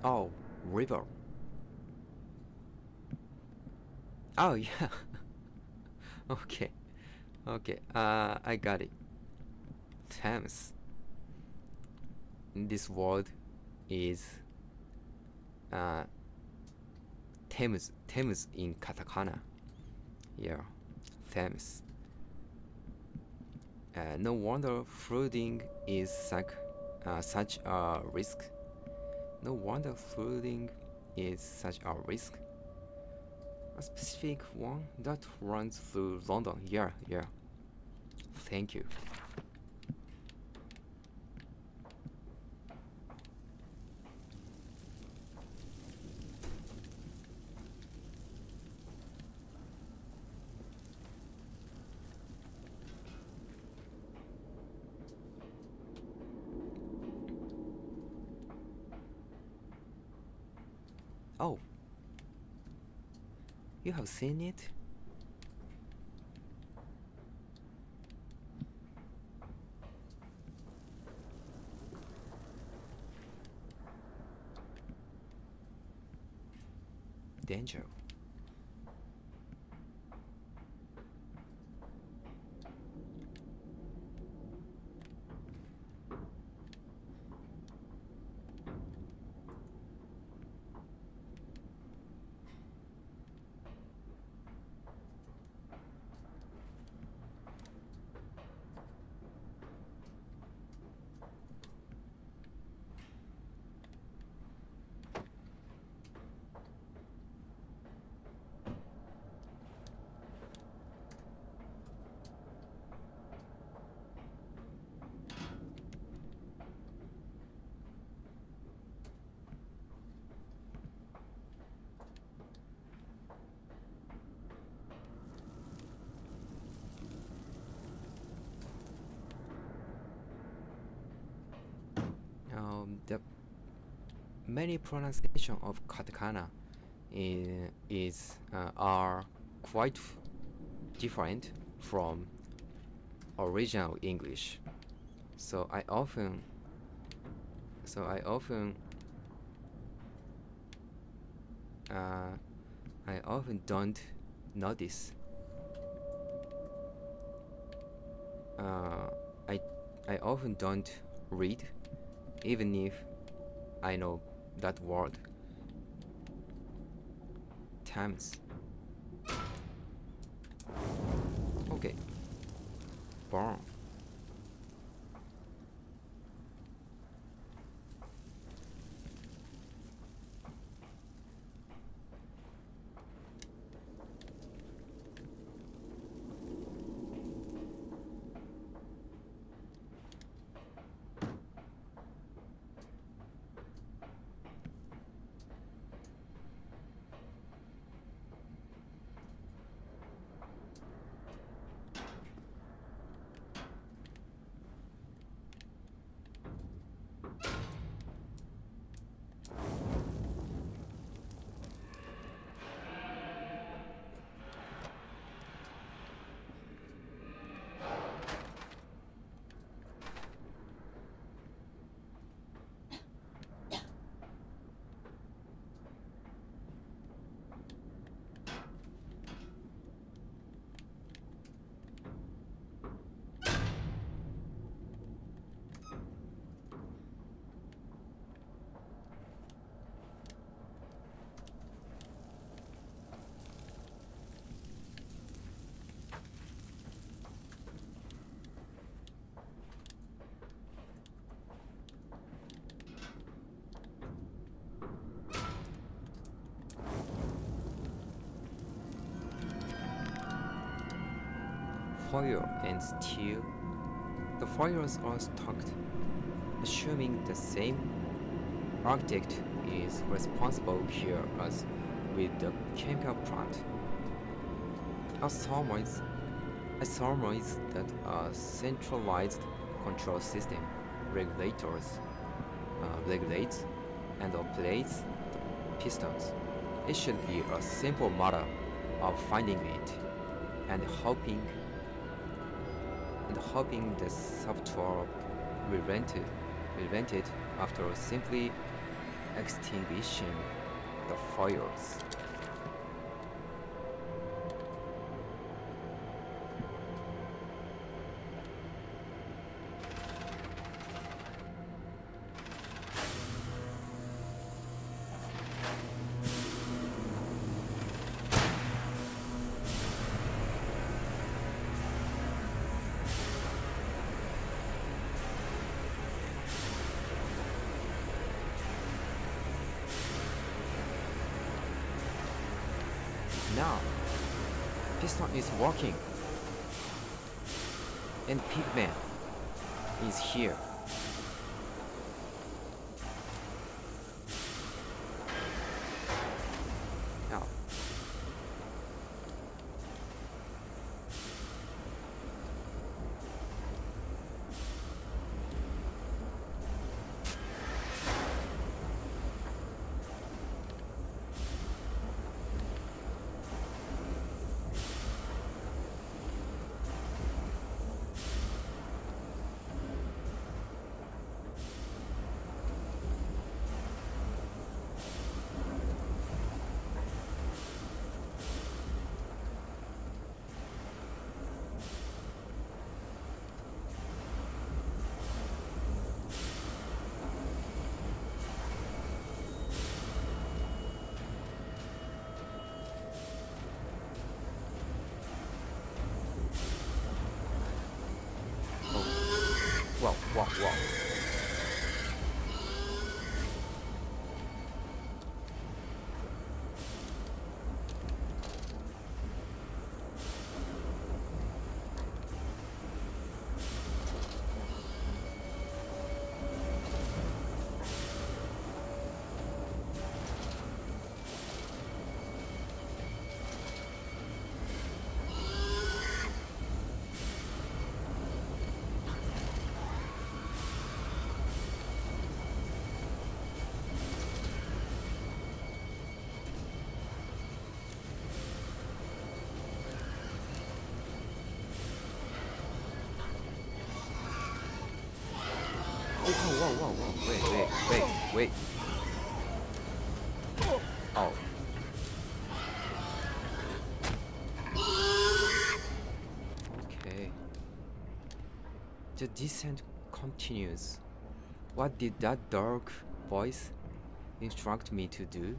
Oh, river. Oh yeah. Okay. Okay. I got it. Thames. This word is Thames in katakana. Yeah, Thames. No wonder flooding is such a risk. No wonder flooding is such a risk. A specific one that runs through London. Yeah. Thank you. Oh, you have seen it? Danger. The many pronunciation of katakana are quite different from original English. So I often don't notice. I often don't read, even if I know that word. Times. Okay. Burn. Fire and steel. The fires are stocked, assuming the same architect is responsible here as with the chemical plant. I surmise that a centralized control system regulates and operates the pistons. It should be a simple matter of finding it and hoping the software prevented after simply extinguishing the fires. Now, piston is working, and Pigman is here. Now, wow. whoa, wait. Oh. Okay. The descent continues. What did that dark voice instruct me to do?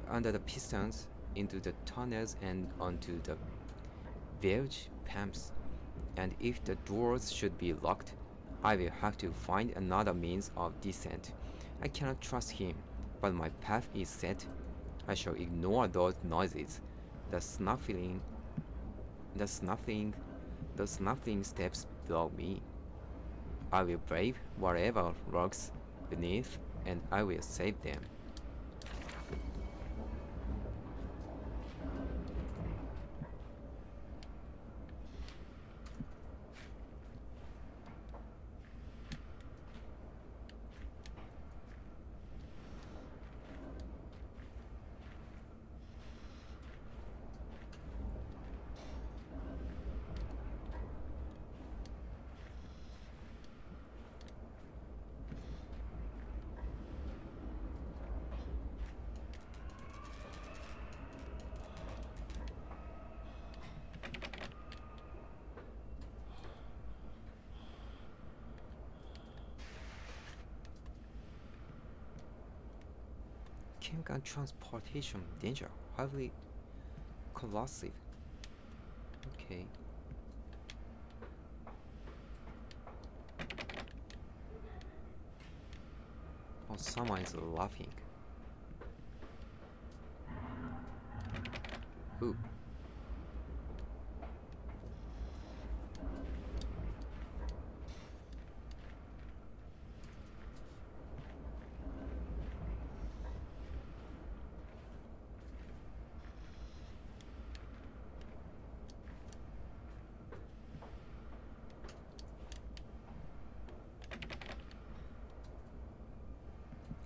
Under the pistons, into the tunnels and onto the bilge pumps. And if the doors should be locked, I will have to find another means of descent. I cannot trust him, but my path is set. I shall ignore those noises, the snuffling steps below me. I will brave whatever lurks beneath, and I will save them. Chemical transportation danger, highly corrosive. Okay. Oh, someone is laughing. Ooh.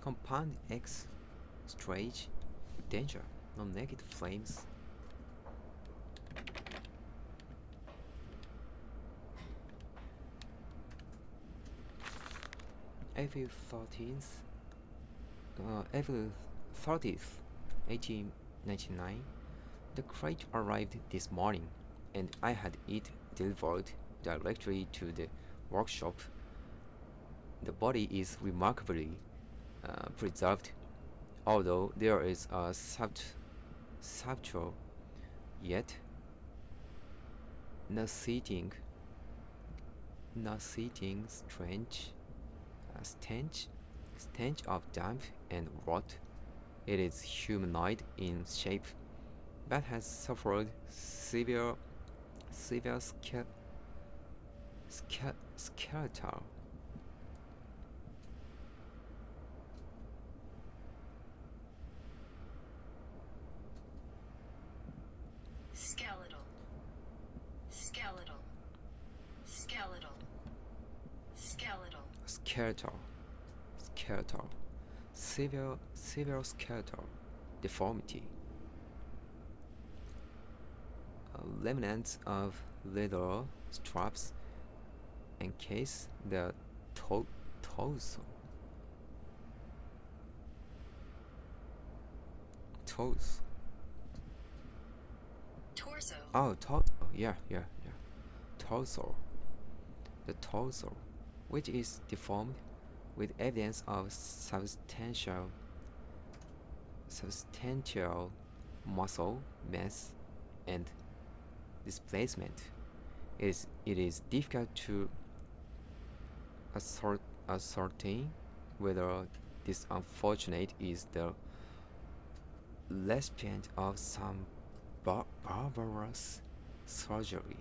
Compound X, strange, danger, no negative flames. April 30th, 1899, the crate arrived this morning, and I had it delivered directly to the workshop. The body is remarkably preserved, although there is a subtle yet nauseating stench of damp and rot. It is humanoid in shape, but has suffered severe skeletal severe skeletal deformity. Remnants of leather straps encase the torso. Oh, torso. Yeah. Torso. The torso, which is deformed with evidence of substantial muscle mass and displacement. It is difficult to ascertain whether this unfortunate is the recipient of some barbarous surgery,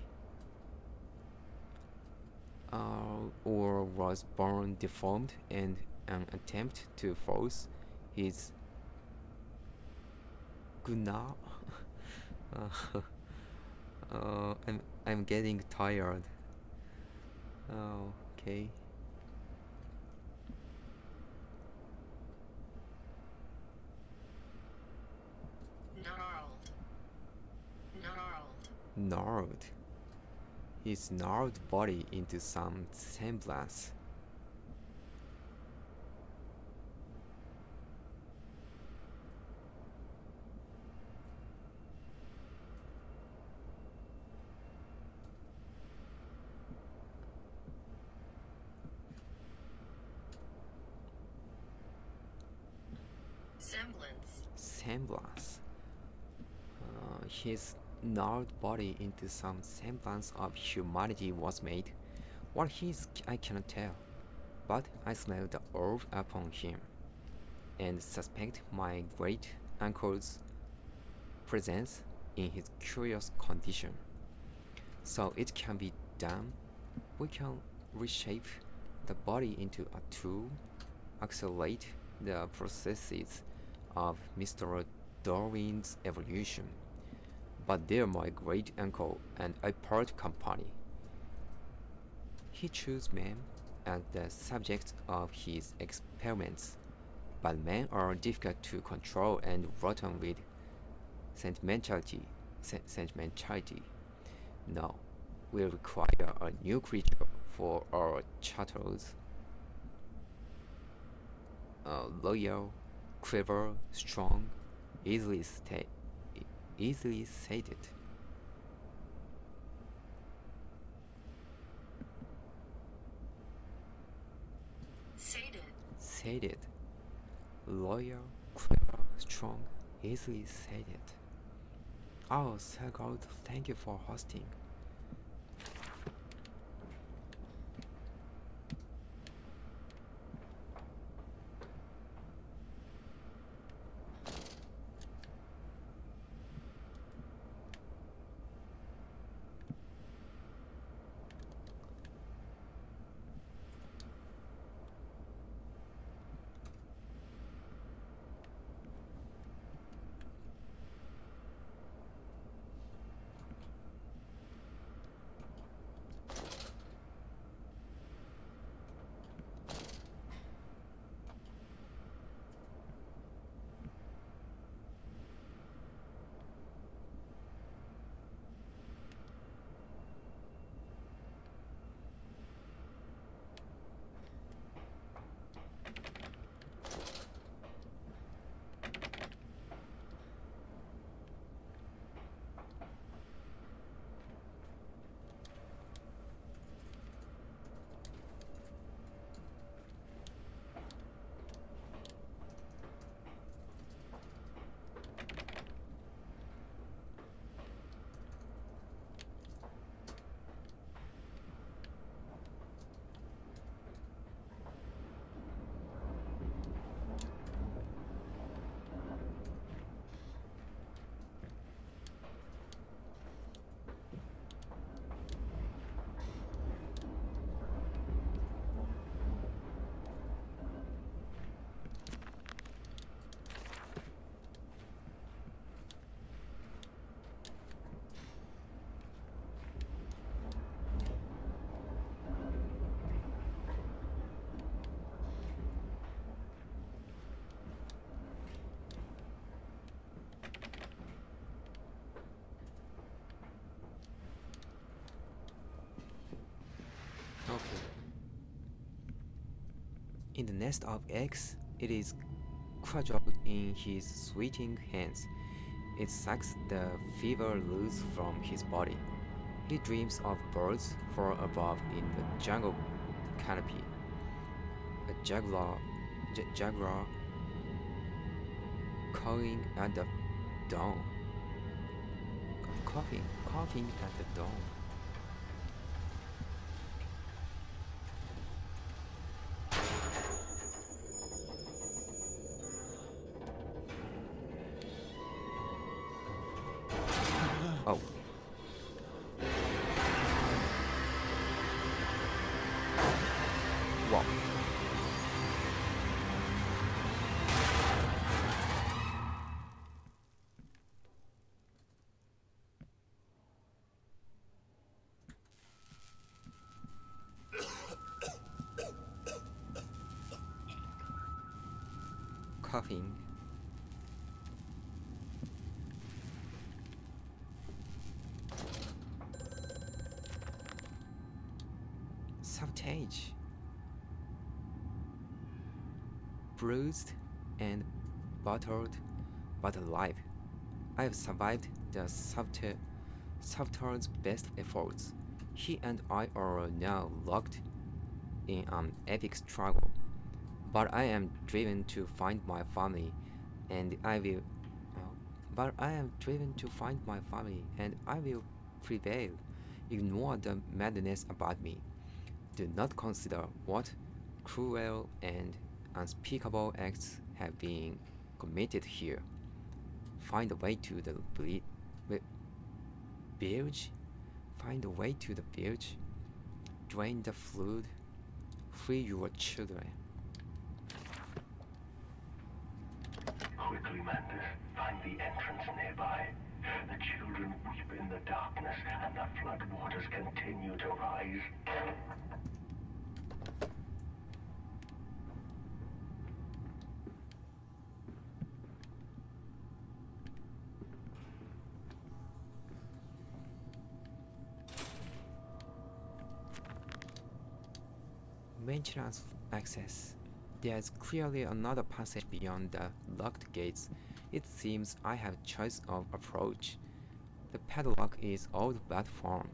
or was born deformed and an attempt to force his guna. I'm getting tired. Oh, okay. Gnarled. His gnarled body into some semblance. Semblance. His gnarled body into some semblance of humanity was made. What he is, I cannot tell, but I smell the orb upon him, and suspect my great uncle's presence in his curious condition. So it can be done. We can reshape the body into a tool, accelerate the processes of Mr. Darwin's evolution. But they're my great uncle, and I part company. He chose men as the subjects of his experiments, but men are difficult to control and rotten with sentimentality. No, we require a new creature for our chattels. Loyal, clever, strong, easily sated. Sated. Loyal, clever, strong, easily sated. Oh, Sergold, thank you for hosting. Okay. In the nest of eggs, it is cudgeled in his sweating hands. It sucks the fever loose from his body. He dreams of birds far above in the jungle canopy. A jaguar cawing at the dawn. Coughing at the dawn. Oh. Wow. Coughing. Sabotage. Bruised and battered, but alive. I have survived the saboteur's best efforts. He and I are now locked in an epic struggle. But I am driven to find my family, and I will. But I am driven to find my family, and I will prevail. Ignore the madness about me. Do not consider what cruel and unspeakable acts have been committed here. Find a way to the bilge. Find a way to the bilge. Drain the fluid. Free your children. Quickly, Mantis. Find the entrance nearby. The children weep in the darkness, and the flood waters continue to rise. Maintenance access. There is clearly another passage beyond the locked gates. It seems I have choice of approach. The padlock is old platform,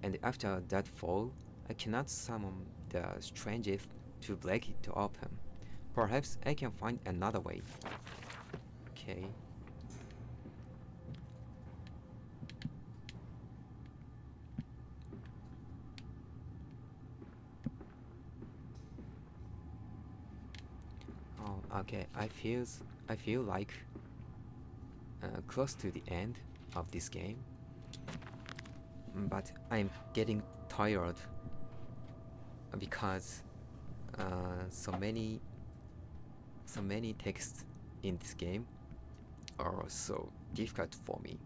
and after that fall, I cannot summon the strangest to break it open. Perhaps I can find another way. Okay. Okay, I feel like close to the end of this game, but I'm getting tired because so many texts in this game are so difficult for me.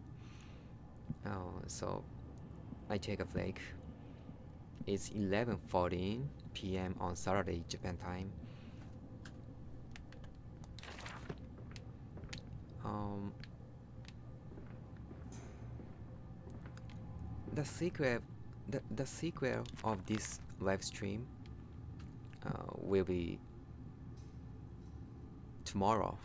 So I take a break. It's 11:14 p.m. on Saturday Japan time. The sequel of this live stream will be tomorrow.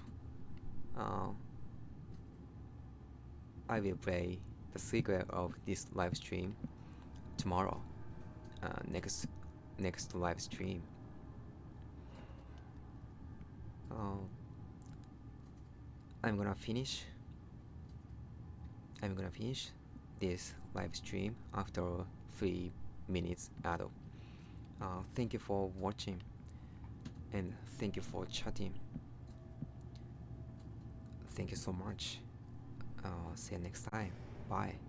I will play the sequel of this live stream tomorrow. Next live stream. I'm gonna finish this live stream after 3 minutes adult. Thank you for watching, and thank you for chatting. Thank you so much. See you next time. Bye.